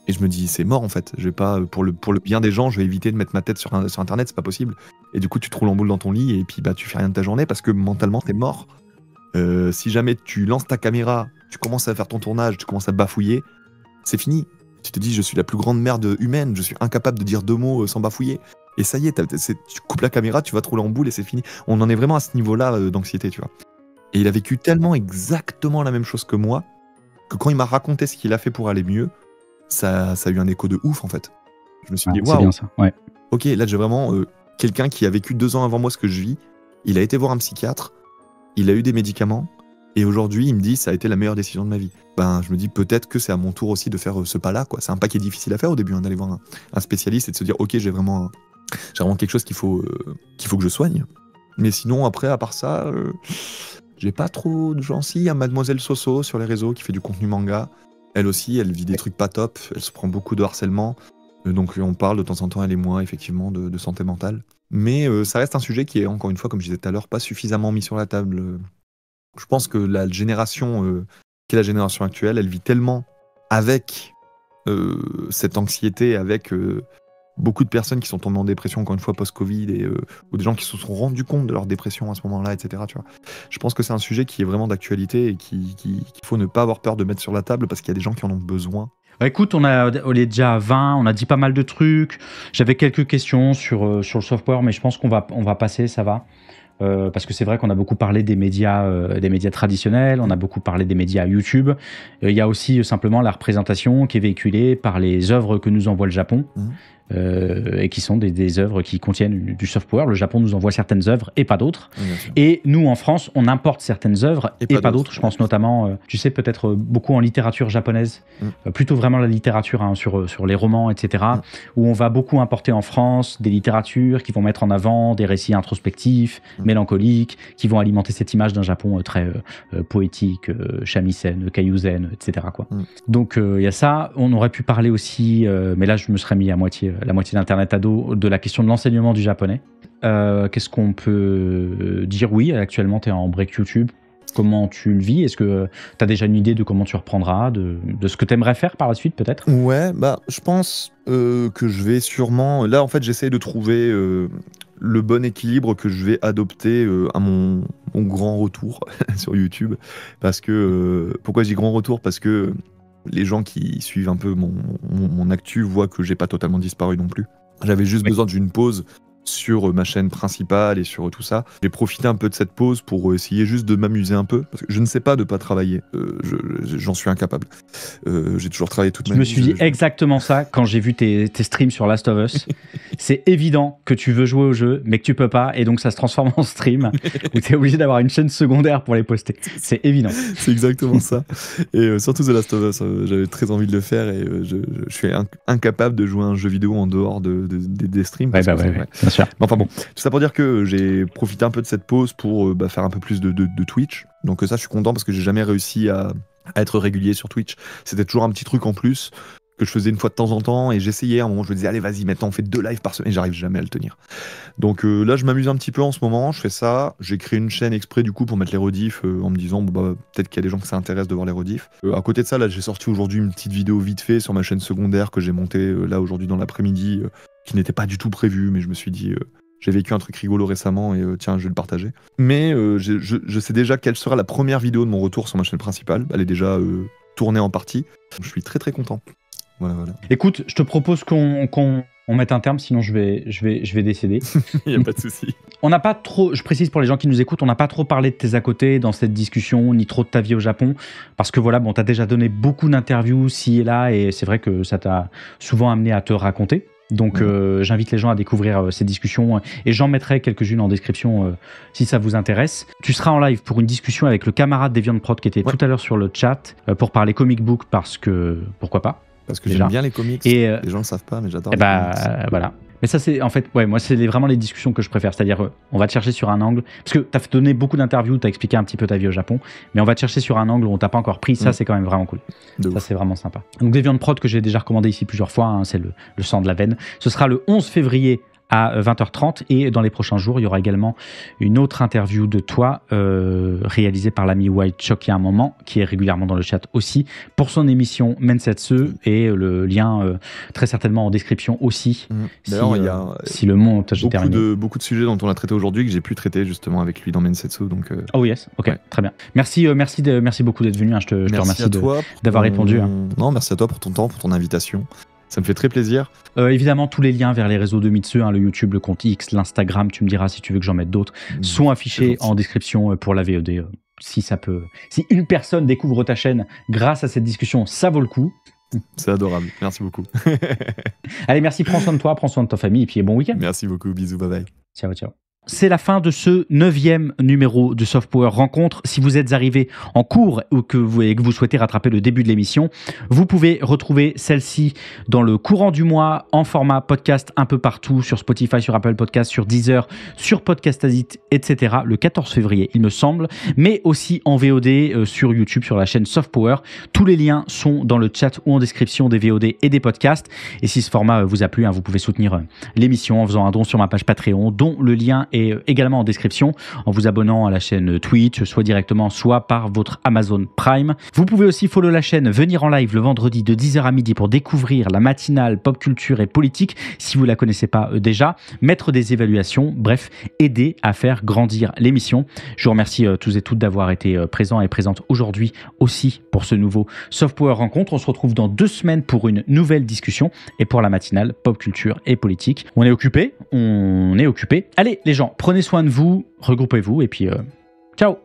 et je me dis, c'est mort en fait. Je vais pas, pour le bien des gens, je vais éviter de mettre ma tête sur Internet, c'est pas possible. Et du coup, tu te roules en boule dans ton lit et puis bah, tu fais rien de ta journée parce que mentalement, t'es mort. Si jamais tu lances ta caméra, tu commences à faire ton tournage, tu commences à bafouiller, c'est fini. Tu te dis, je suis la plus grande merde humaine, je suis incapable de dire 2 mots sans bafouiller. Et ça y est, tu coupes la caméra, tu vas te rouler en boule et c'est fini. On en est vraiment à ce niveau-là d'anxiété, tu vois. Et il a vécu tellement exactement la même chose que moi que quand il m'a raconté ce qu'il a fait pour aller mieux, ça a eu un écho de ouf en fait. Je me suis dit, waouh, c'est bien ça, ouais. Ok, là j'ai vraiment quelqu'un qui a vécu 2 ans avant moi ce que je vis, il a été voir un psychiatre, il a eu des médicaments, et aujourd'hui il me dit ça a été la meilleure décision de ma vie. Ben je me dis peut-être que c'est à mon tour aussi de faire ce pas-là, quoi. C'est un pas qui est difficile à faire au début, hein, d'aller voir un spécialiste et de se dire ok, j'ai vraiment quelque chose qu'il faut que je soigne. Mais sinon après, à part ça, j'ai pas trop de gens. Si, il y a Mademoiselle Soso sur les réseaux qui fait du contenu manga. Elle aussi, elle vit des trucs pas top, elle se prend beaucoup de harcèlement. Donc on parle de temps en temps, elle et moi, effectivement, de santé mentale. Mais ça reste un sujet qui est, encore une fois, comme je disais tout à l'heure, pas suffisamment mis sur la table. Je pense que la génération, qui est la génération actuelle, elle vit tellement avec cette anxiété, avec beaucoup de personnes qui sont tombées en dépression, encore une fois, post-Covid, ou des gens qui se sont rendus compte de leur dépression à ce moment-là, etc. Tu vois. Je pense que c'est un sujet qui est vraiment d'actualité et qu'il faut ne pas avoir peur de mettre sur la table parce qu'il y a des gens qui en ont besoin. Écoute, on est déjà à 20, on a dit pas mal de trucs. J'avais quelques questions sur le soft power, mais je pense qu'on va passer, ça va. Parce que c'est vrai qu'on a beaucoup parlé des médias traditionnels, on a beaucoup parlé des médias YouTube. Il y a aussi simplement la représentation qui est véhiculée par les œuvres que nous envoie le Japon. Et qui sont des œuvres qui contiennent du soft power. Le Japon nous envoie certaines œuvres et pas d'autres. Et nous, en France, on importe certaines œuvres et pas d'autres. Je pense notamment, tu sais, peut-être beaucoup en littérature japonaise, plutôt vraiment la littérature hein, sur les romans, etc., où on va beaucoup importer en France des littératures qui vont mettre en avant des récits introspectifs, mélancoliques, qui vont alimenter cette image d'un Japon très poétique, shamisen, kaiyuzen, etc. quoi. Donc il y a ça. On aurait pu parler aussi, mais là je me serais mis la moitié d'Internet à dos, de la question de l'enseignement du japonais. Qu'est-ce qu'on peut dire? Oui, actuellement tu es en break YouTube. Comment tu le vis? Est-ce que tu as déjà une idée de comment tu reprendras, de ce que tu aimerais faire par la suite peut-être? Ouais, bah je pense que je vais sûrement... Là en fait j'essaie de trouver le bon équilibre que je vais adopter à mon grand retour sur YouTube. Parce que... pourquoi je dis grand retour? Parce que les gens qui suivent un peu mon actu voient que j'ai pas totalement disparu non plus. J'avais juste besoin d'une pause sur ma chaîne principale et sur tout ça. J'ai profité un peu de cette pause pour essayer juste de m'amuser un peu, parce que je ne sais pas de pas travailler, j'en suis incapable. J'ai toujours travaillé toute ma vie. Je me suis dit exactement ça quand j'ai vu tes streams sur Last of Us. C'est évident que tu veux jouer au jeu, mais que tu peux pas, et donc ça se transforme en stream, où tu es obligé d'avoir une chaîne secondaire pour les poster. C'est évident. C'est exactement ça. Et surtout The Last of Us, j'avais très envie de le faire, et je suis incapable de jouer à un jeu vidéo en dehors des streams. Ouais, bien sûr. Enfin bon, tout ça pour dire que j'ai profité un peu de cette pause pour faire un peu plus de Twitch. Donc ça, je suis content parce que j'ai jamais réussi à être régulier sur Twitch. C'était toujours un petit truc en plus que je faisais une fois de temps en temps, et j'essayais à un moment, je me disais allez vas-y, maintenant on fait 2 lives par semaine, et j'arrive jamais à le tenir. Donc là je m'amuse un petit peu en ce moment, je fais ça, j'ai créé une chaîne exprès du coup pour mettre les rediffs en me disant peut-être qu'il y a des gens que ça intéresse de voir les rediffs. À côté de ça, là j'ai sorti aujourd'hui une petite vidéo vite fait sur ma chaîne secondaire que j'ai montée là aujourd'hui dans l'après-midi, qui n'était pas du tout prévu, mais je me suis dit j'ai vécu un truc rigolo récemment et tiens, je vais le partager. Mais je sais déjà quelle sera la première vidéo de mon retour sur ma chaîne principale. Elle est déjà tournée en partie. Je suis très très content. Voilà. Écoute, je te propose qu'on mette un terme, sinon je vais décéder. Il n'y a pas de souci. On n'a pas trop, je précise pour les gens qui nous écoutent, on n'a pas trop parlé de tes à côté dans cette discussion, ni trop de ta vie au Japon, parce que voilà, bon, tu as déjà donné beaucoup d'interviews ci et là, et c'est vrai que ça t'a souvent amené à te raconter. Donc j'invite les gens à découvrir ces discussions, et j'en mettrai quelques-unes en description si ça vous intéresse. Tu seras en live pour une discussion avec le camarade d'Evian-Prod qui était tout à l'heure sur le chat pour parler comic book, parce que pourquoi pas. Parce que j'aime bien les comics, et les gens le savent pas, mais j'adore les comics. Voilà. Mais ça, c'est en fait, moi, c'est vraiment les discussions que je préfère. C'est-à-dire, on va te chercher sur un angle, parce que tu as donné beaucoup d'interviews, tu as expliqué un petit peu ta vie au Japon, mais on va te chercher sur un angle où on t'a pas encore pris. Ça, c'est quand même vraiment cool. Ça, c'est vraiment sympa. Donc, Deviant-Prod, que j'ai déjà recommandé ici plusieurs fois, hein, c'est le sang de la veine. Ce sera le 11 février à 20h30, et dans les prochains jours, il y aura également une autre interview de toi réalisée par l'ami White Shock il y a un moment, qui est régulièrement dans le chat aussi, pour son émission Mensetsu, et le lien très certainement en description aussi. D'ailleurs, il y a si le montage est terminé. Beaucoup de sujets dont on a traité aujourd'hui que j'ai pu traiter justement avec lui dans Mensetsu. Donc, Oh yes, ok, très bien. Merci beaucoup d'être venu, hein, je te remercie d'avoir répondu. Non, merci à toi pour ton temps, pour ton invitation. Ça me fait très plaisir. Évidemment, tous les liens vers les réseaux de Mitsue, le YouTube, le compte X, l'Instagram, tu me diras si tu veux que j'en mette d'autres, sont affichés en description pour la VOD. Si une personne découvre ta chaîne grâce à cette discussion, ça vaut le coup. C'est adorable, merci beaucoup. Allez, merci, prends soin de toi, prends soin de ta famille, et puis bon week-end. Merci beaucoup, bisous, bye bye. Ciao. C'est la fin de ce 9e numéro de Soft Power Rencontre. Si vous êtes arrivé en cours ou que vous souhaitez rattraper le début de l'émission, vous pouvez retrouver celle-ci dans le courant du mois en format podcast un peu partout, sur Spotify, sur Apple Podcast, sur Deezer, sur Podcast Addict, etc. le 14 février, il me semble, mais aussi en VOD sur YouTube, sur la chaîne Soft Power. Tous les liens sont dans le chat ou en description des VOD et des podcasts. Et si ce format vous a plu, vous pouvez soutenir l'émission en faisant un don sur ma page Patreon, dont le lien est également en description, en vous abonnant à la chaîne Twitch, soit directement, soit par votre Amazon Prime. Vous pouvez aussi follow la chaîne, venir en live le vendredi de 10h à midi pour découvrir la matinale pop culture et politique, si vous ne la connaissez pas déjà, mettre des évaluations, bref, aider à faire grandir l'émission. Je vous remercie tous et toutes d'avoir été présents et présentes aujourd'hui aussi pour ce nouveau Soft Power Rencontre. On se retrouve dans 2 semaines pour une nouvelle discussion et pour la matinale pop culture et politique. On est occupé. Allez les gens, prenez soin de vous, regroupez-vous, et puis ciao.